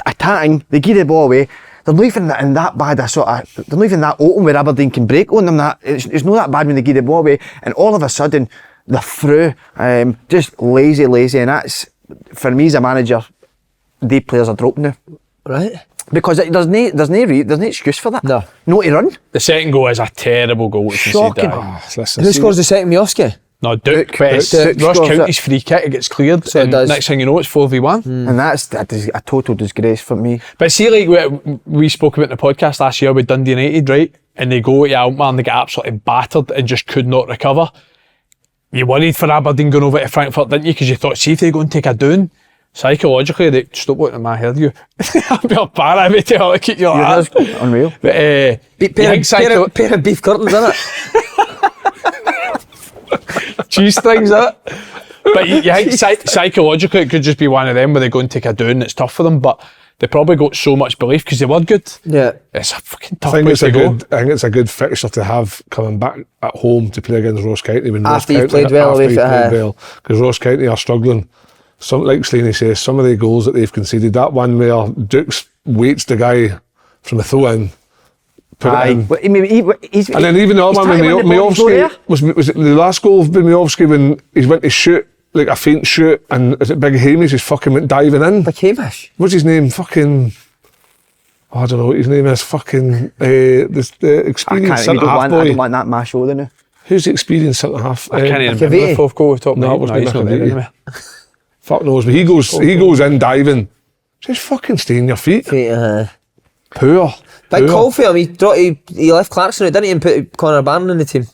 Speaker 3: attacking. They give the ball away. They're not even in that bad a sort of. They're not even that open where Aberdeen can break on them. It's not that bad when they give the ball away. And all of a sudden, they're through. Just lazy, and that's for me as a manager. The players are dropping now.
Speaker 1: Right.
Speaker 3: Because there's no excuse for that. No to run.
Speaker 2: The second goal is a terrible goal.
Speaker 3: Shocking.
Speaker 1: Who scores the second, Miovski?
Speaker 2: No, Duke. But it's Ross County's free kick, it gets cleared.
Speaker 1: So it does.
Speaker 2: Next thing you know, it's 4v1.
Speaker 3: And that's a total disgrace for me.
Speaker 2: But see, like we spoke about in the podcast last year with Dundee United, right? And they go to Alkmaar and they get absolutely battered and just could not recover. You worried for Aberdeen going over to Frankfurt, didn't you? Because you thought, see if they go and take a down. Psychologically, they stop looking at my hair, you. I'll be a bar every time I look at your hair.
Speaker 3: Unreal.
Speaker 2: But,
Speaker 1: pair of beef curtains, innit?
Speaker 2: cheese strings, innit? But you think psychologically it could just be one of them where they go and take a down and it's tough for them, but they probably got so much belief because they were good.
Speaker 1: Yeah.
Speaker 2: It's a fucking tough place to go.
Speaker 4: I think it's a good fixture to have coming back at home to play against Ross County when
Speaker 1: After you've played well away from
Speaker 4: because Ross County are struggling. Some, like Slaney says, some of the goals that they've conceded, that one where Dukes waits the guy from the throw in, put it in. And then even the other one when Miovski, was it the last goal of Miovski when he went to shoot, like a faint shoot, and is it Big Hamish just fucking went diving in?
Speaker 1: Big Hamish?
Speaker 4: What's his name? Fucking, I don't know what his name is, fucking, the experienced centre-half boy.
Speaker 3: I don't want that my shoulder now.
Speaker 4: Who's the experienced centre-half?
Speaker 2: I can't even remember the fourth goal we've talked about.
Speaker 4: No, it wasn't
Speaker 2: he's not there anyway.
Speaker 4: Fuck knows, but he goes in diving. Just fucking stay on your feet. Poor.
Speaker 1: Big call for him. He left Clarkson out, didn't he, and put Conor Barron in the team.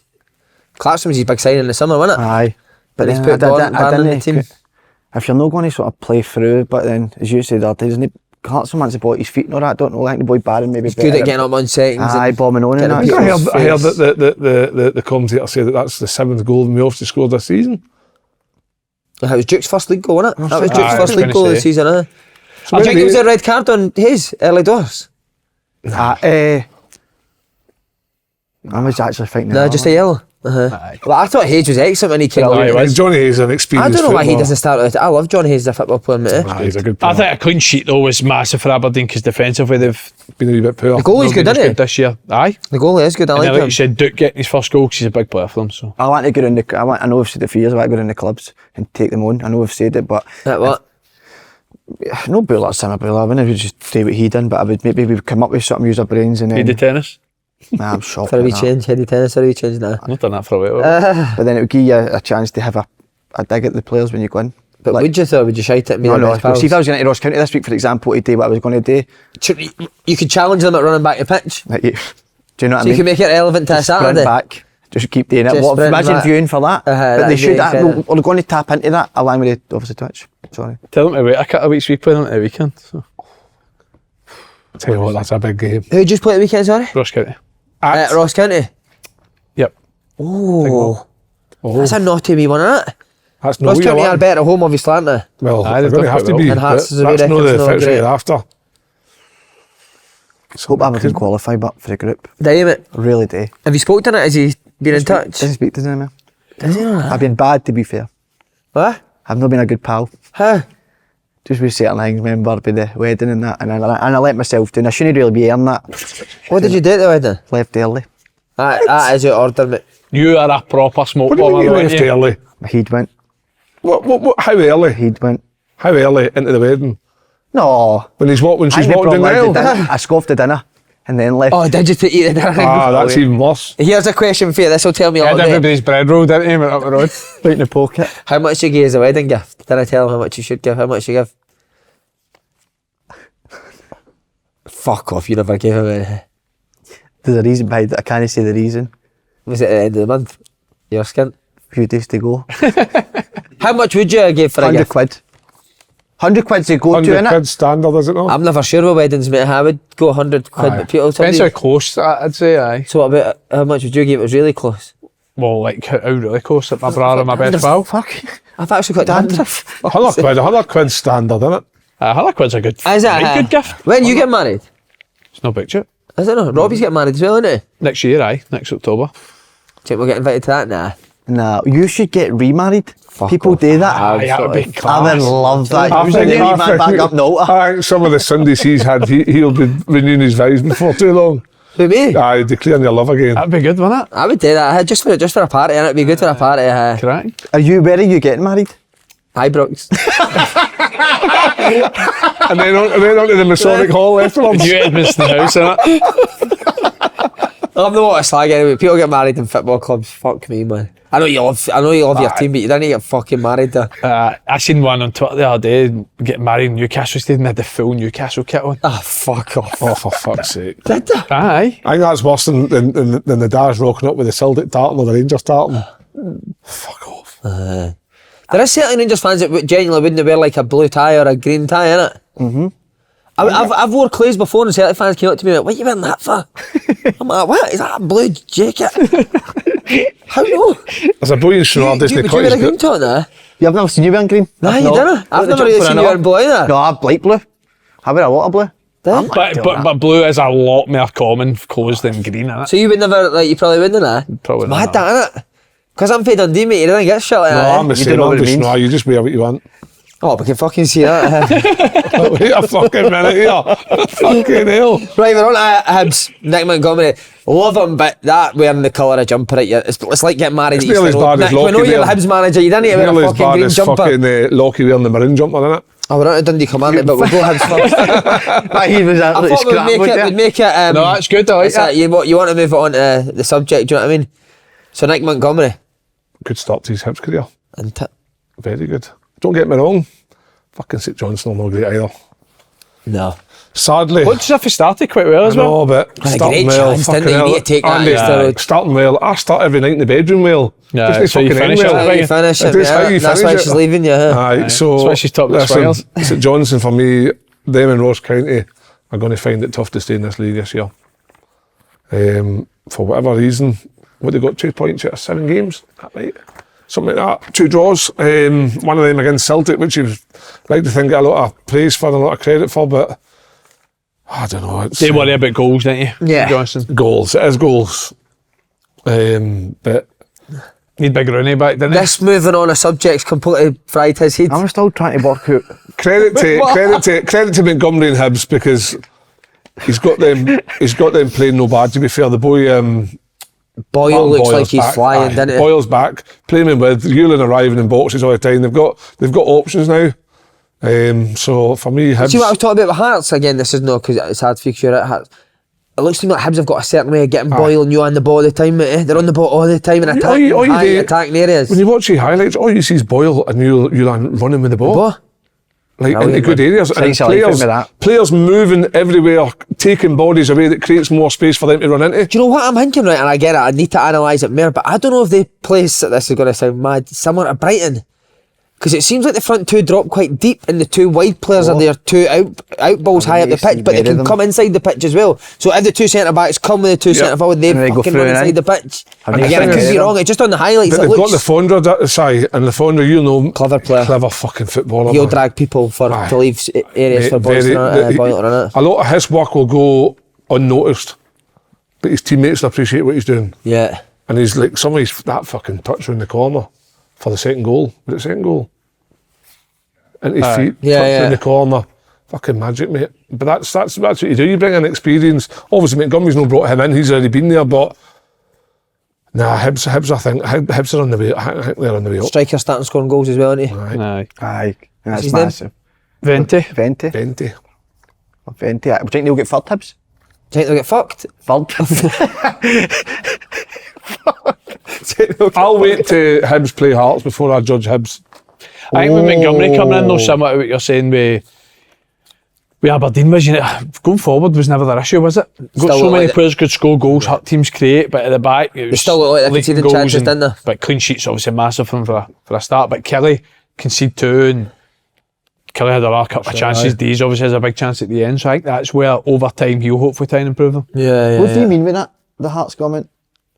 Speaker 1: Clarkson was his big signing in the summer, wasn't it?
Speaker 3: Aye.
Speaker 1: But he's put Barron in the team.
Speaker 3: If you're not going to sort of play through, but then, as you said, Clarkson wants to put his feet and all that, I don't know, I think the boy Barron maybe
Speaker 1: he's good at getting up on settings.
Speaker 3: Aye, bombing on and that.
Speaker 4: I heard that the commentator said that that's the 7th goal Miovski scored this season.
Speaker 1: That was Duke's first league goal, wasn't it? That was Duke's first league goal of the season, Do you think it was a red card on Hayes early doors?
Speaker 3: I was actually thinking
Speaker 1: No, just a yellow. Well, I thought Hayes was excellent when he came on.
Speaker 4: Johnny Hayes is an experienced
Speaker 1: I don't know why he
Speaker 4: footballer.
Speaker 1: doesn't start with it. I love Johnny Hayes as a football player, mate.
Speaker 4: He's a good player.
Speaker 2: I think a clean sheet though was massive for Aberdeen because defensively they've
Speaker 4: been a wee bit poor.
Speaker 1: The goalie's good, isn't he?
Speaker 2: This year. Aye.
Speaker 1: The goalie is good, I like
Speaker 2: like
Speaker 1: him.
Speaker 2: you said, Duke getting his first goal because he's a big player for them. So
Speaker 3: I want to go in I know we've said it for years, I want to go in the clubs and take them on. I know we've said it, but
Speaker 1: What?
Speaker 3: no Buller, Simmer Buller. I wouldn't just do what he done, but I would maybe we'd come up with something, use our brains and then.
Speaker 2: he did tennis.
Speaker 3: Nah, I'm shocked.
Speaker 1: For a wee change, heady tennis, for a wee change now.
Speaker 2: I've not done that for a while.
Speaker 3: But then it would give you a chance to have a dig at the players when you go in.
Speaker 1: But would you though? Would you shite at me?
Speaker 3: No. See if I was going to Ross County this week, for example, to do what I was going to do.
Speaker 1: You could challenge them at running back the pitch.
Speaker 3: Like, do you know what I mean?
Speaker 1: So you can make it relevant to a Saturday.
Speaker 3: Sprint back. Just keep doing it.
Speaker 1: Just sprint
Speaker 3: Imagine
Speaker 1: back.
Speaker 3: viewing for that. But they should. We're going to tap into that along with the obviously Twitch. Sorry.
Speaker 2: Tell them to wait a couple of weeks. We play them at the weekend. So.
Speaker 4: I tell you what, that's a big game.
Speaker 1: Who just play at the weekend, sorry?
Speaker 2: Ross County.
Speaker 1: At Ross County?
Speaker 2: Yep.
Speaker 1: Oh. That's a naughty wee one, isn't it?
Speaker 4: That's no
Speaker 1: Ross County are better at home, obviously, aren't they?
Speaker 4: Well,
Speaker 2: Aye,
Speaker 4: they're
Speaker 2: they've
Speaker 4: going to
Speaker 2: done
Speaker 4: have to
Speaker 2: quite
Speaker 4: be.
Speaker 2: well.
Speaker 1: And Hearts is a
Speaker 4: That's
Speaker 1: good
Speaker 4: not the
Speaker 1: record,
Speaker 4: fixture
Speaker 1: great.
Speaker 4: you're after.
Speaker 3: Hope Aberdeen qualify, but for the group.
Speaker 1: Damn it.
Speaker 3: Really do.
Speaker 1: Have you spoken to it? Has he been in touch?
Speaker 3: Didn't speak to them, man.
Speaker 1: Does he not?
Speaker 3: I've been bad, to be fair.
Speaker 1: What?
Speaker 3: I've not been a good pal.
Speaker 1: Huh?
Speaker 3: Just with certain things, remember, with the wedding and that, and I let myself down. I shouldn't really be airing that.
Speaker 1: What did you do at the wedding?
Speaker 3: Left early.
Speaker 1: That is your order, mate.
Speaker 2: You are a proper smoke
Speaker 4: What do you
Speaker 2: bomber,
Speaker 4: mean you
Speaker 2: aren't
Speaker 4: left
Speaker 2: you?
Speaker 4: early?
Speaker 3: My head went.
Speaker 4: How early?
Speaker 3: Head went.
Speaker 4: How early into the wedding?
Speaker 3: No.
Speaker 4: When she's walked down the aisle?
Speaker 3: I scoffed the dinner and then left.
Speaker 1: Oh, did you to eat the dinner?
Speaker 4: That's even worse.
Speaker 1: Here's a question for you. This will tell me all
Speaker 2: Had
Speaker 1: day.
Speaker 2: everybody's bread rolled, didn't he? Went up the road.
Speaker 3: Right in the pocket.
Speaker 1: How much you give as a wedding gift? Did I tell him how much you should give? How much you give? Fuck off, you never gave him anything.
Speaker 3: There's a reason behind it. I can't say the reason.
Speaker 1: Was it at the end of the month? Your skint?
Speaker 3: A few days to go.
Speaker 1: How much would you give for a
Speaker 3: 100
Speaker 1: gift?
Speaker 3: quid. 100 quid's the go-to,
Speaker 4: 100
Speaker 3: innit?
Speaker 4: quid standard, is it not?
Speaker 1: I'm never sure with weddings, mate. I would go 100 quid,
Speaker 4: Aye.
Speaker 1: but people tell
Speaker 2: Depends
Speaker 1: me.
Speaker 2: how close that, I'd say, aye.
Speaker 1: So what about, how much would you give? It was really close.
Speaker 2: Well, like, how really close? Like my brother and my best pal.
Speaker 3: Fuck.
Speaker 1: I've actually got dandruff.
Speaker 4: 100 quid standard, innit?
Speaker 2: 100 quid's a good,
Speaker 1: Is it?
Speaker 2: right, good gift.
Speaker 1: When you get married?
Speaker 2: It's no big shit.
Speaker 1: Is it not? Robbie's getting married as well, isn't he?
Speaker 2: Next year, aye. Next October.
Speaker 1: Do you think we'll get invited to that? Nah.
Speaker 3: Nah, you should get remarried. People
Speaker 1: off.
Speaker 3: do that.
Speaker 2: Aye, that would be
Speaker 3: I
Speaker 2: class.
Speaker 3: would love that.
Speaker 4: I
Speaker 3: You
Speaker 4: think-
Speaker 3: get
Speaker 4: I
Speaker 3: your man
Speaker 4: think-
Speaker 3: back up now.
Speaker 4: I think some of the Sundays he's had, he'll be renewing his vows before too long.
Speaker 1: Who, me?
Speaker 4: Aye, declaring your love again.
Speaker 2: That'd be good, wouldn't it?
Speaker 1: I would do that. Just for a party, and it'd be good for a party.
Speaker 2: Correct.
Speaker 3: Where are you getting married?
Speaker 1: Ibrox.
Speaker 4: And then on to the Masonic Hall afterwards.
Speaker 2: You Edmonton House, innit?
Speaker 1: I'm not what a slag anyway. People get married in football clubs. Fuck me, man. I know you love your team, but you don't get fucking married there.
Speaker 2: I seen one on Twitter the other day getting married in Newcastle Stadium. They had the full Newcastle kit on.
Speaker 1: Ah, fuck off.
Speaker 4: Oh, for fuck's sake.
Speaker 1: Did they?
Speaker 2: Aye.
Speaker 4: I think that's worse than the Dars rocking up with the Celtic tartan or the Rangers tartan. Fuck off.
Speaker 1: There is certainly Rangers fans that genuinely wouldn't wear like a blue tie or a green tie, innit? Mm-hmm. I've wore clays before and Celtic fans came up to me like, what are you wearing that for? I'm like, what? Is that a blue jacket? How no?
Speaker 4: There's a boy in Schnorr,
Speaker 1: Would you wear a green top now?
Speaker 3: I've never seen you wearing green.
Speaker 1: Nah, you didn't. I've never really seen you wearing blue either.
Speaker 3: No, I'm light blue. I wear a lot of blue.
Speaker 1: Did?
Speaker 2: But blue is a lot more common clothes than green, innit?
Speaker 1: So you would never, like, you probably wouldn't, eh?
Speaker 2: Probably
Speaker 1: It's mad
Speaker 2: not.
Speaker 1: that, innit? Because I'm paid Dundee, mate, you don't get shit like
Speaker 4: No,
Speaker 1: that.
Speaker 4: I'm the
Speaker 3: You
Speaker 4: same.
Speaker 3: don't know
Speaker 4: I'm
Speaker 3: what it
Speaker 4: just
Speaker 3: means.
Speaker 4: Schnorr. You just wear what you want.
Speaker 1: Oh, we can fucking see that.
Speaker 4: Wait a fucking minute here. Fucking hell.
Speaker 1: Right, we're on to Hibs. Nick Montgomery. Love him, but that wearing the colour of jumper at you, it's like getting married
Speaker 4: It's
Speaker 1: at
Speaker 4: nearly
Speaker 1: Easter
Speaker 4: as
Speaker 1: Road.
Speaker 4: bad as
Speaker 1: Nick, we know
Speaker 4: Lockie
Speaker 1: you're the
Speaker 4: there.
Speaker 1: Hibs manager, you don't need to wear
Speaker 4: Nearly
Speaker 1: a
Speaker 4: as
Speaker 1: fucking
Speaker 4: bad
Speaker 1: green
Speaker 4: as
Speaker 1: jumper.
Speaker 4: fucking Lockie wearing the maroon jumper, innit?
Speaker 1: Oh, we're on to Dundee Commander, but we'll go Hibs first.
Speaker 3: He was
Speaker 1: I
Speaker 3: absolutely
Speaker 1: thought we'd make it...
Speaker 2: No, that's good, I like that.
Speaker 1: You want to move on to the subject, do you know what I mean? So Nick Montgomery.
Speaker 4: Good start to his Hibs career.
Speaker 1: And
Speaker 4: Very good. Don't get me wrong. Fucking St Johnson are no great either.
Speaker 1: no.
Speaker 4: Sadly.
Speaker 2: Looks as if he started quite well
Speaker 4: I
Speaker 2: as well.
Speaker 4: know, but
Speaker 1: Had a
Speaker 4: starting
Speaker 1: great
Speaker 4: well,
Speaker 1: chance, didn't
Speaker 4: fucking
Speaker 1: he? You
Speaker 4: hell.
Speaker 1: need to take that
Speaker 4: Andy,
Speaker 1: Easter Road.
Speaker 4: starting well. I start every night in the bedroom well.
Speaker 2: Yeah,
Speaker 4: Just
Speaker 2: so you
Speaker 4: fucking
Speaker 2: finish
Speaker 4: end
Speaker 2: it.
Speaker 4: well.
Speaker 1: How you finish
Speaker 4: It
Speaker 1: it,
Speaker 4: is how
Speaker 1: yeah.
Speaker 4: you
Speaker 1: That's
Speaker 4: finish
Speaker 1: why
Speaker 4: it.
Speaker 1: she's leaving you, huh?
Speaker 4: Aye, so
Speaker 2: That's why she's top of the
Speaker 4: listen,
Speaker 2: swales.
Speaker 4: St Johnson for me, them and Ross County are going to find it tough to stay in this league this year. For whatever reason, what they got 2 points out of 7 games, is that right? Something like that. 2 draws. One of them against Celtic, which you'd like to think get a lot of praise for and a lot of credit for, but I don't know. It's
Speaker 2: They worry about goals, don't you?
Speaker 1: Yeah.
Speaker 2: Johnson.
Speaker 4: goals. It is goals. But
Speaker 2: Need Big Rooney back, didn't he?
Speaker 1: This moving on a subject's completely fried his head.
Speaker 3: I'm still trying to work out.
Speaker 4: credit to Montgomery and Hibs because he's got them playing no bad. To be fair, the boy
Speaker 1: Boyle looks
Speaker 4: Boyle's
Speaker 1: like he's
Speaker 4: back.
Speaker 1: flying,
Speaker 4: Aye,
Speaker 1: doesn't he?
Speaker 4: Boyle's back, playing him with Hewlin arriving in boxes all the time. They've got options now. So for me, Hibs.
Speaker 1: See what I was talking about with Hearts? Again, this is no because it's hard for you 'cause you're at Hearts. It looks to me like Hibs have got a certain way of getting Boyle and you on the ball all the time, mate. They're on the ball all the time and attacking,
Speaker 4: all you
Speaker 1: high
Speaker 4: do-
Speaker 1: attacking areas.
Speaker 4: When you watch the highlights, all you see is Boyle and Hewlin running with the ball.
Speaker 1: Ball?
Speaker 4: Like
Speaker 1: Brilliant,
Speaker 4: into good
Speaker 1: man.
Speaker 4: areas, and
Speaker 3: Thanks, I like
Speaker 4: players,
Speaker 3: it with that.
Speaker 4: players moving everywhere, taking bodies away that creates more space for them to run into.
Speaker 1: Do you know what I'm thinking, right? And I get it, I need to analyse it more, but I don't know if they place, this is going to sound mad, similar to Brighton. Because it seems like the front two drop quite deep and the two wide players are there, two out balls high up the pitch, but they can come inside the pitch as well. So if the two centre backs come with the two centre forward, they
Speaker 3: And they go
Speaker 1: fucking
Speaker 3: through
Speaker 1: run
Speaker 3: and
Speaker 1: inside
Speaker 3: in.
Speaker 1: the pitch.
Speaker 3: And
Speaker 1: And
Speaker 3: they
Speaker 1: again, I
Speaker 3: finish
Speaker 1: could be
Speaker 3: them.
Speaker 1: wrong, it's just on the highlights.
Speaker 4: But
Speaker 1: It
Speaker 4: they've got
Speaker 1: looks
Speaker 4: Lafondra that side, and Lafondra, you know,
Speaker 1: clever player.
Speaker 4: clever fucking footballer.
Speaker 1: He'll
Speaker 4: man.
Speaker 1: drag people for
Speaker 4: Aye.
Speaker 1: to leave areas
Speaker 4: Mate,
Speaker 1: for boys
Speaker 4: very-
Speaker 1: to run Boyle to run it.
Speaker 4: A lot of his work will go unnoticed, but his teammates will appreciate what he's doing.
Speaker 1: Yeah.
Speaker 4: And he's like, that fucking touch around the corner for the second goal. Was it second goal? Into his feet,
Speaker 1: Yeah,
Speaker 4: touch
Speaker 1: yeah.
Speaker 4: around the corner. Fucking magic, mate. But that's what you do. You bring in experience. Obviously, Montgomery's not brought him in. He's already been there, but nah, Hibs, I think Hibs are on the way. I think they're on the way up.
Speaker 1: Striker starting scoring goals as well, isn't he?
Speaker 2: Aye.
Speaker 3: Aye, that's
Speaker 1: his name?
Speaker 3: massive.
Speaker 2: Venti.
Speaker 3: Venti.
Speaker 4: Venti.
Speaker 3: Venti. Do you think they'll get third Hibs?
Speaker 1: Do you think they'll get fucked?
Speaker 3: Third.
Speaker 4: I'll wait till Hibs play Hearts before I judge Hibs.
Speaker 2: I think with Montgomery coming in, though, similar to what you're saying with with Aberdeen was, going forward was never their issue, was it? Got so many players could score goals, hurt teams create, but at the back it was
Speaker 1: they still look like they conceded chances, didn't they?
Speaker 2: But clean sheets obviously massive for a start. But Kelly conceded 2 and Kelly had a couple of chances. Dees obviously has a big chance at the end, so I think that's where over time he'll hopefully try and improve them.
Speaker 3: What do you mean with that? The Hearts comment?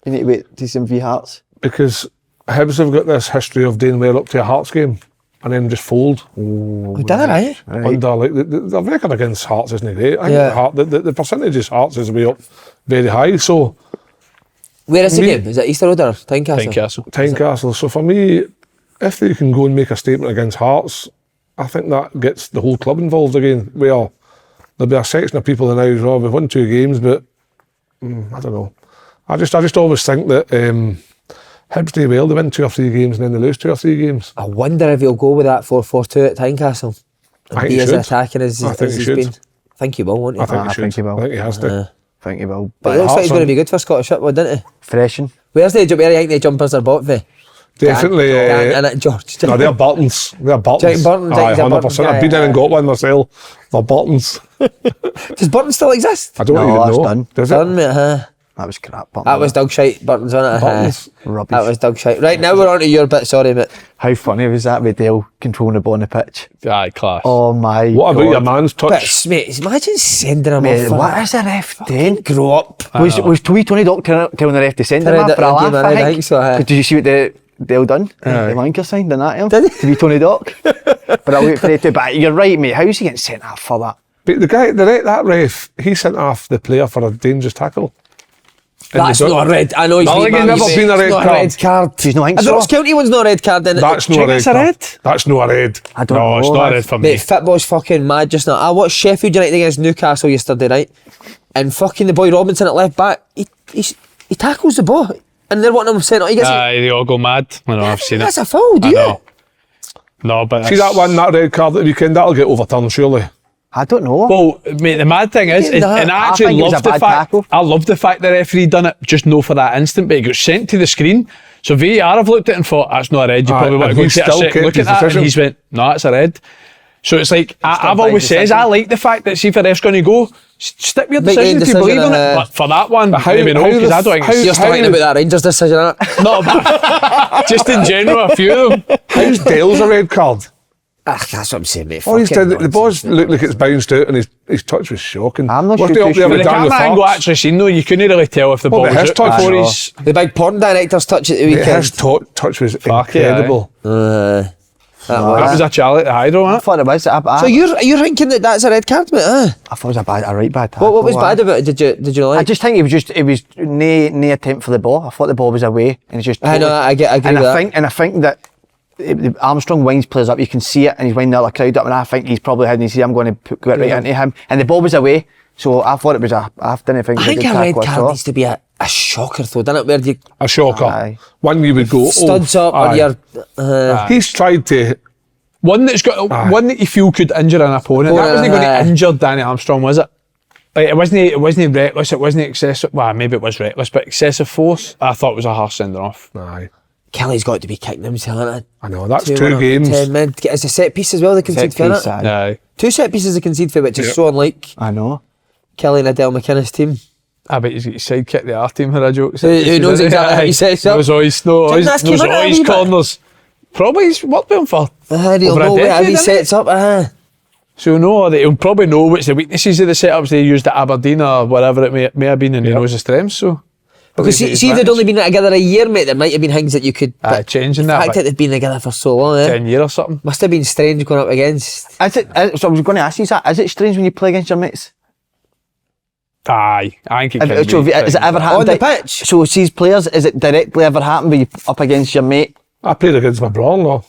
Speaker 3: You need to wait to see some v Hearts?
Speaker 4: Because Hibs have got this history of doing well up to a Hearts game and then just fold.
Speaker 1: Did they, right?
Speaker 4: Under, like, the record against Hearts isn't great. I think the percentage of Hearts is way up very high. So
Speaker 1: where is the game? Is it Easter Road or Tynecastle?
Speaker 4: Tynecastle. So for me, if they can go and make a statement against Hearts, I think that gets the whole club involved again. Where there'll be a section of people now who we've won 2 games, but I don't know. I just always think that Hibs do well, they win 2 or 3 games and then they lose 2 or 3 games.
Speaker 1: I wonder if he'll go with that 4-4-2 at Tynecastle.
Speaker 4: I think he
Speaker 1: as
Speaker 4: should.
Speaker 1: attacking as he's been. I think he will, won't he?
Speaker 4: I think he will. I think he has to.
Speaker 3: I think he will.
Speaker 1: But it looks like he's going to be good for Scottish football, doesn't he?
Speaker 3: Freshen.
Speaker 1: Where do you think the jumpers are bought for?
Speaker 4: Definitely.
Speaker 1: George.
Speaker 4: No, they're Burtons. They're Burtons.
Speaker 1: Jack Burton's,
Speaker 4: Aye,
Speaker 1: he's a
Speaker 4: 100%.
Speaker 1: Burton
Speaker 4: I've been
Speaker 1: guy,
Speaker 4: down and got one myself. They're Burtons.
Speaker 1: Does Burton still exist?
Speaker 4: I don't even
Speaker 3: that's
Speaker 4: know.
Speaker 3: done.
Speaker 4: Does
Speaker 1: Done,
Speaker 4: it?
Speaker 1: mate,
Speaker 3: That was crap.
Speaker 1: That was dog shite, Burton's on it.
Speaker 4: Burton's.
Speaker 3: Rubbish.
Speaker 1: That was dog shite. Right, now we're on to your bit, sorry, mate.
Speaker 3: How funny was that with Dale controlling the ball on the pitch?
Speaker 2: Aye, class.
Speaker 3: Oh my
Speaker 4: What
Speaker 3: God.
Speaker 4: about your man's touch?
Speaker 1: But, mate, imagine sending him
Speaker 3: Mate,
Speaker 1: off.
Speaker 3: what is the ref doing?
Speaker 1: Grow up.
Speaker 3: Was Tony Doc telling the ref to send him off for a laugh? I think
Speaker 1: so.
Speaker 3: Did you see what Dale done? The wanker signed on that, him? Did he? To be Tony Doc. But I'll wait for it to. But you're right, mate. How's he getting sent off for that?
Speaker 4: But that ref, he sent off the player for a dangerous tackle.
Speaker 1: That's not a red. I know he's
Speaker 4: Mulligan's never been a red
Speaker 1: not
Speaker 4: card.
Speaker 1: a red card.
Speaker 3: He's not think
Speaker 1: The
Speaker 3: so.
Speaker 1: Ross County one's not a red card, then.
Speaker 4: That's not a red
Speaker 2: it's a
Speaker 4: card.
Speaker 2: red?
Speaker 4: That's not a red.
Speaker 3: I don't
Speaker 2: No,
Speaker 3: know.
Speaker 2: it's not a red for me.
Speaker 1: Mate, football's fucking mad just now. I watched Sheffield United against Newcastle yesterday, right? And fucking the boy Robinson at left back, he tackles the ball, and they're wanting him sent off. He gets
Speaker 2: They all go mad. I know, I've seen
Speaker 1: that's
Speaker 2: it.
Speaker 1: a foul, do
Speaker 2: I
Speaker 1: you?
Speaker 2: know. No, but
Speaker 4: See that red card at the weekend, that'll get overturned surely.
Speaker 3: I don't know.
Speaker 2: Well, mate, the mad thing is,
Speaker 1: Getting that.
Speaker 2: and I
Speaker 3: I
Speaker 2: actually
Speaker 3: think it was
Speaker 2: love
Speaker 3: a
Speaker 2: the
Speaker 3: bad
Speaker 2: fact,
Speaker 3: tackle.
Speaker 2: I love the fact the referee done it, just no for that instant, but he got sent to the screen. So VAR have looked at it and thought, that's not a red, you
Speaker 4: Aye,
Speaker 2: probably want to
Speaker 4: and
Speaker 2: go
Speaker 4: he
Speaker 2: and take a
Speaker 4: still
Speaker 2: second
Speaker 4: kept
Speaker 2: look
Speaker 4: his
Speaker 2: at that,
Speaker 4: decision.
Speaker 2: and he's went, no, it's a red. So it's like, I've
Speaker 1: by
Speaker 2: always says,
Speaker 1: decision.
Speaker 2: I like the fact that see if a ref's going to go, stick your
Speaker 1: Make your
Speaker 2: decision
Speaker 1: own
Speaker 2: if you believe
Speaker 1: decision,
Speaker 2: in it. But for that one,
Speaker 4: how-
Speaker 2: maybe no,
Speaker 4: how
Speaker 2: because
Speaker 4: the
Speaker 2: I don't think it's...
Speaker 1: You're still thinking about that Rangers decision, innit?
Speaker 2: No, but just in general, a few of them.
Speaker 4: How's Dale's a red card?
Speaker 1: That's what I'm saying, mate.
Speaker 4: All he's
Speaker 1: Fucking
Speaker 4: did, the
Speaker 1: nonsense.
Speaker 4: ball's looked like it's bounced out and his touch was shocking.
Speaker 3: I'm not
Speaker 4: Wasn't
Speaker 3: sure
Speaker 4: he up
Speaker 3: too
Speaker 4: there
Speaker 3: sure.
Speaker 4: with
Speaker 2: The
Speaker 4: Daniel
Speaker 2: camera angle
Speaker 4: Farks?
Speaker 2: actually seen though, you couldn't really tell if the ball
Speaker 4: but
Speaker 2: was
Speaker 4: his
Speaker 2: out
Speaker 4: touch
Speaker 2: before
Speaker 3: was-
Speaker 2: he's...
Speaker 1: The big porn director's touch at the
Speaker 4: His
Speaker 1: weekend.
Speaker 4: touch was
Speaker 2: Fuck yeah,
Speaker 4: incredible.
Speaker 1: That
Speaker 2: That
Speaker 1: was.
Speaker 2: was a Charlie at the Hydro,
Speaker 3: I
Speaker 2: wasn't
Speaker 3: thought it was.
Speaker 1: So you're thinking that that's a red card, mate?
Speaker 3: I thought it was a right bad tackle.
Speaker 1: What was
Speaker 3: aye.
Speaker 1: bad about it? Did you
Speaker 3: I
Speaker 1: like?
Speaker 3: just think it was no attempt for the ball. I thought the ball was away, and it's just.
Speaker 1: I know, I agree
Speaker 3: and
Speaker 1: with that.
Speaker 3: I think that Armstrong winds players up. You can see it, and he's winding the other crowd up. And I think he's probably had. And I'm going to go it right into him, and the ball was away. So I thought it was I didn't think.
Speaker 1: I
Speaker 3: it was
Speaker 1: think
Speaker 3: a good
Speaker 1: a red
Speaker 3: tackle at
Speaker 1: card
Speaker 3: all.
Speaker 1: needs to be a shocker, though, doesn't it? Where you
Speaker 4: A shocker.
Speaker 3: Aye.
Speaker 4: One you would go,
Speaker 1: studs up
Speaker 4: aye.
Speaker 1: or you're.
Speaker 4: He's tried to.
Speaker 2: one that's got one that you feel could injure an opponent. That wasn't going to injure Danny Armstrong, was it? Like, it wasn't reckless. It wasn't excessive. Well, maybe it was reckless, but excessive force. I thought it was a harsh sending off.
Speaker 4: Aye.
Speaker 1: Kelly's got to be kicking himself, hasn't
Speaker 4: I know, that's
Speaker 1: he?
Speaker 4: 2 games.
Speaker 1: 10 men. It's a set piece as well, they concede for,
Speaker 3: piece,
Speaker 1: innit?
Speaker 3: aye.
Speaker 2: Aye.
Speaker 1: 2 set pieces they concede for, which is so unlike
Speaker 3: I know.
Speaker 1: Kelly and Adele McInnes' team.
Speaker 2: I bet he's got his sidekick the R team for a joke.
Speaker 1: Who knows exactly how he sets up?
Speaker 2: Knows all his knows all his
Speaker 1: wee bit.
Speaker 2: corners. Probably he's worked with him for
Speaker 1: He'll
Speaker 2: over a
Speaker 1: know how
Speaker 2: decade,
Speaker 1: he
Speaker 2: innit?
Speaker 1: sets up.
Speaker 2: So he'll probably know what's the weaknesses of the setups they used at Aberdeen or whatever it may have been, and he knows the strengths. So
Speaker 1: Because see if they'd only been together a year, mate, there might have been things that you could. but
Speaker 2: changing
Speaker 1: the
Speaker 2: that,
Speaker 1: fact
Speaker 2: but
Speaker 1: that they'd been together for so long,
Speaker 2: 10 years or something.
Speaker 1: must have been strange going up against.
Speaker 3: So I was going to ask you that. Is it strange when you play against your mates?
Speaker 2: Aye, I think it can
Speaker 3: So
Speaker 2: be.
Speaker 3: has it ever happened
Speaker 1: On the pitch?
Speaker 3: So these players, is it directly ever happened when you up against your mate?
Speaker 4: I played against my brother-in-law.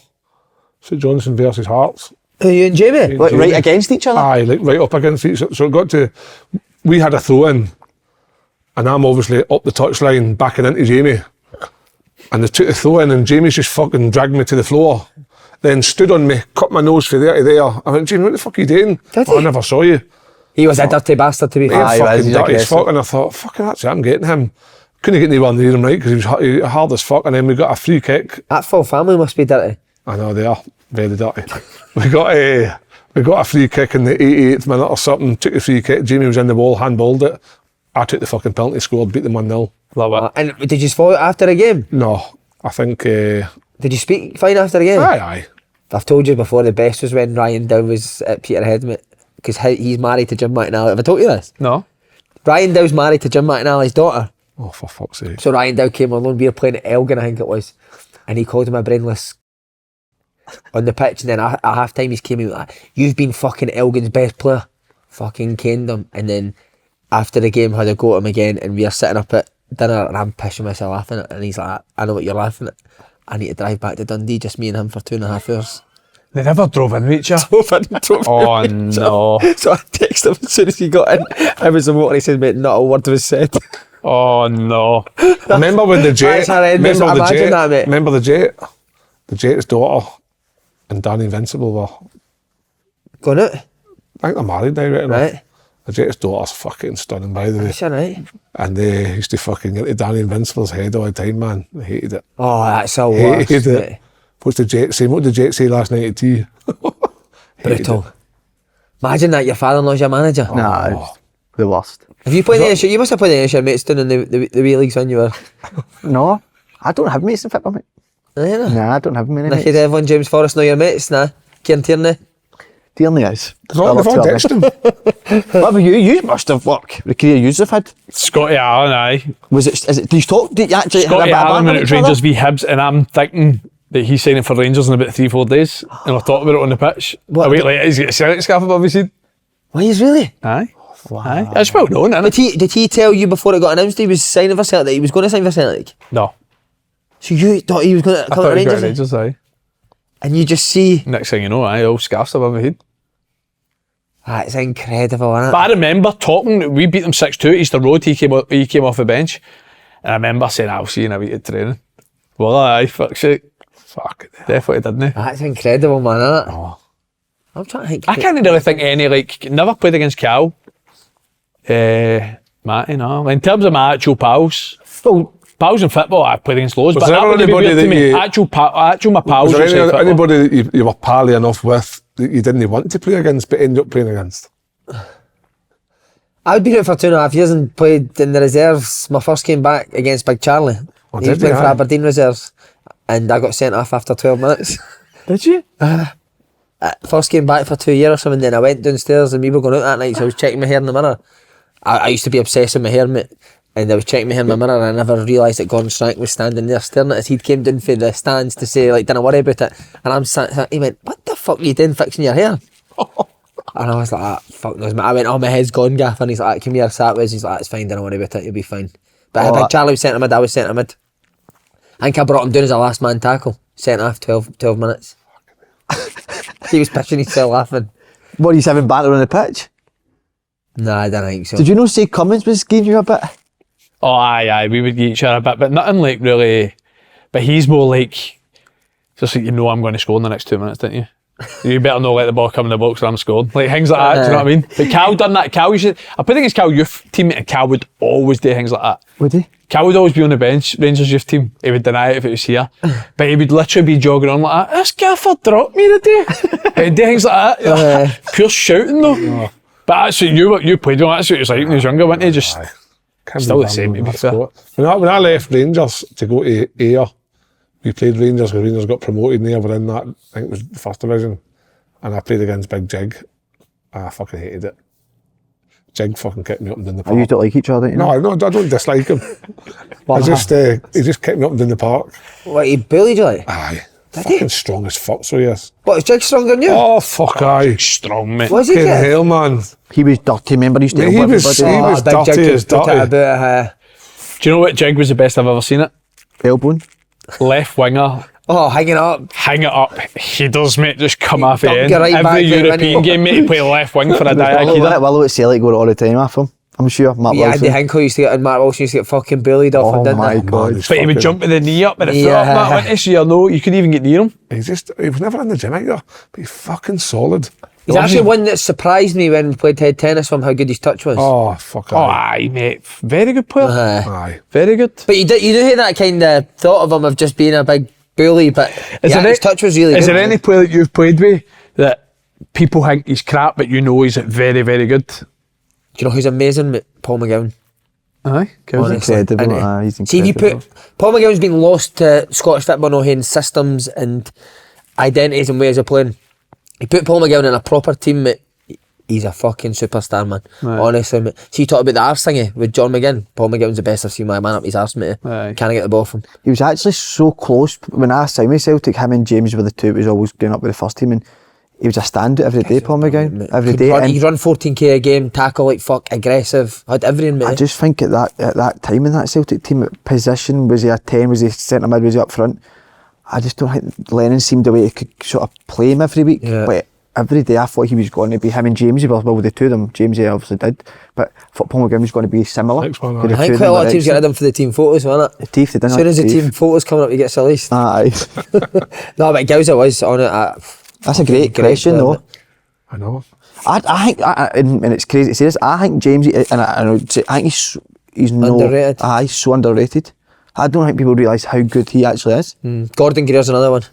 Speaker 4: St Johnson versus Hearts.
Speaker 1: Who, you and Jamie?
Speaker 3: Like, right against each other?
Speaker 4: Aye, like right up against each other. So it got to, we had a throw in, and I'm obviously up the touchline backing into Jamie. And they took the throw in, and Jamie's just fucking dragged me to the floor. Then stood on me, cut my nose from there to there. I went, Jamie, what the fuck are you doing?
Speaker 1: Did
Speaker 4: "Oh, I
Speaker 1: he?
Speaker 4: never saw you.
Speaker 1: He was a dirty bastard, to be
Speaker 4: He
Speaker 1: fair.
Speaker 3: Aye,
Speaker 4: fucking
Speaker 3: he's
Speaker 4: dirty as
Speaker 3: aggressive.
Speaker 4: fuck. And I thought, fucking that's it, I'm getting him. Couldn't get anywhere near him, right, because he was hard as fuck. And then we got a free kick.
Speaker 1: That full family must be dirty.
Speaker 4: I know they are very dirty. we got We got a free kick in the 88th minute or something, took the free kick, Jamie was in the wall, handballed it. I took the fucking penalty, scored, beat them 1-0.
Speaker 2: Love it.
Speaker 1: And did you follow it after the game?
Speaker 4: No, I think...
Speaker 1: Did you speak fine after the game?
Speaker 4: Aye.
Speaker 1: I've told you before, the best was when Ryan Dow was at Peterhead, mate. Because he's married to Jim McNally. Have I told you this?
Speaker 2: No.
Speaker 1: Ryan Dow's married to Jim McNally's daughter.
Speaker 4: Oh, for fuck's sake.
Speaker 1: So Ryan Dow came on loan, we were playing at Elgin, I think it was. And he called him a brainless on the pitch. And then at half time, he came in like, you've been fucking Elgin's best player. Fucking caned him. And then after the game, had a go at him again. And we are sitting up at dinner and I'm pissing myself laughing at it. And he's like, I know what you're laughing at. I need to drive back to Dundee, just me and him for 2.5 hours.
Speaker 2: They never drove in with you. Oh no.
Speaker 1: So I texted him as soon as he got in. I was the motor, he said, mate, not a word was said.
Speaker 2: Oh no.
Speaker 4: Remember when the Jet...
Speaker 1: Remember
Speaker 4: the Jet? The Jet's daughter and Danny Invincible were...
Speaker 1: Going out?
Speaker 4: I think they're married now, right?
Speaker 1: Right.
Speaker 4: The Jet's daughter's fucking stunning, by the way.
Speaker 1: That's alright.
Speaker 4: And they used to fucking get to Danny Invincible's head all the time, man. They hated it.
Speaker 1: Oh, that's so worse.
Speaker 4: Hated it. What's the Jet say? What did the Jet say last night at tea?
Speaker 1: Brutal. Imagine that your father-in-law's your manager.
Speaker 3: Nah, it's the worst.
Speaker 1: Have you played any of your, you must have played any of your mates down in the wee leagues when you were...
Speaker 3: No, I don't have mates in football, mate.
Speaker 1: No.
Speaker 3: Nah, I don't have many
Speaker 1: Nicky
Speaker 3: mates.
Speaker 1: Devlin, James Forrest, know your mates, nah? Kieran Tierney.
Speaker 3: Tierney is.
Speaker 4: They've all ditched him.
Speaker 3: What about you? You must have worked the career you have had.
Speaker 2: Scotty Allen, aye.
Speaker 3: Was it? Is it? Did you talk? Did you actually?
Speaker 2: Scotty Allen when it was Rangers v Hibs, and I'm thinking that he's signing for Rangers in about 3-4 days, and we're talking about it on the pitch.
Speaker 1: What?
Speaker 2: A week later, he's got a Celtic scarf above his head.
Speaker 1: Why is really?
Speaker 2: Aye. Aye. That's well known, isn't it?
Speaker 1: Did he tell you before it got announced he was signing for Celtic, that he was going to sign for Celtic?
Speaker 2: No.
Speaker 1: So you thought he was going to
Speaker 2: I
Speaker 1: come
Speaker 2: thought
Speaker 1: to
Speaker 2: he was
Speaker 1: Rangers?
Speaker 2: going to Rangers, aye.
Speaker 1: And you just see...
Speaker 2: Next thing you know, aye, all scarves above his head.
Speaker 1: That's incredible, isn't it?
Speaker 2: But I remember talking, we beat them 6-2 at Easter Road, he came off the bench, and I remember saying, I'll see you in a week at training. Well, aye, fuck's sake. Fuck, definitely didn't he?
Speaker 1: That's incredible, man, isn't it?
Speaker 2: Oh.
Speaker 1: I'm trying to think...
Speaker 2: I can't really think any, like, never played against Cal. Matty, no. In terms of my actual pals, well, pals in football, I've played against loads,
Speaker 4: Was
Speaker 2: but
Speaker 4: there
Speaker 2: that would be
Speaker 4: anybody
Speaker 2: weird to
Speaker 4: that
Speaker 2: me.
Speaker 4: you-
Speaker 2: Actual my pals.
Speaker 4: Was there
Speaker 2: outside football.
Speaker 4: anybody that you were pally enough with that you didn't want to play against but ended up playing against?
Speaker 1: I'd been out for 2.5 years and played in the reserves. My first came back against Big Charlie.
Speaker 4: Oh,
Speaker 1: He was
Speaker 4: did you,
Speaker 1: playing for
Speaker 4: aye?
Speaker 1: Aberdeen reserves. And I got sent off after 12 minutes.
Speaker 2: Did you?
Speaker 1: First came back for 2 years or something, then I went downstairs and we were going out that night, so I was checking my hair in the mirror. I used to be obsessed with my hair, mate. And I was checking my hair in the mirror and I never realised that Gordon Strachan was standing there staring at us. He came down for the stands to say, like, don't worry about it. And I'm sat, he went, what the fuck are you doing fixing your hair? And I was like, ah, fuck knows, mate. I went, oh, my head's gone, gaff. And he's like, come here, sat with us. He's like, it's fine, don't worry about it, you'll be fine. But Big Charlie was centre mid, I was centre mid. I think I brought him down as a last man tackle. Sent off 12 minutes. He was pitching himself laughing.
Speaker 3: What, he's having banter on the pitch?
Speaker 1: Nah, I don't think so.
Speaker 3: Did you know say Cummins was giving you a bit?
Speaker 2: Oh, aye, we would get each other a bit, but nothing like really. But he's more like, just like, you know I'm going to score in the next 2 minutes, don't you? You better not let the ball come in the box or I'm scored. Like things like that, do you know what I mean? But Cal done that. Cal used to, I played against Cal youth team and Cal would always do things like that.
Speaker 3: Would he?
Speaker 2: Cal would always be on the bench, Rangers youth team. He would deny it if it was here. But he would literally be jogging on like that. This gaffer dropped me today. He'd do things like that. Pure shouting though. But that's what you played on. That's what it was like when he was younger, wasn't he? Just still the same, to be fair.
Speaker 4: When I left Rangers to go to Ayr, we played Rangers when Rangers got promoted and Ayr were in that, I think it was the first division. And I played against Big Jig. I fucking hated it. Jig fucking kicked me up and down the park.
Speaker 3: You don't like each other, don't you?
Speaker 4: No, I don't dislike him. He just kicked me up and down the park.
Speaker 1: What, he bullied you like?
Speaker 4: Aye. Fucking strong as fuck, so yes.
Speaker 1: What, is Jig stronger than you?
Speaker 4: Oh, fuck, aye.
Speaker 2: Strong, mate.
Speaker 1: Was he
Speaker 4: Fucking
Speaker 1: kid?
Speaker 4: hell, man.
Speaker 3: He was dirty, remember? He used to
Speaker 4: He
Speaker 3: elbow
Speaker 4: was-
Speaker 3: everybody.
Speaker 4: he was
Speaker 1: Big
Speaker 4: dirty
Speaker 1: Jig
Speaker 4: as
Speaker 1: could put it
Speaker 4: dirty.
Speaker 1: about,
Speaker 2: Do you know what jig was the best I've ever seen it?
Speaker 3: elbowing.
Speaker 2: Left winger,
Speaker 1: oh, hanging up.
Speaker 2: hang it up, headers, mate, just come off the
Speaker 1: dunk
Speaker 2: end.
Speaker 1: it right back
Speaker 2: Every
Speaker 1: there,
Speaker 2: European
Speaker 1: when he-
Speaker 2: game, mate, he play left wing for a Dayak header.
Speaker 3: Willow at Celtic got it all the time off him. I'm sure. Matt
Speaker 1: Yeah,
Speaker 3: Wilson.
Speaker 1: Andy Hinkle used to get, and Mark Wilson used to get fucking bullied off
Speaker 3: Oh
Speaker 1: and didn't
Speaker 3: my
Speaker 1: they?
Speaker 3: God.
Speaker 4: he's
Speaker 2: But he would
Speaker 4: fucking-
Speaker 2: jump with the knee up and the foot
Speaker 1: Yeah.
Speaker 2: up, Matt, wouldn't he? So you know, you couldn't even get near him.
Speaker 4: He was never in the gym either, but he's fucking solid.
Speaker 1: He's actually one that surprised me when we played head tennis from how good his touch was.
Speaker 4: Oh, fuck,
Speaker 2: Oh,
Speaker 4: aye.
Speaker 2: aye, mate. Very good player.
Speaker 4: Aye.
Speaker 2: Very good.
Speaker 1: But you do hear that kind of thought of him of just being a big bully, but his touch was really
Speaker 2: Is
Speaker 1: good.
Speaker 2: there any player that you've played with that people think he's crap, but you know he's very, very good.
Speaker 1: Do you know who's amazing, mate? Paul McGowan.
Speaker 2: Aye,
Speaker 1: Honestly.
Speaker 3: incredible.
Speaker 1: And,
Speaker 3: He's incredible.
Speaker 1: see, if you put Paul McGowan's been lost to Scottish football, no having systems and identities and ways of playing. You put Paul McGowan in a proper team, mate, he's a fucking superstar, man.
Speaker 2: Aye.
Speaker 1: Honestly, mate. See, you talk about the arse thingy with John McGinn. Paul McGowan's the best I've seen my man up his arse, mate.
Speaker 2: Aye.
Speaker 1: Can't get the ball from him.
Speaker 3: He was actually so close. When I signed with Celtic, him and James were the two that was always going up with the first team, and he was a standout every day, Paul McGowan. Every day.
Speaker 1: He could run 14k a game, tackle like fuck, aggressive, had everything, mate.
Speaker 3: I just think at that time in that Celtic team, position, was he a 10, was he centre mid, was he up front? I just don't think Lennon seemed the way he could sort of play him every week.
Speaker 1: Yeah.
Speaker 3: But every day I thought he was going to be him and Jamesy, well with the two of them, Jamesy obviously did, but I thought Paul McGowan was going to be similar.
Speaker 4: Next one,
Speaker 3: With the
Speaker 1: I think
Speaker 3: two
Speaker 1: quite a lot of
Speaker 3: them
Speaker 1: teams get rid of him for the team photos, wasn't it?
Speaker 3: The teeth, they didn't
Speaker 1: As soon
Speaker 3: like
Speaker 1: as the
Speaker 3: teeth.
Speaker 1: team photos coming up, he gets released.
Speaker 3: Aye.
Speaker 1: No, but Gowser was on it.
Speaker 3: That's a great question
Speaker 1: player,
Speaker 3: though.
Speaker 1: mate.
Speaker 4: I know.
Speaker 3: I think, and it's crazy to say this, I think Jamesy, and I think he's no,
Speaker 1: Underrated.
Speaker 3: he's so underrated. I don't think people realise how good he actually is.
Speaker 1: Gordon Greer's another one.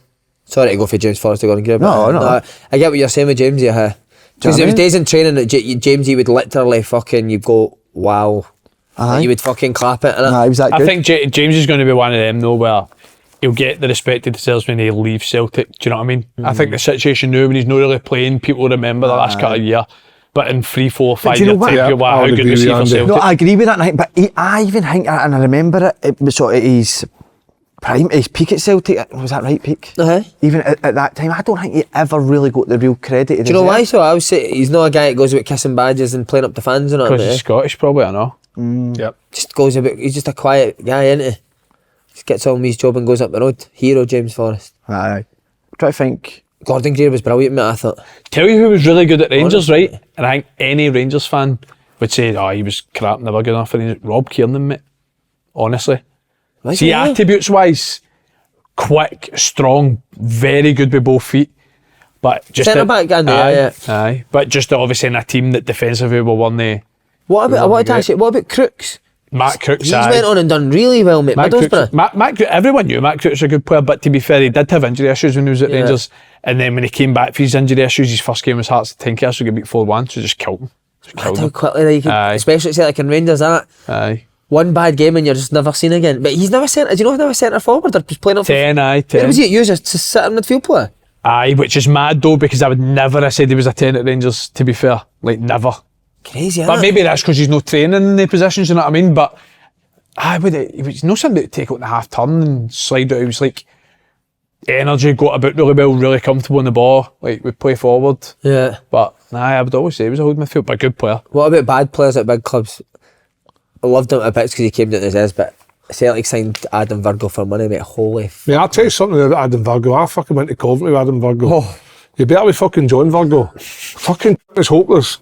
Speaker 1: Sorry to go for James Forrest to Gordon Greer.
Speaker 3: No, no.
Speaker 1: I get what you're saying with Jamesy. Because
Speaker 3: Do you know
Speaker 1: there
Speaker 3: what I
Speaker 1: was
Speaker 3: mean?
Speaker 1: days in training that Jamesy would literally fucking, you go, wow.
Speaker 3: Aye.
Speaker 1: You would fucking clap it. innit?
Speaker 3: Nah, he was that
Speaker 2: I
Speaker 3: good.
Speaker 2: think James is going to be one of them though, where he'll get the respect he deserves when he leaves Celtic. Do you know what I mean? I think the situation now when he's not really playing, people will remember the last couple of years. But in 3, 4, 5
Speaker 3: do you know
Speaker 2: years
Speaker 3: what?
Speaker 2: time,
Speaker 4: Yeah,
Speaker 2: people are
Speaker 4: I
Speaker 2: how
Speaker 4: would
Speaker 2: good
Speaker 4: agree
Speaker 2: was he
Speaker 4: with
Speaker 2: for
Speaker 4: Andy.
Speaker 2: Celtic?
Speaker 3: No, I agree with that, but I even think, and I remember it was sort of his prime, his peak at Celtic, was that right, peak?
Speaker 1: Uh-huh.
Speaker 3: Even at that time, I don't think he ever really got the real credit.
Speaker 1: Do you know why? So I would say he's not a guy that goes about kissing badges and playing up the fans and all
Speaker 2: Because
Speaker 1: that.
Speaker 2: he's Scottish, probably, I know.
Speaker 4: Yep.
Speaker 1: Just goes about. He's just a quiet guy, isn't he? Just gets on with his job and goes up the road. Hero James Forrest.
Speaker 3: Aye. Try to think.
Speaker 1: Gordon Greer was brilliant, mate. I thought.
Speaker 2: Tell you who was really good at Rangers, right? And I think any Rangers fan would say, oh, he was crap, never good enough for Rangers. Rob Kiernan, mate. Honestly.
Speaker 1: Was
Speaker 2: See,
Speaker 1: he, yeah?
Speaker 2: attributes wise, quick, strong, very good with both feet. But just
Speaker 1: Centre back, Andy, yeah.
Speaker 2: Aye. But just obviously in a team that defensively were one day.
Speaker 1: What about? I wanted to ask you. What about Crooks?
Speaker 2: Matt Crooks,
Speaker 1: He's
Speaker 2: aye.
Speaker 1: went on and done really well, mate.
Speaker 2: Matt
Speaker 1: Middlesbrough.
Speaker 2: Crooks, Matt Crooks, everyone knew Matt Crooks was a good player, but to be fair, he did have injury issues when he was at
Speaker 1: Yeah.
Speaker 2: Rangers. And then when he came back for his injury issues, his first game was Hearts at 10k, so he got beat 4-1, so just killed him. Just
Speaker 1: Mad
Speaker 2: killed
Speaker 1: how
Speaker 2: him.
Speaker 1: quickly they could,
Speaker 2: Aye.
Speaker 1: especially say like in Rangers, that
Speaker 2: Aye.
Speaker 1: one bad game and you're just never seen again. But he's never centre. Do you know he's never centre forward or just playing up?
Speaker 2: 10, aye,
Speaker 1: Where
Speaker 2: 10.
Speaker 1: was he at used to sit in midfield player?
Speaker 2: Aye, which is mad though, because I would never have said he was a 10 at Rangers, to be fair. Like, never.
Speaker 1: Crazy,
Speaker 2: But
Speaker 1: innit?
Speaker 2: maybe that's because he's not training in the positions, you know what I mean? But I would, he was no somebody to take out the half turn and slide out. He was like energy, got about really well, really comfortable on the ball, like would play forward.
Speaker 1: Yeah.
Speaker 2: But I would always say he was a holding midfield, but a good player.
Speaker 1: What about bad players at big clubs? I loved him a bit because he came down to his but Celtic signed Adam Virgo for money, mate. Holy f-
Speaker 4: I'll tell you something about Adam Virgo. I fucking went to Coventry with Adam Virgo.
Speaker 1: Oh.
Speaker 4: You better be fucking John Virgo. Fucking is hopeless.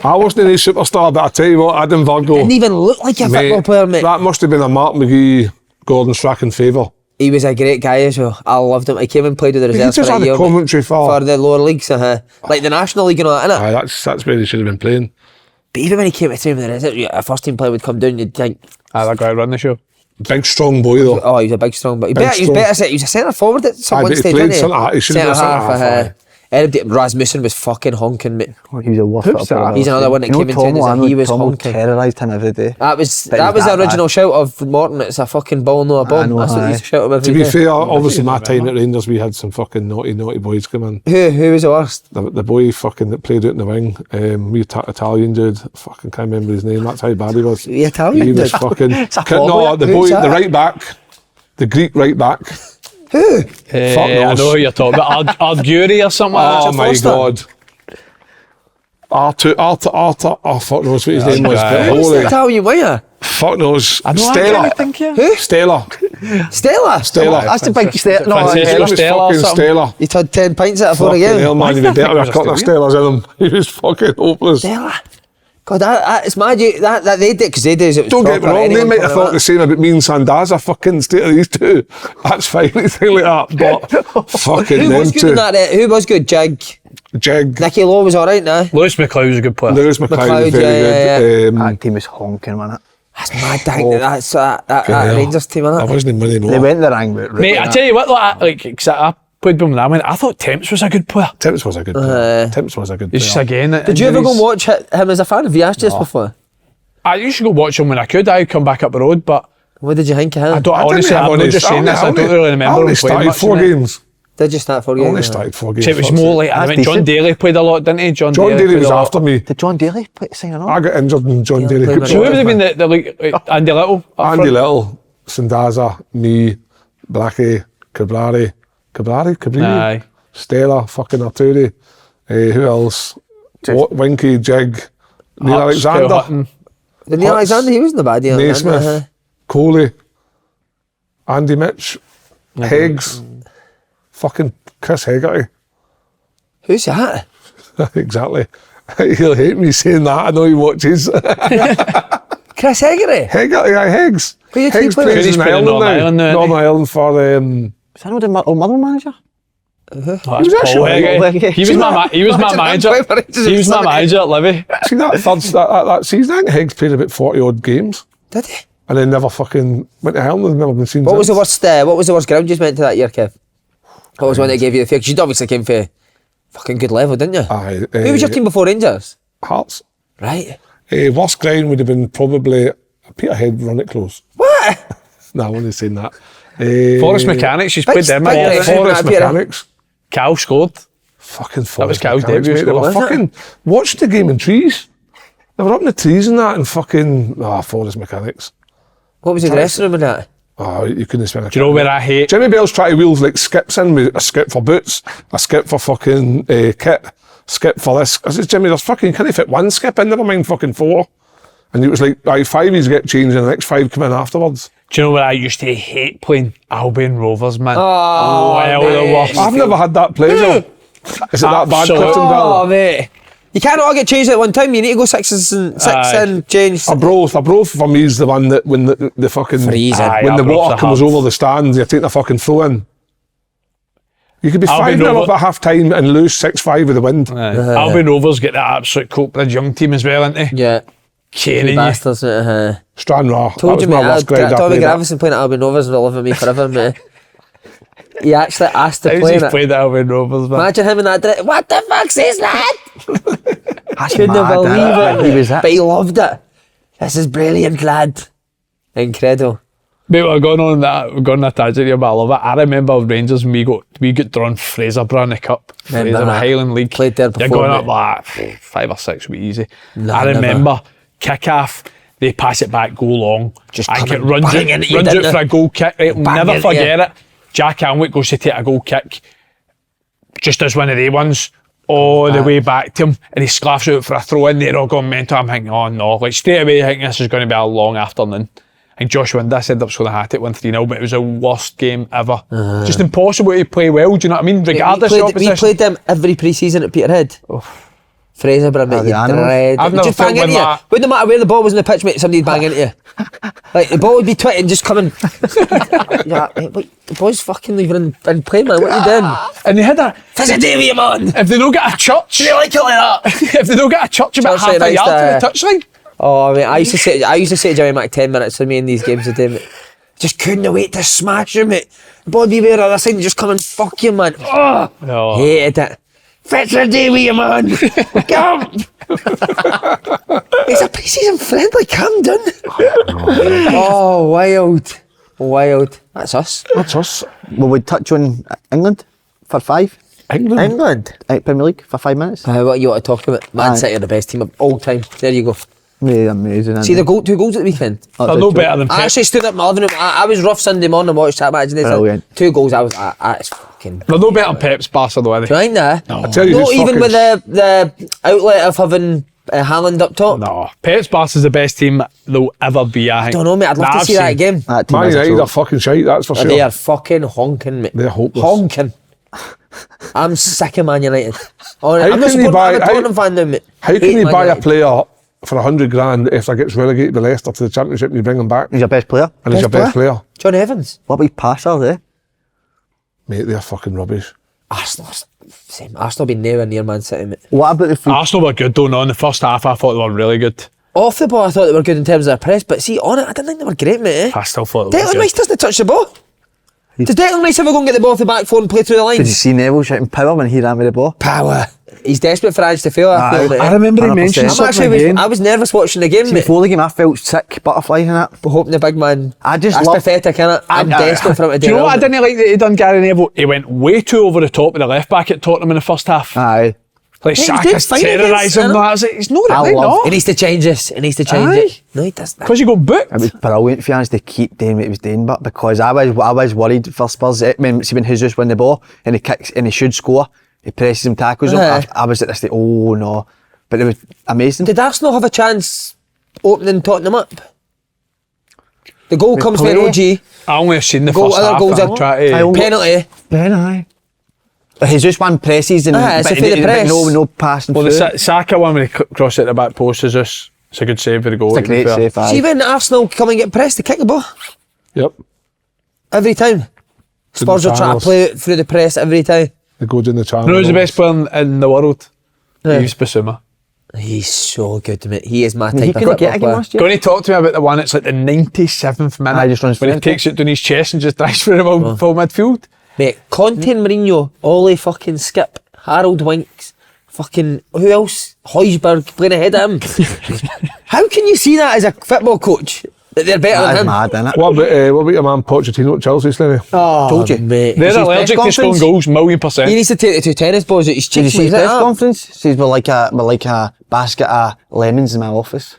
Speaker 4: I wasn't any superstar, but I tell you what, Adam Virgo.
Speaker 1: Didn't even look like a football player, mate.
Speaker 4: That must have been a Mark McGee, Gordon Strachan favour.
Speaker 1: He was a great guy as well. I loved him. He came and played with the
Speaker 4: He
Speaker 1: reserves
Speaker 4: just
Speaker 1: for a
Speaker 4: had
Speaker 1: year.
Speaker 4: a commentary
Speaker 1: for the lower leagues, like the National League and all that, innit?
Speaker 4: Aye, that's where he should have been playing.
Speaker 1: But even when he came to train with the reserves, a first team player would come down, you'd think,
Speaker 2: That guy run the show.
Speaker 4: Big strong boy though.
Speaker 1: oh, he was a big strong, but he was
Speaker 4: strong.
Speaker 1: better. He was a centre forward at some
Speaker 4: Aye,
Speaker 1: one
Speaker 4: but he
Speaker 1: stage,
Speaker 4: played
Speaker 1: didn't he?
Speaker 4: centre-half. He should have been centre-half,
Speaker 1: Rasmussen was fucking honking, mate.
Speaker 3: He was a worst
Speaker 2: Who's
Speaker 3: football player
Speaker 2: that?
Speaker 3: I've
Speaker 1: He's
Speaker 3: ever
Speaker 1: another
Speaker 3: seen.
Speaker 1: one that
Speaker 3: You know
Speaker 1: came into
Speaker 3: Tomo,
Speaker 1: it,
Speaker 3: I know
Speaker 1: he was
Speaker 3: Tomo
Speaker 1: honking.
Speaker 3: terrorised him every day.
Speaker 1: That was
Speaker 3: But he was
Speaker 1: the
Speaker 3: that
Speaker 1: original
Speaker 3: bad.
Speaker 1: shout of Morton. It's a fucking ball, no a bomb.
Speaker 3: know,
Speaker 1: That's what he
Speaker 3: aye.
Speaker 1: used to shout him every
Speaker 4: To be
Speaker 1: day.
Speaker 4: fair, obviously my time at Rangers we had some fucking naughty boys come in.
Speaker 1: Who was the worst?
Speaker 4: The boy fucking that played out in the wing, Italian dude, fucking can't remember his name, that's how bad he was.
Speaker 1: The Italian
Speaker 4: He was
Speaker 1: dude?
Speaker 4: fucking,
Speaker 3: a
Speaker 4: no,
Speaker 3: problem.
Speaker 4: the
Speaker 1: Who's
Speaker 4: boy, the
Speaker 1: that?
Speaker 4: right back, the Greek right back.
Speaker 1: Who?
Speaker 4: Fuck
Speaker 2: I
Speaker 4: knows.
Speaker 2: know who you're talking about. Arguri or something like
Speaker 4: Oh
Speaker 2: that.
Speaker 4: my
Speaker 1: Foster?
Speaker 4: God. Arthur, oh fuck knows what his name was,
Speaker 2: guy.
Speaker 4: but
Speaker 1: Who's the
Speaker 4: holy,
Speaker 1: Italian winger?
Speaker 4: fuck knows,
Speaker 2: I know
Speaker 4: Stella.
Speaker 2: Arguri, think you?
Speaker 1: Who?
Speaker 4: Stella.
Speaker 1: Stella?
Speaker 4: Stella.
Speaker 3: That's the big step. No,
Speaker 2: Francesco
Speaker 4: He was
Speaker 2: Stella or
Speaker 4: fucking
Speaker 2: something.
Speaker 4: Stella.
Speaker 1: He'd had 10 pints at a for a
Speaker 4: Fucking
Speaker 1: game.
Speaker 4: hell, man, he was
Speaker 2: I think
Speaker 4: better
Speaker 2: he
Speaker 4: with
Speaker 2: was
Speaker 4: a couple of
Speaker 2: Australian.
Speaker 4: Stellas in him. He was fucking hopeless.
Speaker 1: Stella. God, it's mad that they did, because they did it was
Speaker 4: Don't get me
Speaker 1: proper,
Speaker 4: wrong, they
Speaker 1: anyone
Speaker 4: might have
Speaker 1: coming
Speaker 4: thought the same about me and Sandaza, fucking state of these two. That's fine, anything like that, but fucking
Speaker 1: Who
Speaker 4: them
Speaker 1: was good in
Speaker 4: two.
Speaker 1: that? Who was good? Jig.
Speaker 4: Jig,
Speaker 1: Nicky Lowe was alright now.
Speaker 2: Lewis McLeod was a good player.
Speaker 4: Lewis McLeod
Speaker 1: McLeod,
Speaker 4: was very
Speaker 1: yeah,
Speaker 4: good.
Speaker 3: that team was honking, wasn't it?
Speaker 1: That's mad, I think that
Speaker 4: hell.
Speaker 1: Rangers team,
Speaker 4: I
Speaker 1: innit?
Speaker 4: wasn't in money
Speaker 3: They
Speaker 4: more.
Speaker 3: went the rang, but
Speaker 2: Mate, I tell you what, like 'cause I played with him, and I went, I thought Temps was a good player.
Speaker 4: Temps was a good player. Temps was a good player.
Speaker 2: It's just again.
Speaker 1: Did you ever go and watch him as a fan? Have you asked this before?
Speaker 2: I used to go watch him when I could. I'd come back up the road, but
Speaker 1: What did you think of him?
Speaker 2: I don't honestly. I'm not just saying this. I don't really remember.
Speaker 4: I only
Speaker 2: him playing
Speaker 4: started
Speaker 2: much,
Speaker 4: 4
Speaker 2: mate.
Speaker 4: games.
Speaker 1: Did you start 4
Speaker 4: I
Speaker 1: games?
Speaker 4: only started 4 games.
Speaker 2: So it was more like I mean, John Daly played a lot, didn't he? John
Speaker 4: Daly
Speaker 2: played
Speaker 4: was
Speaker 2: a lot.
Speaker 4: after me.
Speaker 3: Did John Daly sign on?
Speaker 4: I got injured and John
Speaker 1: Yeah,
Speaker 4: Daly.
Speaker 1: played
Speaker 4: kept
Speaker 2: So who would have
Speaker 4: me.
Speaker 2: been the like Andy Little? up
Speaker 4: Andy
Speaker 2: front?
Speaker 4: Little, Sandaza, me, Blackie, Cabri,
Speaker 2: Aye.
Speaker 4: Stella, fucking Arturi. Who else? Winky, Jig, Neil
Speaker 2: Hutz, Kyle
Speaker 4: Alexander,
Speaker 2: Hutton.
Speaker 1: The Neil
Speaker 4: Hutz,
Speaker 1: Alexander, he wasn't a bad Neil Alexander.
Speaker 4: Naismith, Coley, Andy Mitch, Higgs, fucking Chris Hegarty.
Speaker 1: Who's that?
Speaker 4: Exactly. He'll hate me saying that. I know he watches.
Speaker 1: Chris Hegarty?
Speaker 4: Hegarty, Higgs.
Speaker 1: Who did he
Speaker 4: Higgs
Speaker 1: play
Speaker 4: plays
Speaker 1: with?
Speaker 2: He's
Speaker 4: in
Speaker 2: playing
Speaker 4: Ireland
Speaker 2: Northern
Speaker 4: now.
Speaker 2: Ireland now,
Speaker 4: Northern
Speaker 2: isn't
Speaker 4: Ireland for
Speaker 3: Is that not the mother manager?
Speaker 2: Oh,
Speaker 4: was
Speaker 2: that's
Speaker 4: actually
Speaker 2: Paul
Speaker 3: like-
Speaker 2: Hegarty. He was my manager. He was my manager at Livy.
Speaker 4: See that that season, I think Higgs played about 40 odd games
Speaker 1: Did he?
Speaker 4: and then never fucking went to Ireland and never been seen
Speaker 1: What was the
Speaker 4: since.
Speaker 1: worst? What was the worst ground you went to that year, Kev? What was one that gave you the fear? Because you'd obviously came for fucking good level, didn't you?
Speaker 4: Aye,
Speaker 1: Who was your team before Rangers?
Speaker 4: Hearts.
Speaker 1: Right.
Speaker 4: Worst ground would have been probably Peterhead run it close.
Speaker 1: What?
Speaker 4: No, I wasn't saying that.
Speaker 2: Forest Mechanics. She's
Speaker 1: Big
Speaker 2: played them.
Speaker 1: big
Speaker 2: a lot.
Speaker 1: guys.
Speaker 4: Forest
Speaker 1: Peter.
Speaker 4: Mechanics.
Speaker 2: Cal scored.
Speaker 4: Fucking Forest
Speaker 2: That was Cal's
Speaker 4: Mechanics,
Speaker 2: debut
Speaker 4: mate. They were
Speaker 2: score,
Speaker 1: wasn't
Speaker 4: fucking watched the game in trees. They were up in the trees and that and fucking Forest Mechanics.
Speaker 1: What was the dressing room and that?
Speaker 4: Oh, you couldn't spend a
Speaker 2: Do you know where I hate?
Speaker 4: Jimmy Bell's trying to wheels like skips in with a skip for boots, a skip for fucking kit, skip for this. I said, Jimmy, there's fucking, can't fit one skip in, never mind fucking 4. And it was like, 5 he's get changed and the next 5 come in afterwards.
Speaker 2: Do you know where I used to hate playing? Albion Rovers, man.
Speaker 1: Oh,
Speaker 2: well,
Speaker 1: mate.
Speaker 2: the worst.
Speaker 4: I've never had that pleasure. Is it that bad,
Speaker 2: Absolutely.
Speaker 4: Clifton Bell?
Speaker 1: Oh, mate. You can't all get changed at one time. You need to go six
Speaker 2: Aye.
Speaker 1: and change.
Speaker 4: A bro for me is the one that when the fucking
Speaker 1: Freezing.
Speaker 2: Aye,
Speaker 4: when the
Speaker 2: Arbroath's
Speaker 4: water
Speaker 2: the
Speaker 4: comes
Speaker 2: hard.
Speaker 4: over the stand, you're taking a fucking throw in. You could be
Speaker 2: Albion
Speaker 4: 5-0
Speaker 2: Rover-
Speaker 4: up at half time and lose 6-5 with the wind.
Speaker 2: Albion Rovers get that absolute Coatbridge young team as well, aren't they?
Speaker 1: Yeah.
Speaker 2: Caning you.
Speaker 1: Bastards.
Speaker 4: Stranraer.
Speaker 1: Told
Speaker 4: that
Speaker 1: you,
Speaker 4: was
Speaker 1: mate.
Speaker 4: my worst ground I
Speaker 1: Tommy
Speaker 4: played at.
Speaker 1: Gravison playing at Albion Rovers will live with me forever, mate. He actually asked to
Speaker 2: How's
Speaker 1: play
Speaker 2: he
Speaker 1: in it.
Speaker 2: played at Albion Rovers, man?
Speaker 1: Imagine him in that dress. What the fuck's this, lad?
Speaker 3: That's
Speaker 1: Couldn't
Speaker 3: mad,
Speaker 1: believe
Speaker 3: that.
Speaker 1: it.
Speaker 3: He was that.
Speaker 1: But he loved it. This is brilliant, lad. Incredible.
Speaker 2: Mate, we're going on a tangent here, but I love it. I remember Rangers when we got drawn Fraserburgh in the Cup.
Speaker 1: Remember
Speaker 2: Fraser
Speaker 1: that.
Speaker 2: Highland League.
Speaker 1: Played there
Speaker 2: You're
Speaker 1: before,
Speaker 2: going up
Speaker 1: mate.
Speaker 2: like 5 or 6 would be easy.
Speaker 1: No,
Speaker 2: I
Speaker 1: never.
Speaker 2: remember kick-off, they pass it back, go long.
Speaker 1: Just
Speaker 2: I think it
Speaker 1: come
Speaker 2: runs
Speaker 1: bang into you,
Speaker 2: out
Speaker 1: didn't
Speaker 2: for
Speaker 1: they?
Speaker 2: a goal kick. Right, we'll
Speaker 1: Bang
Speaker 2: never
Speaker 1: into
Speaker 2: forget
Speaker 1: you.
Speaker 2: it. Jack Alnwick goes to take a goal kick. Just as one of the ones. All the way back to him, and he sclaffs out for a throw in. They're all going mental. I'm thinking, oh no, like straight away, I think this is going to be a long afternoon. And Josh Windass ended up scoring a hat-trick 1-3-0, but it was the worst game ever. Just impossible to play well. Do you know what I mean? Regardless of
Speaker 1: we
Speaker 2: opposition.
Speaker 1: played them every pre-season at Peterhead. Fraserburgh, mate,
Speaker 3: the
Speaker 1: you
Speaker 3: animals.
Speaker 1: dread.
Speaker 2: I've
Speaker 1: It'd
Speaker 2: never
Speaker 1: just bang
Speaker 2: felt
Speaker 1: into you.
Speaker 2: when that-
Speaker 1: Wouldn't matter where the ball was in the pitch, mate, somebody'd bang into you. Like, the ball would be twitting, just coming. Yeah, wait, the boy's fucking leaving and playing, man. What are you doing?
Speaker 2: And they had a.
Speaker 1: Fizzy man!
Speaker 2: If they don't get a church,
Speaker 1: You like it like that?
Speaker 2: if they don't get a church about
Speaker 1: Church
Speaker 2: half
Speaker 1: like
Speaker 2: a yard
Speaker 1: nice
Speaker 2: to the touchline.
Speaker 1: Oh, mate, I used to say to Jimmy Mac 10 minutes for me in these games a day, mate. Just couldn't wait to smash him, mate. The ball would be there on the other side and just come and fuck you, man. Oh,
Speaker 2: No.
Speaker 1: hated it. Fizzy Davey, man! Come! It's a pre-season friendly, calm down. Oh, wild. Wild. That's us.
Speaker 4: That's us.
Speaker 3: Well, we'd touch on England for 5.
Speaker 4: England.
Speaker 1: England.
Speaker 3: Premier League for 5 minutes.
Speaker 1: What you want to talk about? Man
Speaker 3: Aye.
Speaker 1: City are the best team of all time. There you go.
Speaker 3: Really amazing.
Speaker 1: See the goal, 2 goals at the weekend.
Speaker 2: They're no better than
Speaker 1: I
Speaker 2: Pep.
Speaker 1: actually stood up in my living room. I was rough Sunday morning and watched that match. And they said
Speaker 3: Brilliant.
Speaker 1: 2 goals. I was, it's fucking.
Speaker 2: They're no better than Pep's Barcelona.
Speaker 1: Do you mind that?
Speaker 4: I tell you
Speaker 1: Not
Speaker 4: who's
Speaker 1: even
Speaker 4: fucking-
Speaker 1: with the outlet of having Haaland up top.
Speaker 2: No, Pep's Barca's the best team there'll ever be, I think.
Speaker 1: Don't know, mate. I'd love to
Speaker 2: I've
Speaker 1: see that
Speaker 2: seen-
Speaker 1: again.
Speaker 3: That team
Speaker 4: Man
Speaker 3: is a
Speaker 4: United
Speaker 3: joke.
Speaker 4: are fucking shite, that's for sure.
Speaker 1: They are fucking honking, mate.
Speaker 4: They're hopeless.
Speaker 1: Honking. I'm sick of Man United. Oh,
Speaker 4: How
Speaker 1: I'm not
Speaker 4: can you
Speaker 1: supporting,
Speaker 4: buy-
Speaker 1: I'm a
Speaker 4: how-
Speaker 1: Tottenham fan now, mate.
Speaker 4: How can
Speaker 1: Hate
Speaker 4: you
Speaker 1: Man
Speaker 4: buy a
Speaker 1: United.
Speaker 4: player for 100 grand if they gets relegated to Leicester to the Championship and you bring him back
Speaker 3: He's your best player.
Speaker 4: and he's your best player?
Speaker 1: John Evans.
Speaker 3: What about passers, eh?
Speaker 4: Mate, they're fucking rubbish.
Speaker 1: Arsenal. Same. Arsenal been nowhere near Man City, mate.
Speaker 3: What about the
Speaker 2: Arsenal were good though, no, in the first half I thought they were really good.
Speaker 1: Off the ball, I thought they were good in terms of their press, but see, on it, I didn't think they were great, mate.
Speaker 2: I still thought they were
Speaker 1: Declan
Speaker 2: good.
Speaker 1: Rice doesn't touch the ball. Does Declan Rice ever go and get the ball off the back four and play through the lines?
Speaker 3: Did you see Neville shouting power when he ran with the ball?
Speaker 1: Power. He's desperate for Ange to fail.
Speaker 2: I remember he
Speaker 3: 100%.
Speaker 2: mentioned something again.
Speaker 1: I was nervous watching the game.
Speaker 3: See, before the game, I felt sick, butterflies and that.
Speaker 1: But hoping the big man.
Speaker 3: That's
Speaker 1: pathetic, innit? I'm desperate for him to do.
Speaker 2: Do you know what I
Speaker 1: well.
Speaker 2: didn't like that he done Gary Neville? He went way too over the top with the left back at Tottenham in the first half.
Speaker 3: Aye.
Speaker 2: Like
Speaker 1: Yeah,
Speaker 2: Saka's terrorising him. I was like, he's not really not.
Speaker 1: He needs to change this. He needs to change it. No, he doesn't.
Speaker 2: Because you got booked.
Speaker 3: It was brilliant for Ange to keep doing what he was doing, but because I was worried for Spurs. When Jesus win the ball and he kicks and he should score, he presses him, tackles him. I was at this stage, oh no. But it was amazing.
Speaker 1: Did Arsenal have a chance opening Tottenham up? The goal comes from OG.
Speaker 2: I only have seen the
Speaker 1: Goal,
Speaker 2: first
Speaker 1: other
Speaker 2: half.
Speaker 1: goals
Speaker 2: I'm
Speaker 1: are
Speaker 2: trying to-
Speaker 1: penalty.
Speaker 3: Aye. But Jesus one presses and
Speaker 1: It's
Speaker 3: but
Speaker 1: for the press.
Speaker 3: no passing
Speaker 2: Well,
Speaker 3: through.
Speaker 2: the Saka one when he crossed it at the back post is this. It's a good save for the goal.
Speaker 3: It's a
Speaker 2: to be
Speaker 3: great
Speaker 2: fair.
Speaker 3: save. Aye.
Speaker 1: See when Arsenal come and get pressed, they kick the ball
Speaker 4: Yep.
Speaker 1: every time. Spurs are trying to
Speaker 4: channels.
Speaker 1: play it through the press every time.
Speaker 4: They go down the channel.
Speaker 2: You know who's the best player in the world? Yves Bissouma.
Speaker 1: He's so good, mate. He is my
Speaker 3: He
Speaker 1: type of
Speaker 3: couldn't
Speaker 1: football
Speaker 3: get a game
Speaker 1: player.
Speaker 3: last year.
Speaker 2: Going to talk to me about the one, it's like the 97th minute.
Speaker 3: Aye, just runs
Speaker 2: when he
Speaker 3: through it.
Speaker 2: takes it down his chest and just dives for the full midfield.
Speaker 1: Mate, Conte and Mourinho, Ole fucking Skip, Harold Winks, fucking, who else? Højbjerg playing ahead of him. How can you see that as a football coach? That they're better
Speaker 3: That is
Speaker 1: than him?
Speaker 3: mad, isn't it?
Speaker 4: What about your man Pochettino at Chelsea, Slaney?
Speaker 1: Oh,
Speaker 3: Told you.
Speaker 1: mate.
Speaker 2: They're
Speaker 3: his
Speaker 2: allergic
Speaker 3: press
Speaker 2: to scoring
Speaker 3: conference?
Speaker 2: goals, 1,000,000%.
Speaker 1: He needs to take the two tennis balls out his
Speaker 3: Did you
Speaker 1: cheeks.
Speaker 3: see his press conference? Says we're like a basket of lemons in my office.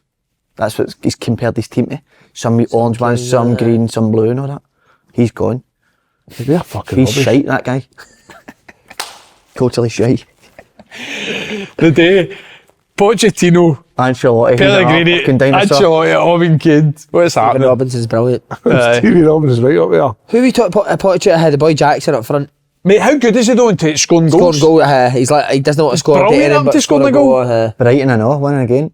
Speaker 3: That's what he's compared his team to. Some orange ones, some green, some blue and all that. He's gone.
Speaker 4: They're fucking
Speaker 3: He's
Speaker 4: rubbish.
Speaker 3: shite, that guy. Totally shite.
Speaker 2: The day Pochettino,
Speaker 3: Ancelotti.
Speaker 2: Pellegrini,
Speaker 3: fucking dinosaur.
Speaker 2: Ancelotti, Owen Kidd. What's
Speaker 1: Stephen
Speaker 2: happening?
Speaker 1: Robinson's brilliant.
Speaker 2: Aye.
Speaker 4: Stevie Robbins is right up there.
Speaker 1: Who we talked Pochettino had the boy Jackson up front.
Speaker 2: Mate, how good is he doing to scoring
Speaker 1: Scoring
Speaker 2: goals?
Speaker 1: goal. He's like, he doesn't want to score.
Speaker 2: brilliant
Speaker 1: anything
Speaker 2: up
Speaker 1: but
Speaker 2: to scoring
Speaker 1: score
Speaker 2: a goal.
Speaker 3: Brighton, I know, winning again.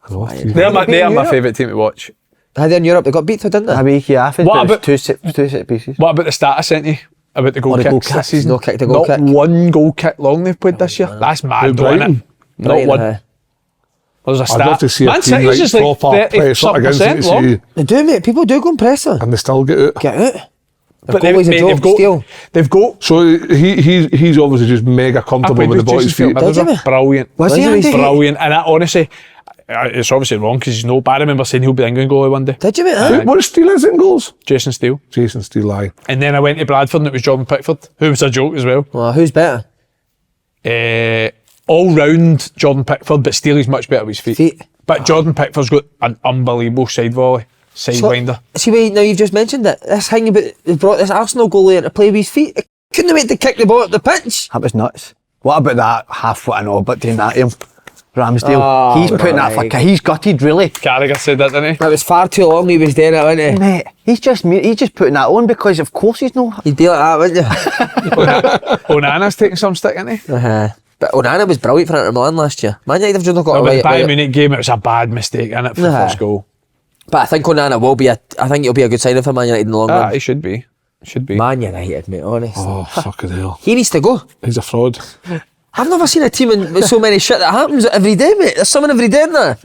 Speaker 2: They're my favourite team to watch.
Speaker 1: They're in Europe. They got beat though, didn't they?
Speaker 3: A week, yeah, I think
Speaker 2: What
Speaker 3: it was
Speaker 2: about-
Speaker 3: two set pieces.
Speaker 2: What about the stat I sent you? About the goal
Speaker 3: the
Speaker 2: kicks
Speaker 3: goal
Speaker 2: this
Speaker 3: kicks.
Speaker 2: season?
Speaker 1: No kick to goal
Speaker 2: Not
Speaker 1: kick.
Speaker 2: one goal kick long they've played this year. That's mad though,
Speaker 4: Brighton?
Speaker 2: innit? Not
Speaker 1: Brighton,
Speaker 2: one. There's a stat.
Speaker 4: I'd love to see a
Speaker 2: Man
Speaker 4: team
Speaker 2: City's
Speaker 4: like
Speaker 2: just like
Speaker 4: proper press up against
Speaker 2: 30%
Speaker 4: it to
Speaker 2: long.
Speaker 4: see,
Speaker 1: They do, mate. People do go and press her.
Speaker 4: and they still get out.
Speaker 1: Get out.
Speaker 2: But
Speaker 1: Goalie's a joke, steal.
Speaker 2: they've got
Speaker 4: So he's obviously just mega comfortable with the boy's feet.
Speaker 1: Does he?
Speaker 2: Brilliant.
Speaker 3: Was he,
Speaker 2: He's
Speaker 3: Andy?
Speaker 2: brilliant. And I honestly, it's obviously wrong because he's no, but I remember saying he'll be the England goalie one day.
Speaker 1: Did you, mate?
Speaker 4: Who- What Steele is in goals?
Speaker 2: Jason Steele.
Speaker 4: Jason Steele, aye.
Speaker 2: And then I went to Bradford and it was Jordan Pickford, who was a joke as well.
Speaker 1: Well, who's better?
Speaker 2: All round Jordan Pickford, but Steele is much better with his feet. But Jordan Pickford's got an unbelievable side volley, sidewinder.
Speaker 1: See, wait, now you've just mentioned it. This thing about they brought this Arsenal goalie in to play with his feet. He couldn't wait to kick the ball up the pitch.
Speaker 3: That was nuts. What about that half foot I know, but doing that to him? Ramsdale.
Speaker 1: Oh,
Speaker 3: he's putting that for he's gutted really.
Speaker 2: Carragher said that, didn't he?
Speaker 1: It was far too long he was doing it, wasn't he?
Speaker 3: Mate, he's just putting that on because of course he's no.
Speaker 1: He'd be like that, wouldn't you?
Speaker 2: Onana's taking some stick, isn't he?
Speaker 1: But Onana was brilliant for Inter Milan last year. Man United have just not got
Speaker 2: But
Speaker 1: it
Speaker 2: the
Speaker 1: right.
Speaker 2: Bayern Munich game, it was a bad mistake, innit, for the first goal.
Speaker 1: But I think Onana will be I think it'll be a good signing for Man United in the long run.
Speaker 2: He should be. Should be.
Speaker 1: Man United, mate, honestly.
Speaker 4: Oh, fucking hell.
Speaker 1: He needs to go.
Speaker 4: He's a fraud.
Speaker 1: I've never seen a team with so many shit that happens every day, mate. There's someone every day in there.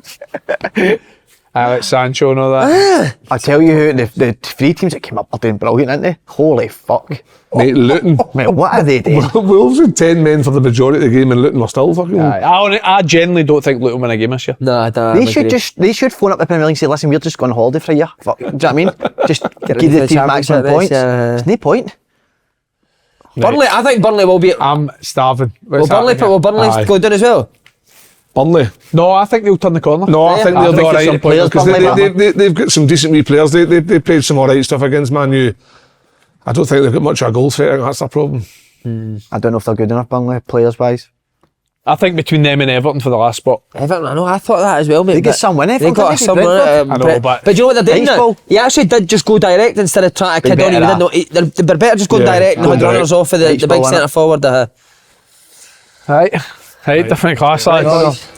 Speaker 2: Alex Sancho and all that.
Speaker 3: I tell you who the three teams that came up are doing brilliant, aren't they? Holy fuck.
Speaker 4: Mate, Luton.
Speaker 3: Mate, what are they doing?
Speaker 4: Wolves had 10 men for the majority of the game and Luton were still fucking...
Speaker 2: I genuinely don't think Luton win a game this year.
Speaker 1: No,
Speaker 3: They should phone up the Premier League and say, listen, we're just going on holiday for a year. Fuck, do you know what I mean? Just
Speaker 1: Get
Speaker 3: give
Speaker 1: ready for
Speaker 3: the
Speaker 1: the
Speaker 3: team
Speaker 1: Championship
Speaker 3: maximum
Speaker 1: this,
Speaker 3: points.
Speaker 1: yeah.
Speaker 3: There's no point.
Speaker 1: Burnley, I think Burnley will be.
Speaker 2: I'm starving.
Speaker 1: Will
Speaker 2: What's
Speaker 1: Burnley
Speaker 2: happening here?
Speaker 1: go down as well?
Speaker 4: Burnley.
Speaker 2: No, I think they'll turn the corner.
Speaker 4: No, I
Speaker 1: Yeah,
Speaker 4: think
Speaker 1: I
Speaker 4: they'll
Speaker 1: think
Speaker 4: be
Speaker 1: there's
Speaker 4: alright
Speaker 1: some players
Speaker 4: because
Speaker 1: Burnley
Speaker 4: they've got some decent wee players. They played some alright stuff against Man U. I don't think they've got much of a goal threat. I think that's the problem.
Speaker 3: I don't know if they're good enough, Burnley, players-wise.
Speaker 2: I think between them and Everton for the last spot.
Speaker 1: Everton, I know, I thought that as well, mate.
Speaker 3: They get
Speaker 1: but
Speaker 3: some win,
Speaker 1: They
Speaker 3: Everton,
Speaker 1: got
Speaker 3: didn't they?
Speaker 1: some win.
Speaker 3: Brentford?
Speaker 2: I know, but
Speaker 1: do you know what they're doing
Speaker 3: Nice
Speaker 1: now?
Speaker 3: ball.
Speaker 1: He actually did just go direct instead of trying to kid on him. He didn't know. They're better just going
Speaker 4: Yeah,
Speaker 1: direct and
Speaker 4: going
Speaker 1: had runners
Speaker 4: direct.
Speaker 1: off of the
Speaker 3: Nice
Speaker 1: big
Speaker 3: ball, innit?
Speaker 1: centre forward.
Speaker 2: Right, different class, lads.